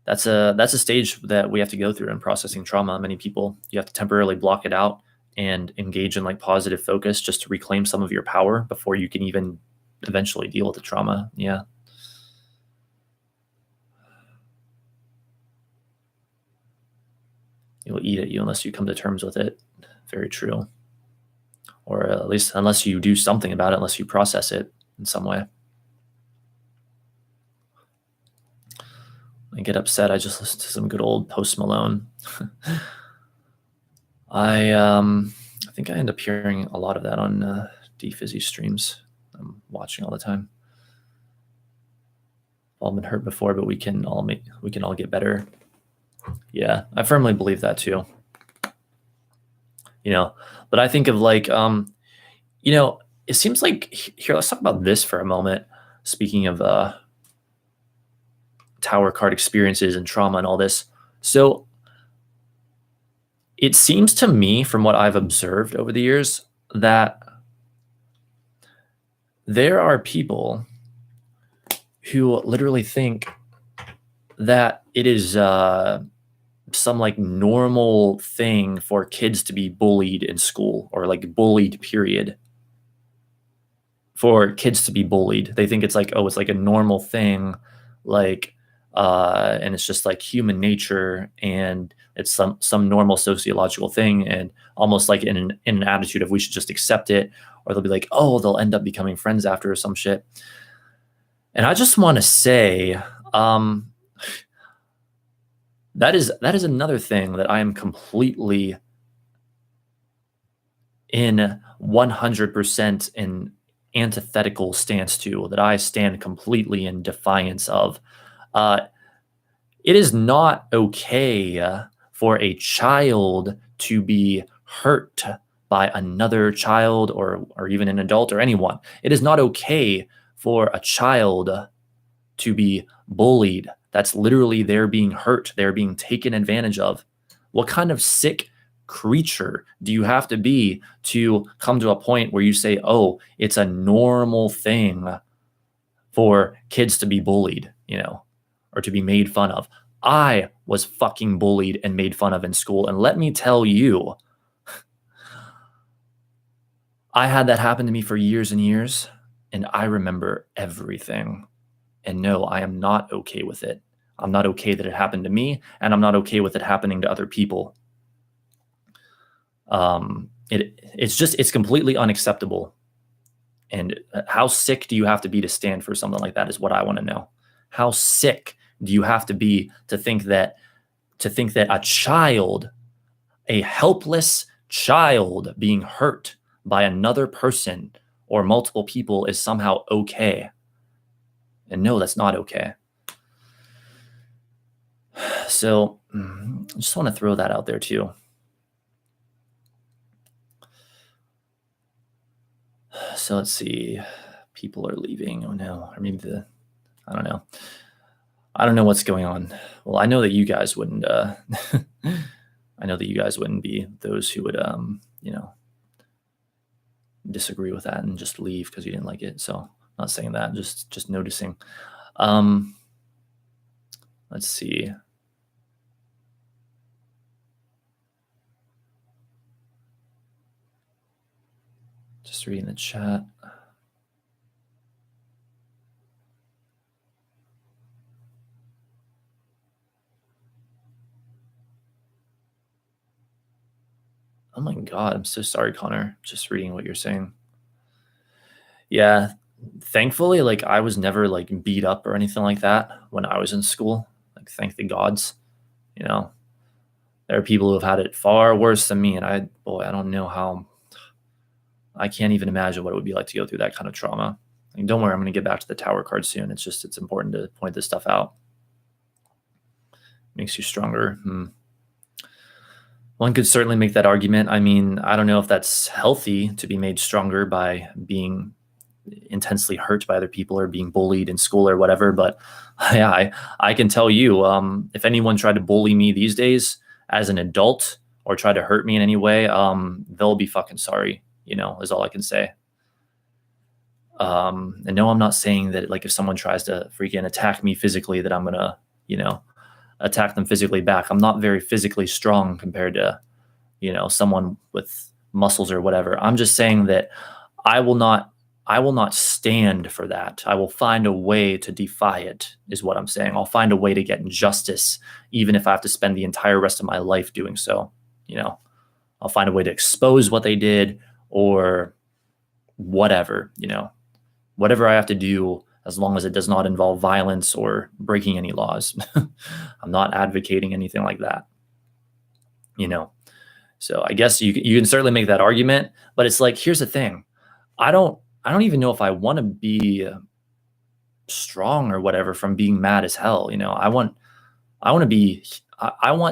a stage that we have to go through in processing trauma. Many people, you have to temporarily block it out and engage in like positive focus just to reclaim some of your power before you can even eventually deal with the trauma. Yeah. You'll eat it unless you come to terms with it. Very true. Or at least unless you do something about it, unless you process it in some way. I get upset. I just listened to some good old Post Malone. I think I end up hearing a lot of that on D-Fizzy streams. I'm watching all the time. All been hurt before, but we can all get better. Yeah, I firmly believe that too. But I think of like it seems like here. Let's talk about this for a moment. Speaking of tower card experiences and trauma and all this, so it seems to me, from what I've observed over the years, that there are people who literally think that it is some like normal thing for kids to be bullied in school, or like bullied, period. For kids to be bullied, they think it's like, oh, it's like a normal thing, like and it's just like human nature, and it's some normal sociological thing, and almost like in an attitude of we should just accept it, or they'll be like, oh, they'll end up becoming friends after or some shit. And I just want to say, that is another thing that I am completely in 100% in antithetical stance to, that I stand completely in defiance of. It is not okay for a child to be hurt by another child, or even an adult or anyone. It is not okay for a child to be bullied. That's literally they're being hurt. They're being taken advantage of. What kind of sick creature do you have to be to come to a point where you say, oh, it's a normal thing for kids to be bullied, or to be made fun of? I was fucking bullied and made fun of in school. And let me tell you, I had that happen to me for years and years, and I remember everything. And no, I am not okay with it. I'm not okay that it happened to me, and I'm not okay with it happening to other people. It's completely unacceptable. And how sick do you have to be to stand for something like that is what I want to know. How sick do you have to be to think that a child, a helpless child being hurt by another person or multiple people, is somehow okay? And no, that's not okay. So I just want to throw that out there too. So let's see. People are leaving. Oh no. Or maybe I don't know. I don't know what's going on. Well, I know that you guys wouldn't I know that you guys wouldn't be those who would disagree with that and just leave because you didn't like it. So I'm not saying that, just noticing. Let's see. Just reading the chat. Oh my God, I'm so sorry, Connor. Just reading what you're saying. Yeah, thankfully, like I was never like beat up or anything like that when I was in school. Like, thank the gods. You know, there are people who have had it far worse than me, and I don't know how. I can't even imagine what it would be like to go through that kind of trauma. And don't worry, I'm going to get back to the Tower card soon. It's important to point this stuff out. Makes you stronger. One could certainly make that argument. I mean, I don't know if that's healthy to be made stronger by being intensely hurt by other people or being bullied in school or whatever. But yeah, I can tell you, if anyone tried to bully me these days as an adult or try to hurt me in any way, they'll be fucking sorry, is all I can say. And no, I'm not saying that like if someone tries to freaking attack me physically that I'm going to, attack them physically back. I'm not very physically strong compared to, someone with muscles or whatever. I'm just saying that I will not stand for that. I will find a way to defy it, is what I'm saying. I'll find a way to get injustice, even if I have to spend the entire rest of my life doing so. I'll find a way to expose what they did or whatever, whatever I have to do, as long as it does not involve violence or breaking any laws. I'm not advocating anything like that. So I guess you can certainly make that argument, but it's like, here's the thing. I don't even know if I want to be strong or whatever from being mad as hell. I want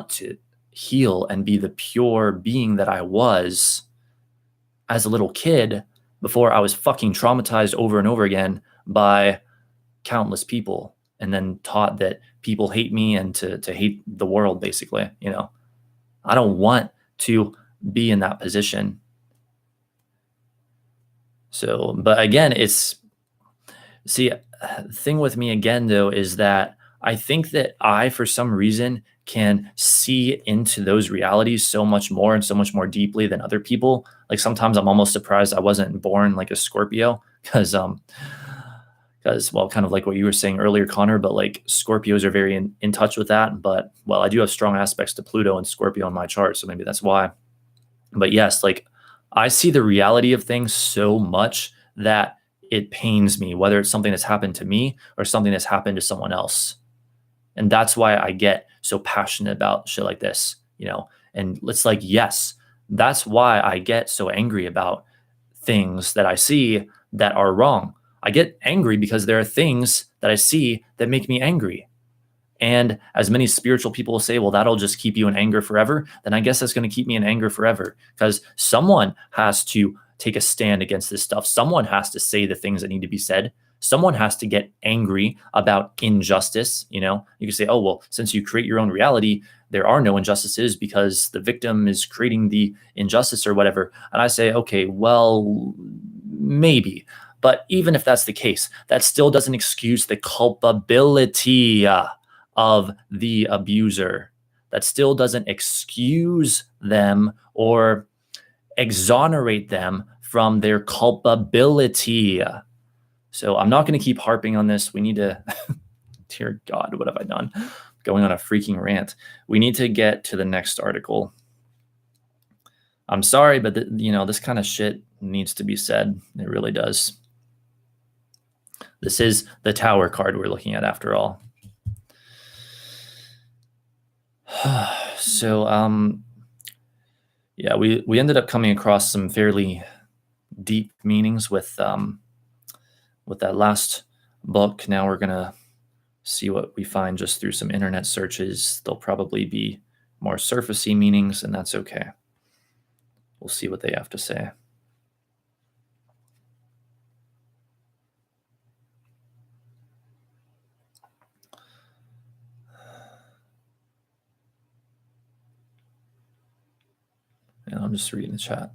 to heal and be the pure being that I was as a little kid before I was fucking traumatized over and over again by countless people and then taught that people hate me and to hate the world, basically. I don't want to be in that position. So, but again, the thing with me again, though, is that I think that I, for some reason, can see into those realities so much more and so much more deeply than other people. Like sometimes I'm almost surprised I wasn't born like a Scorpio because, well, kind of like what you were saying earlier, Connor, but like Scorpios are very in touch with that. But, well, I do have strong aspects to Pluto and Scorpio on my chart, so maybe that's why. But yes, like I see the reality of things so much that it pains me, whether it's something that's happened to me or something that's happened to someone else. And that's why I get so passionate about shit like this, and it's like, yes, that's why I get so angry about things that I see that are wrong. I get angry because there are things that I see that make me angry. And as many spiritual people will say, well, that'll just keep you in anger forever. Then I guess that's going to keep me in anger forever because someone has to take a stand against this stuff. Someone has to say the things that need to be said. Someone has to get angry about injustice. You can say, oh, well, since you create your own reality, there are no injustices because the victim is creating the injustice or whatever. And I say, okay, well, maybe. But even if that's the case, that still doesn't excuse the culpability of the abuser. That still doesn't excuse them or exonerate them from their culpability. So I'm not going to keep harping on this. We need to, dear God, what have I done? Going on a freaking rant. We need to get to the next article. I'm sorry, but this kind of shit needs to be said. It really does. This is the Tower card we're looking at after all. So, yeah, we ended up coming across some fairly deep meanings with that last book. Now we're gonna see what we find just through some internet searches. There'll probably be more surfacey meanings, and that's okay. We'll see what they have to say. And I'm just reading the chat.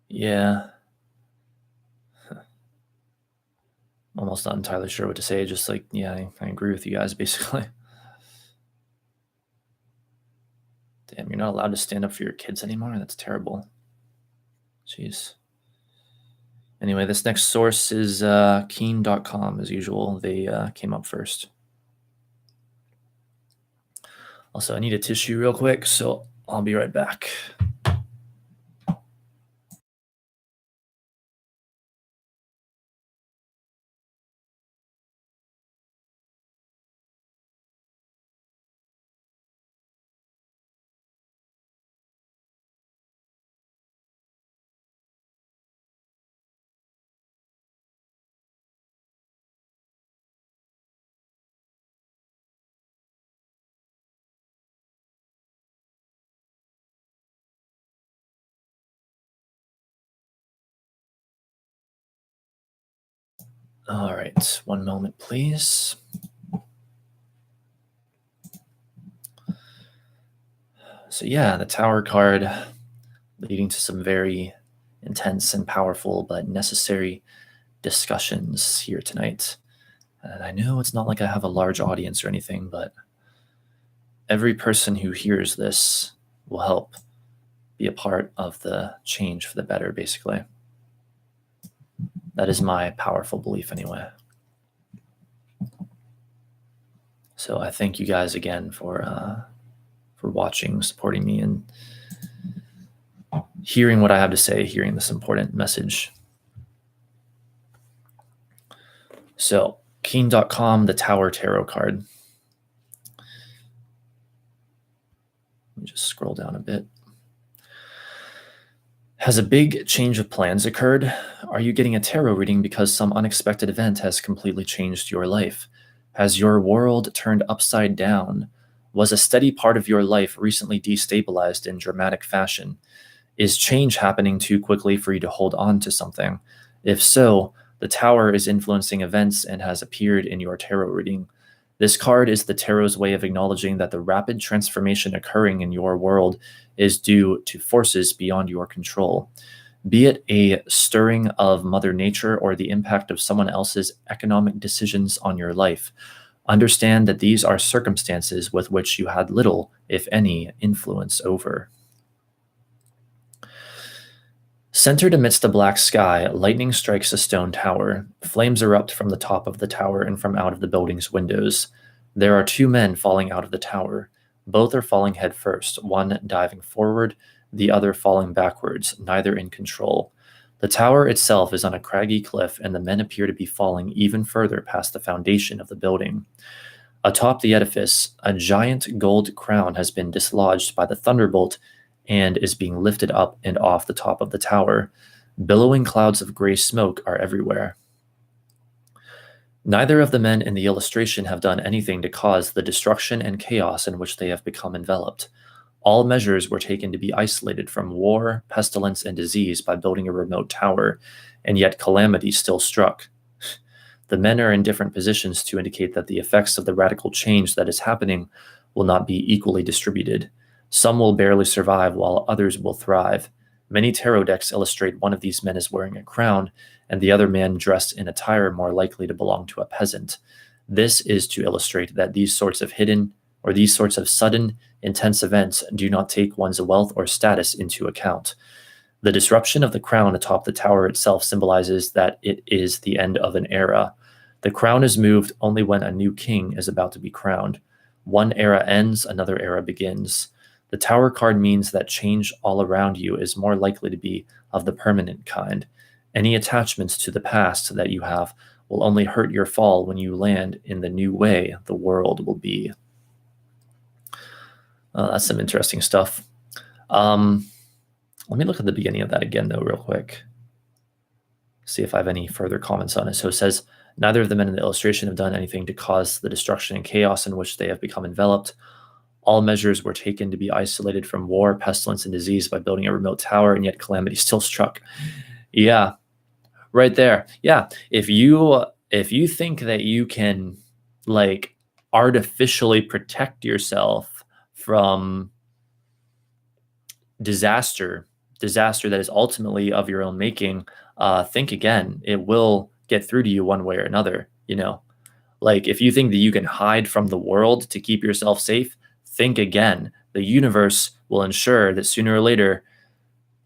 Yeah. Almost not entirely sure what to say. Just like, yeah, I agree with you guys, basically. Damn, you're not allowed to stand up for your kids anymore? That's terrible. Jeez. Anyway, this next source is keen.com, as usual. They came up first. Also, I need a tissue real quick, so I'll be right back. All right, one moment, please. So yeah, the Tower card leading to some very intense and powerful but necessary discussions here tonight. And I know it's not like I have a large audience or anything, but every person who hears this will help be a part of the change for the better, basically. That is my powerful belief anyway. So I thank you guys again for watching, supporting me, and hearing what I have to say, hearing this important message. So, Keen.com, the Tower Tarot card. Let me just scroll down a bit. Has a big change of plans occurred? Are you getting a tarot reading because some unexpected event has completely changed your life? Has your world turned upside down? Was a steady part of your life recently destabilized in dramatic fashion? Is change happening too quickly for you to hold on to something? If so, the Tower is influencing events and has appeared in your tarot reading. This card is the tarot's way of acknowledging that the rapid transformation occurring in your world is due to forces beyond your control. Be it a stirring of Mother Nature or the impact of someone else's economic decisions on your life, understand that these are circumstances with which you had little, if any, influence over. Centered amidst the black sky, lightning strikes a stone tower. Flames erupt from the top of the tower and from out of the building's windows. There are two men falling out of the tower. Both are falling headfirst, one diving forward, the other falling backwards, neither in control. The tower itself is on a craggy cliff, and the men appear to be falling even further past the foundation of the building. Atop the edifice, a giant gold crown has been dislodged by the thunderbolt and is being lifted up and off the top of the tower. Billowing clouds of gray smoke are everywhere. Neither of the men in the illustration have done anything to cause the destruction and chaos in which they have become enveloped. All measures were taken to be isolated from war, pestilence, and disease by building a remote tower, and yet calamity still struck. The men are in different positions to indicate that the effects of the radical change that is happening will not be equally distributed. Some will barely survive while others will thrive. Many tarot decks illustrate one of these men as wearing a crown and the other man dressed in attire more likely to belong to a peasant. This is to illustrate that these sorts of sudden, intense events do not take one's wealth or status into account. The disruption of the crown atop the tower itself symbolizes that it is the end of an era. The crown is moved only when a new king is about to be crowned. One era ends, another era begins. The Tower card means that change all around you is more likely to be of the permanent kind. Any attachments to the past that you have will only hurt your fall when you land in the new way the world will be. That's some interesting stuff. Let me look at the beginning of that again, though, real quick. See if I have any further comments on it. So it says, neither of the men in the illustration have done anything to cause the destruction and chaos in which they have become enveloped. All measures were taken to be isolated from war, pestilence, and disease by building a remote tower, and yet calamity still struck. Yeah, right there. Yeah, if you think that you can like artificially protect yourself from disaster that is ultimately of your own making, think again. It will get through to you one way or another. Like if you think that you can hide from the world to keep yourself safe, think again. The universe will ensure that sooner or later,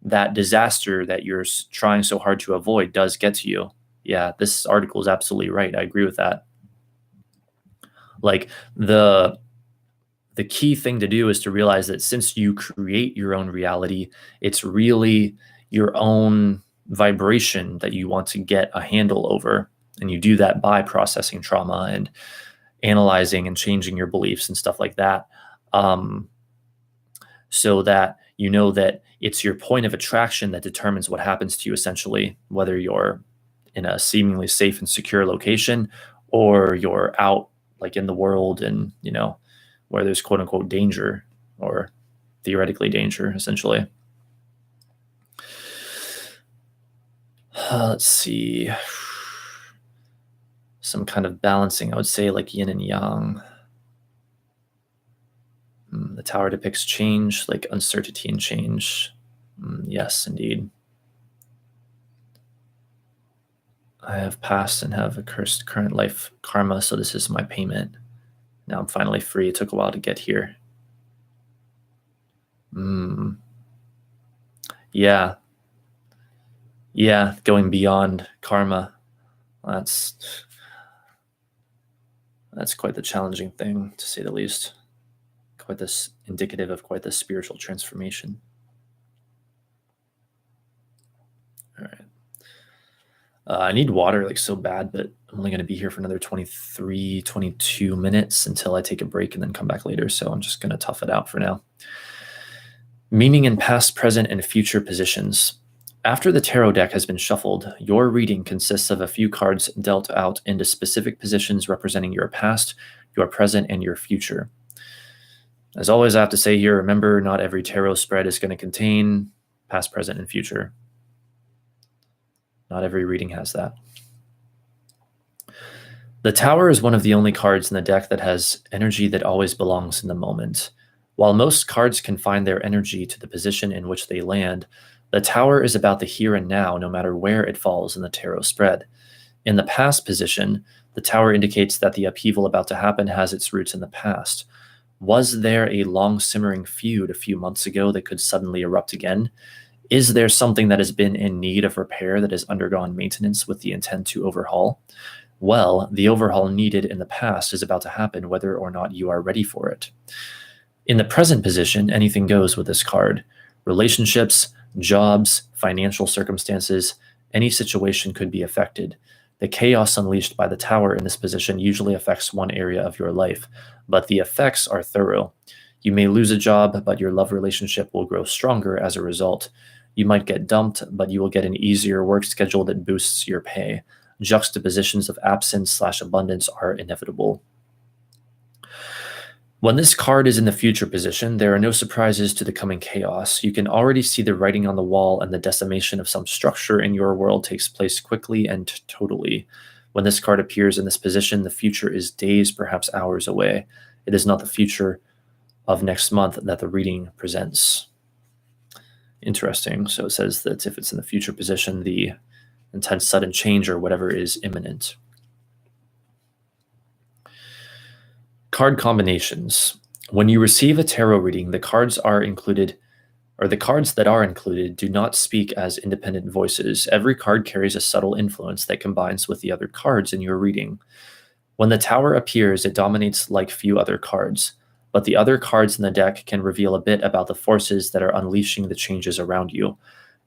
that disaster that you're trying so hard to avoid does get to you. Yeah, this article is absolutely right. I agree with that. Like the the key thing to do is to realize that since you create your own reality, it's really your own vibration that you want to get a handle over. And you do that by processing trauma and analyzing and changing your beliefs and stuff like that. So that you know that it's your point of attraction that determines what happens to you, essentially, whether you're in a seemingly safe and secure location or you're out like in the world and, where there's quote unquote danger or theoretically danger, essentially. Let's see. Some kind of balancing, I would say, like yin and yang. The Tower depicts change, like uncertainty and change. Yes, indeed. I have passed and have a cursed current life karma, so this is my payment. Now I'm finally free. It took a while to get here. Yeah. Yeah, going beyond karma. That's quite the challenging thing, to say the least. Quite this indicative of quite the spiritual transformation. All right. I need water like so bad, but I'm only going to be here for another 23, 22 minutes until I take a break and then come back later. So I'm just going to tough it out for now. Meaning in past, present, and future positions. After the tarot deck has been shuffled, your reading consists of a few cards dealt out into specific positions representing your past, your present, and your future. As always, I have to say here, remember, not every tarot spread is going to contain past, present, and future. Not every reading has that. The Tower is one of the only cards in the deck that has energy that always belongs in the moment. While most cards confine their energy to the position in which they land, the Tower is about the here and now, no matter where it falls in the tarot spread. In the past position, the Tower indicates that the upheaval about to happen has its roots in the past. Was there a long simmering feud a few months ago that could suddenly erupt again? Is there something that has been in need of repair that has undergone maintenance with the intent to overhaul? Well, the overhaul needed in the past is about to happen whether or not you are ready for it. In the present position, anything goes with this card. Relationships, jobs, financial circumstances, any situation could be affected. The chaos unleashed by the Tower in this position usually affects one area of your life, but the effects are thorough. You may lose a job, but your love relationship will grow stronger as a result. You might get dumped, but you will get an easier work schedule that boosts your pay. Juxtapositions of absence/abundance are inevitable. When this card is in the future position, there are no surprises to the coming chaos. You can already see the writing on the wall, and the decimation of some structure in your world takes place quickly and totally. When this card appears in this position, the future is days, perhaps hours away. It is not the future of next month that the reading presents. Interesting. So it says that if it's in the future position, the intense sudden change or whatever is imminent. Card combinations. When you receive a tarot reading, the cards that are included do not speak as independent voices. Every card carries a subtle influence that combines with the other cards in your reading. When the Tower appears, it dominates like few other cards, but the other cards in the deck can reveal a bit about the forces that are unleashing the changes around you.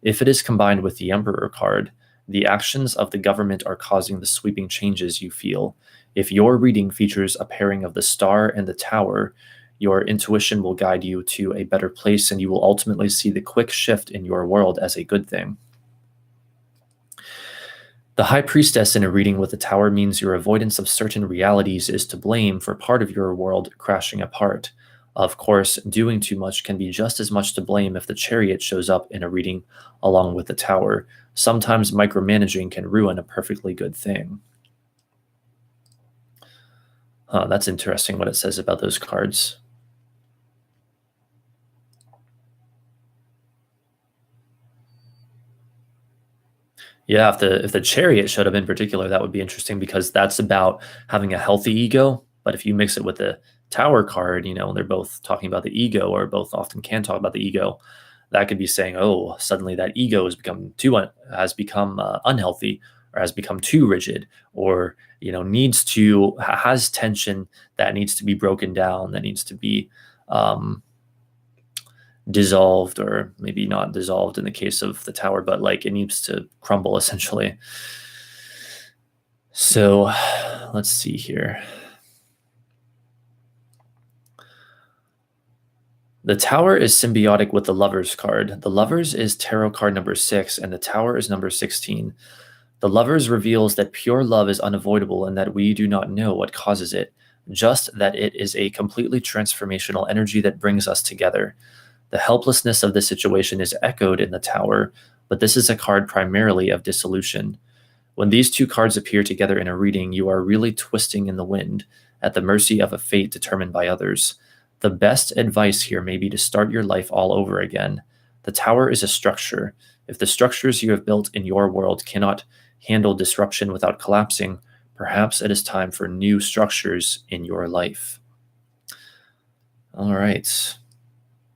If it is combined with the Emperor card, the actions of the government are causing the sweeping changes you feel. If your reading features a pairing of the Star and the Tower, your intuition will guide you to a better place, and you will ultimately see the quick shift in your world as a good thing. The High Priestess in a reading with the Tower means your avoidance of certain realities is to blame for part of your world crashing apart. Of course, doing too much can be just as much to blame if the Chariot shows up in a reading along with the Tower. Sometimes micromanaging can ruin a perfectly good thing. That's interesting what it says about those cards. Yeah, if the Chariot showed up in particular, that would be interesting because that's about having a healthy ego. But if you mix it with the Tower card, they're both talking about the ego, or both often can talk about the ego, that could be saying, oh, suddenly that ego has become unhealthy, or has become too rigid, or has tension that needs to be broken down, that needs to be dissolved, or maybe not dissolved in the case of the tower, but like it needs to crumble essentially. So let's see here. The Tower is symbiotic with the Lovers card. The Lovers is tarot card number 6, and the Tower is number 16. The Lovers reveals that pure love is unavoidable and that we do not know what causes it, just that it is a completely transformational energy that brings us together. The helplessness of the situation is echoed in the Tower, but this is a card primarily of dissolution. When these two cards appear together in a reading, you are really twisting in the wind, at the mercy of a fate determined by others. The best advice here may be to start your life all over again. The Tower is a structure. If the structures you have built in your world cannot handle disruption without collapsing, perhaps it is time for new structures in your life. All right.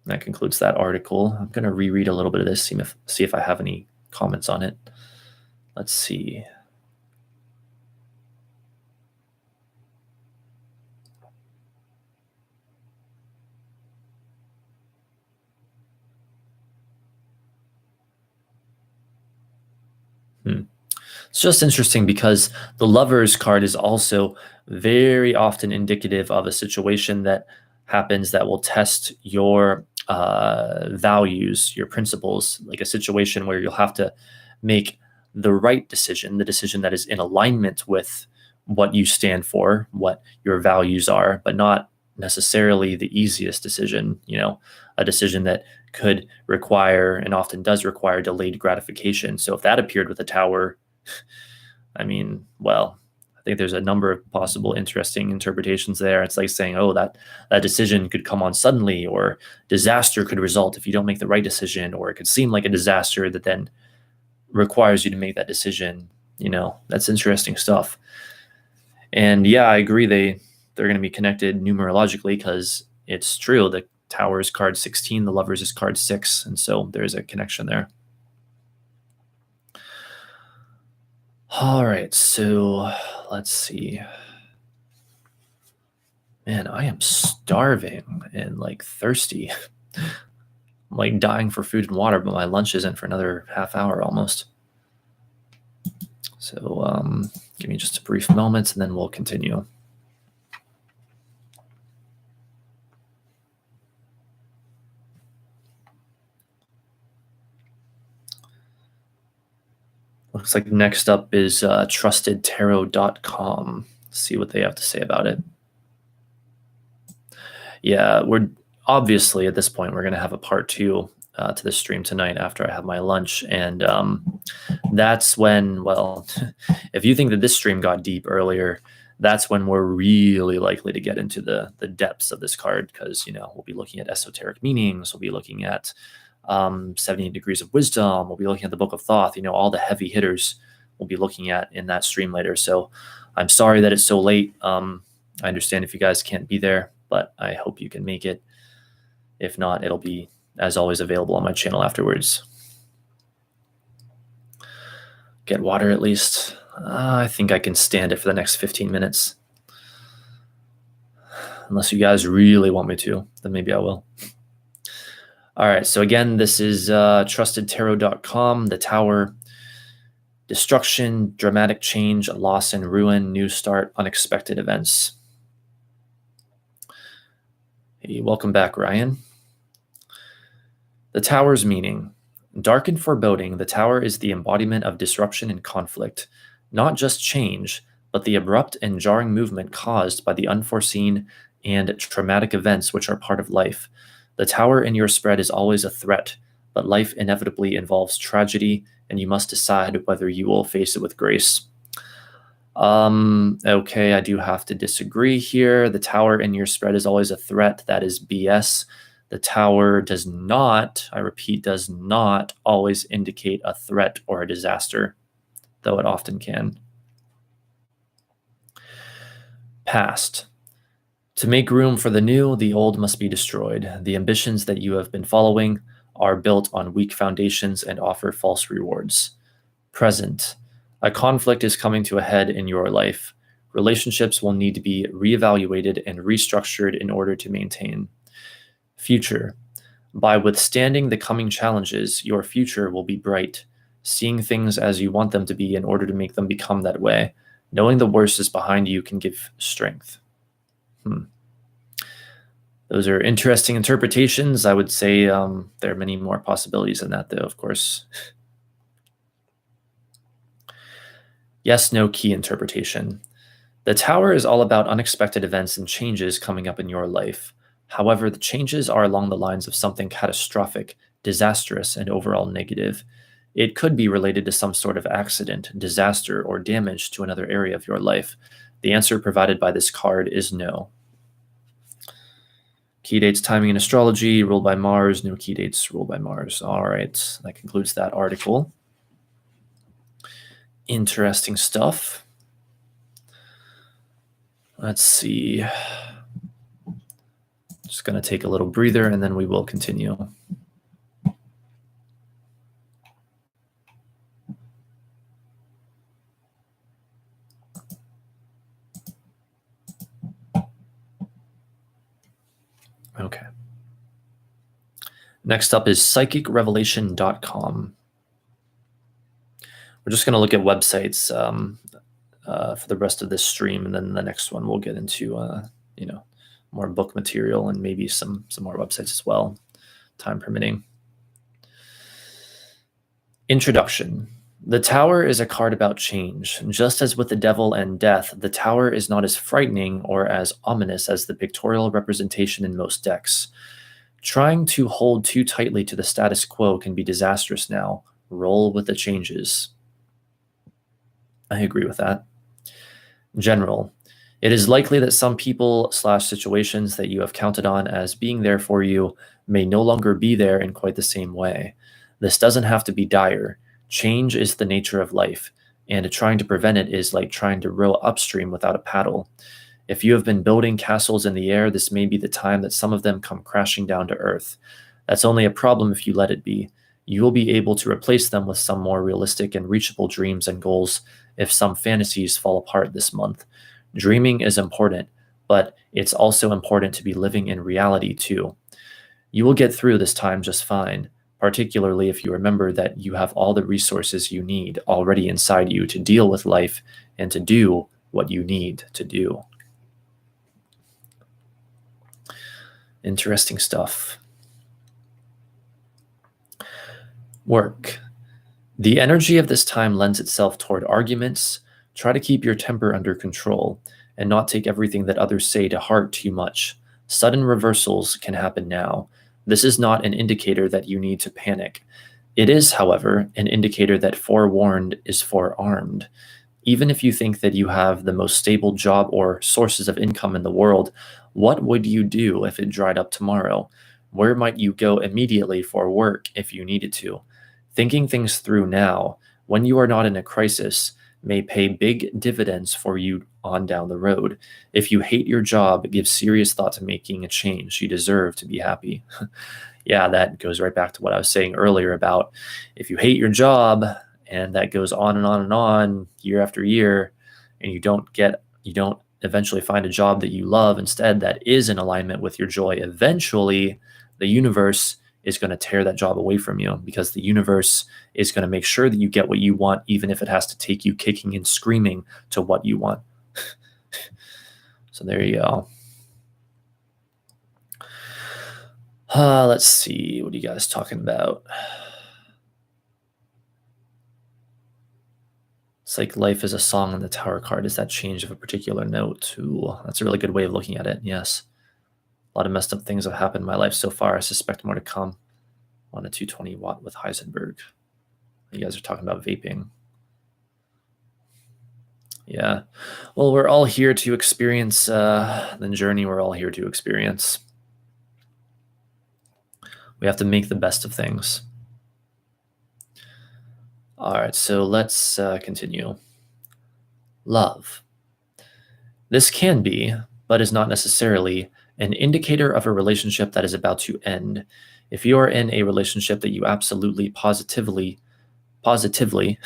That concludes that article. I'm going to reread a little bit of this, see if I have any comments on it. Let's see. It's just interesting because the Lovers card is also very often indicative of a situation that happens that will test your values, your principles, like a situation where you'll have to make the right decision, the decision that is in alignment with what you stand for, what your values are, but not necessarily the easiest decision, a decision that could require and often does require delayed gratification. So if that appeared with a Tower, I mean, well, I think there's a number of possible interesting interpretations there. It's like saying, oh, that decision could come on suddenly, or disaster could result if you don't make the right decision, or it could seem like a disaster that then requires you to make that decision. That's interesting stuff. And yeah, I agree they're going to be connected numerologically, because it's true. The Tower is card 16, the Lovers is card 6, and so there's a connection there. All right, so let's see. Man, I am starving and thirsty. I'm dying for food and water, but my lunch isn't for another half hour almost. So give me just a brief moment and then we'll continue. Looks like next up is trustedtarot.com. See what they have to say about it. Yeah, we're obviously at this point, we're going to have a part 2 to the stream tonight after I have my lunch. And that's when, well, if you think that this stream got deep earlier, that's when we're really likely to get into the depths of this card, because, we'll be looking at esoteric meanings. We'll be looking at 70 degrees of wisdom. We'll be looking at the Book of Thoth, all the heavy hitters we'll be looking at in that stream later. So I'm sorry that it's so late. I understand if you guys can't be there, but I hope you can make it. If not, it'll be, as always, available on my channel afterwards. Get water at least. I think I can stand it for the next 15 minutes. Unless you guys really want me to, then maybe I will. All right, so again, this is trustedtarot.com, the Tower, destruction, dramatic change, loss and ruin, new start, unexpected events. Hey, welcome back, Ryan. The Tower's meaning. Dark and foreboding, the Tower is the embodiment of disruption and conflict, not just change, but the abrupt and jarring movement caused by the unforeseen and traumatic events which are part of life. The Tower in your spread is always a threat, but life inevitably involves tragedy, and you must decide whether you will face it with grace. Okay, I do have to disagree here. The Tower in your spread is always a threat. That is BS. The Tower does not, I repeat, does not always indicate a threat or a disaster, though it often can. Past. To make room for the new, the old must be destroyed. The ambitions that you have been following are built on weak foundations and offer false rewards. Present. A conflict is coming to a head in your life. Relationships will need to be reevaluated and restructured in order to maintain. Future. By withstanding the coming challenges, your future will be bright. Seeing things as you want them to be in order to make them become that way. Knowing the worst is behind you can give strength. Those are interesting interpretations. I would say there are many more possibilities than that, though, of course. Yes, no key interpretation. The Tower is all about unexpected events and changes coming up in your life. However, the changes are along the lines of something catastrophic, disastrous, and overall negative. It could be related to some sort of accident, disaster, or damage to another area of your life. The answer provided by this card is no. Key dates, timing, and astrology, ruled by Mars. No key dates, ruled by Mars. All right, that concludes that article. Interesting stuff. Let's see. Just going to take a little breather and then we will continue. Okay. Next up is psychicrevelation.com. We're just going to look at websites for the rest of this stream, and then the next one we'll get into more book material and maybe some more websites as well, time permitting. Introduction. The Tower is a card about change. Just as with the Devil and Death, the Tower is not as frightening or as ominous as the pictorial representation in most decks. Trying to hold too tightly to the status quo can be disastrous now. Roll with the changes. I agree with that. General. It is likely that some people/situations that you have counted on as being there for you may no longer be there in quite the same way. This doesn't have to be dire. Change is the nature of life, and trying to prevent it is like trying to row upstream without a paddle. If you have been building castles in the air, this may be the time that some of them come crashing down to earth. That's only a problem if you let it be. You will be able to replace them with some more realistic and reachable dreams and goals if some fantasies fall apart this month. Dreaming is important, but it's also important to be living in reality too. You will get through this time just fine, particularly if you remember that you have all the resources you need already inside you to deal with life and to do what you need to do. Interesting stuff. Work. The energy of this time lends itself toward arguments. Try to keep your temper under control and not take everything that others say to heart too much. Sudden reversals can happen now. This is not an indicator that you need to panic. It is, however, an indicator that forewarned is forearmed. Even if you think that you have the most stable job or sources of income in the world, what would you do if it dried up tomorrow? Where might you go immediately for work if you needed to? Thinking things through now, when you are not in a crisis, may pay big dividends for you on down the road. If you hate your job, give serious thought to making a change. You deserve to be happy. Yeah, that goes right back to what I was saying earlier about if you hate your job and that goes on and on and on year after year, and you don't eventually find a job that you love instead that is in alignment with your joy, eventually the universe is going to tear that job away from you, because the universe is going to make sure that you get what you want, even if it has to take you kicking and screaming to what you want. So there you go. Let's see. What are you guys talking about? It's like life is a song on the Tower card. Is that change of a particular note? Ooh, that's a really good way of looking at it. Yes. A lot of messed up things have happened in my life so far. I suspect more to come. On a 220 watt with Heisenberg. You guys are talking about vaping. Yeah. Well, we're all here to experience the journey we're all here to experience. We have to make the best of things. All right, so let's continue. Love. This can be, but is not necessarily, an indicator of a relationship that is about to end. If you are in a relationship that you absolutely, positively positively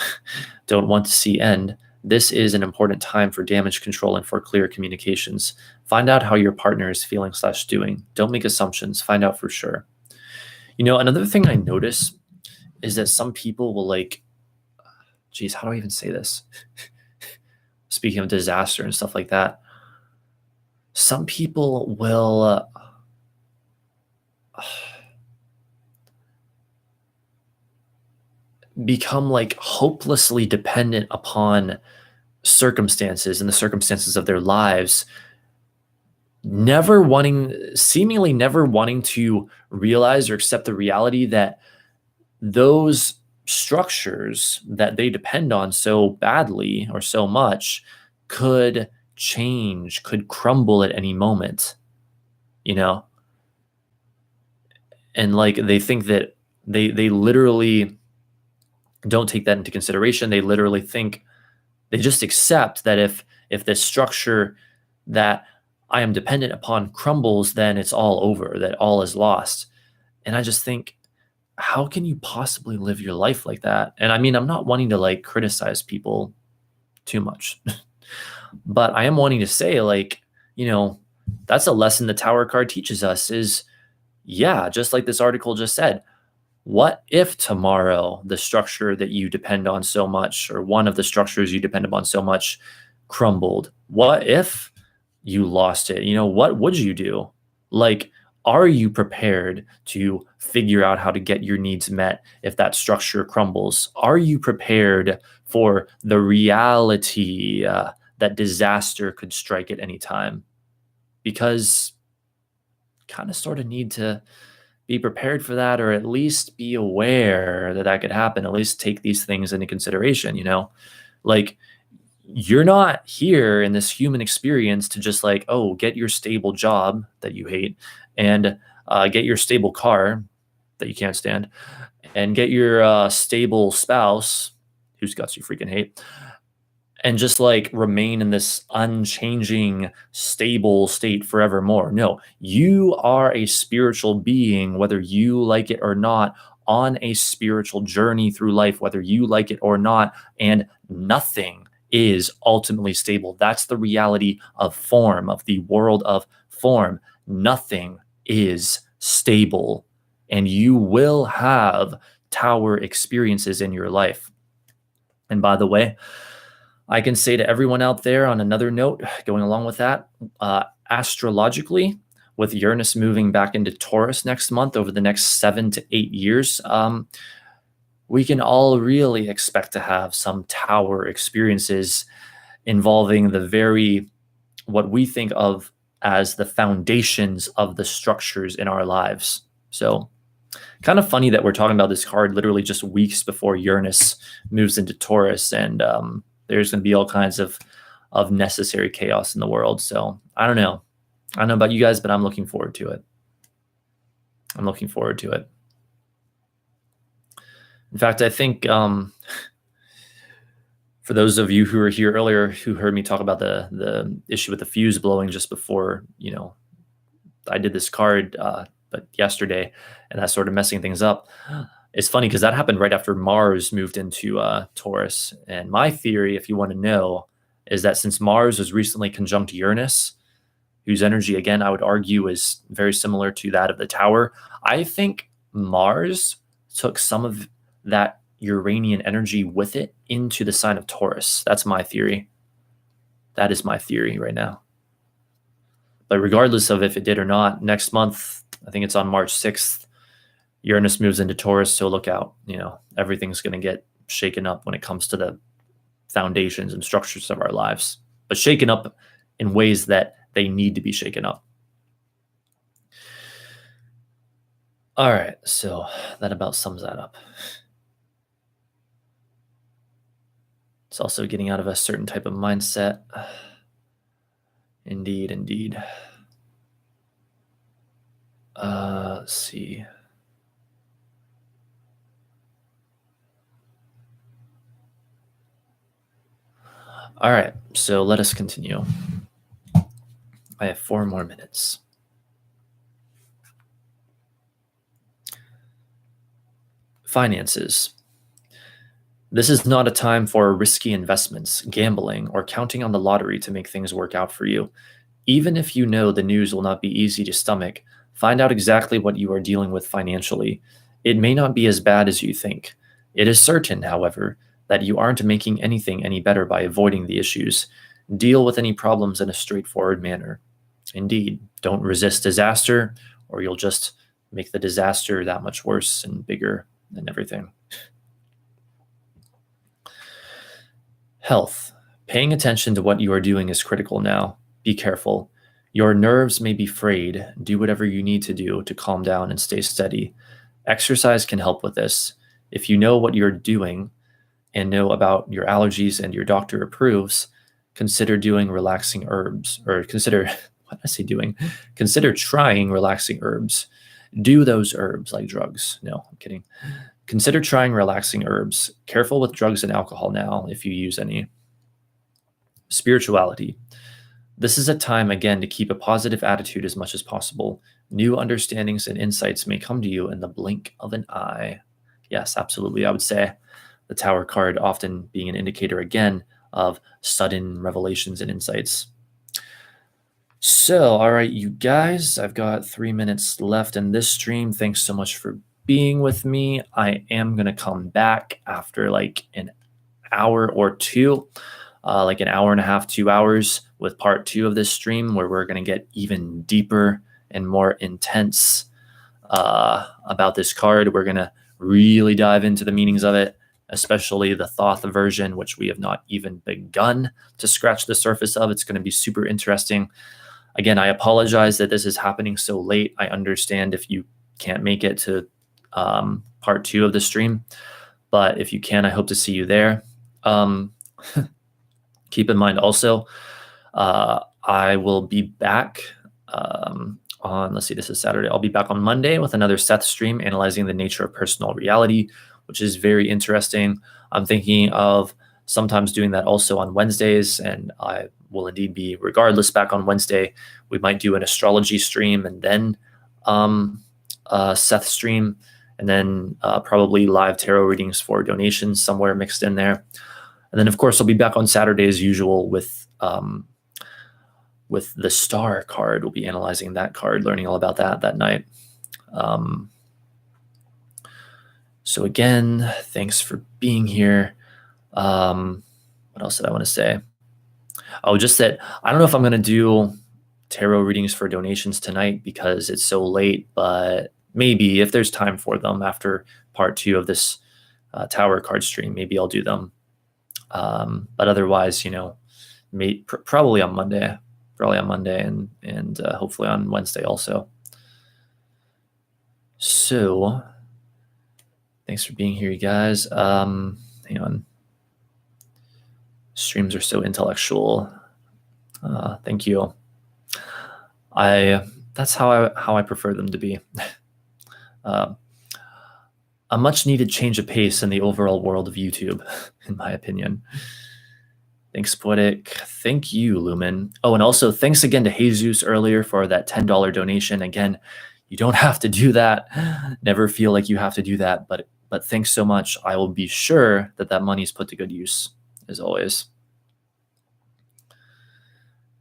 don't want to see end, this is an important time for damage control and for clear communications. Find out how your partner is feeling / doing. Don't make assumptions. Find out for sure. Another thing I notice is that some people will geez, how do I even say this? Speaking of disaster and stuff like that, some people will become hopelessly dependent upon circumstances and the circumstances of their lives, seemingly never wanting to realize or accept the reality that those structures that they depend on so badly or so much could change, could crumble at any moment, and they think that they literally don't take that into consideration. They literally think, they just accept that if this structure that I am dependent upon crumbles, then it's all over, that all is lost. And I just think, how can you possibly live your life like that? And I mean, I'm not wanting to criticize people too much, but I am wanting to say that's a lesson the Tower card teaches us is, yeah, just like this article just said, what if tomorrow the structure that you depend on so much, or one of the structures you depend upon so much, crumbled? What if you lost it? What would you do? Are you prepared to figure out how to get your needs met if that structure crumbles? Are you prepared for the reality that disaster could strike at any time? Because kind of sort of need to be prepared for that, or at least be aware that that could happen. At least take these things into consideration. You're not here in this human experience to just get your stable job that you hate, and get your stable car that you can't stand, and get your stable spouse whose guts you freaking hate, and just remain in this unchanging, stable state forevermore. No, you are a spiritual being, whether you like it or not, on a spiritual journey through life, whether you like it or not, and nothing is ultimately stable. That's the reality of form, of the world of form. Nothing is stable, and you will have Tower experiences in your life. And by the way, I can say to everyone out there on another note, going along with that, astrologically, with Uranus moving back into Taurus next month over the next 7 to 8 years, we can all really expect to have some Tower experiences involving what we think of as the foundations of the structures in our lives. So kind of funny that we're talking about this card literally just weeks before Uranus moves into Taurus, and there's going to be all kinds of necessary chaos in the world. So I don't know about you guys, but I'm looking forward to it. In fact, I think for those of you who were here earlier who heard me talk about the issue with the fuse blowing just before, I did this card, but yesterday, and that started messing things up. It's funny because that happened right after Mars moved into Taurus. And my theory, if you want to know, is that since Mars was recently conjunct Uranus, whose energy, again, I would argue is very similar to that of the Tower, I think Mars took some of that Uranian energy with it into the sign of Taurus. That's my theory. That is my theory right now. But regardless of if it did or not, next month, I think it's on March 6th, Uranus moves into Taurus, so look out. Everything's going to get shaken up when it comes to the foundations and structures of our lives, but shaken up in ways that they need to be shaken up. All right, so that about sums that up. It's also getting out of a certain type of mindset. Indeed. Let's see. All right, so let us continue. I have 4 more minutes. Finances. This is not a time for risky investments, gambling, or counting on the lottery to make things work out for you. Even if you know the news will not be easy to stomach, find out exactly what you are dealing with financially. It may not be as bad as you think. It is certain, however, that you aren't making anything any better by avoiding the issues. Deal with any problems in a straightforward manner. Indeed, don't resist disaster, or you'll just make the disaster that much worse and bigger and everything. Health. Paying attention to what you are doing is critical now. Be careful. Your nerves may be frayed. Do whatever you need to do to calm down and stay steady. Exercise can help with this. If you know what you're doing and know about your allergies and your doctor approves, consider doing relaxing herbs, or consider, what did I say doing? Consider trying relaxing herbs. Do those herbs like drugs. No, I'm kidding. Consider trying relaxing herbs. Careful with drugs and alcohol now if you use any. Spirituality. This is a time, again, to keep a positive attitude as much as possible. New understandings and insights may come to you in the blink of an eye. Yes, absolutely. I would say the Tower card often being an indicator, again, of sudden revelations and insights. So, all right, you guys, I've got 3 minutes left in this stream. Thanks so much for being with me. I am going to come back after like an hour or two, like an hour and a half, 2 hours with part 2 of this stream, where we're going to get even deeper and more intense about this card. We're going to really dive into the meanings of it, especially the Thoth version, which we have not even begun to scratch the surface of. It's going to be super interesting. Again, I apologize that this is happening so late. I understand if you can't make it to part 2 of the stream, but if you can, I hope to see you there. Keep in mind also, I will be back on, let's see, this is Saturday. I'll be back on Monday with another Seth stream analyzing the nature of personal reality, which is very interesting. I'm thinking of sometimes doing that also on Wednesdays, and I will indeed be regardless back on Wednesday. We might do an astrology stream and then Seth stream, and then probably live tarot readings for donations somewhere mixed in there. And then, of course, I'll be back on Saturday as usual with the Star card. We'll be analyzing that card, learning all about that night. So again, thanks for being here. What else did I want to say? Oh, just that I don't know if I'm going to do tarot readings for donations tonight because it's so late, but maybe if there's time for them after part 2 of this Tower card stream, maybe I'll do them. But otherwise, probably on Monday, and hopefully on Wednesday also. So thanks for being here, you guys. Hang on. Streams are so intellectual. Thank you. That's how I prefer them to be. A much needed change of pace in the overall world of YouTube, in my opinion. Thanks, Poetic. Thank you, Lumen. Oh, and also thanks again to Jesus earlier for that $10 donation. Again, you don't have to do that. Never feel like you have to do that, but thanks so much. I will be sure that money is put to good use, as always.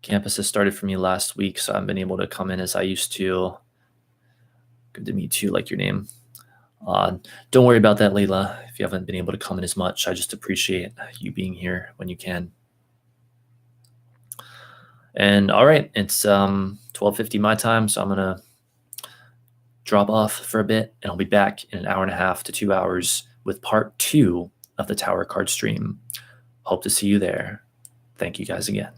Campus has started for me last week, so I haven't been able to come in as I used to. Good to meet you, like your name. Don't worry about that, Layla, if you haven't been able to come in as much. I just appreciate you being here when you can. And all right, it's 12:50 my time, so I'm going to drop off for a bit, and I'll be back in an hour and a half to 2 hours with part 2 of the Tower card stream. Hope to see you there. Thank you guys again.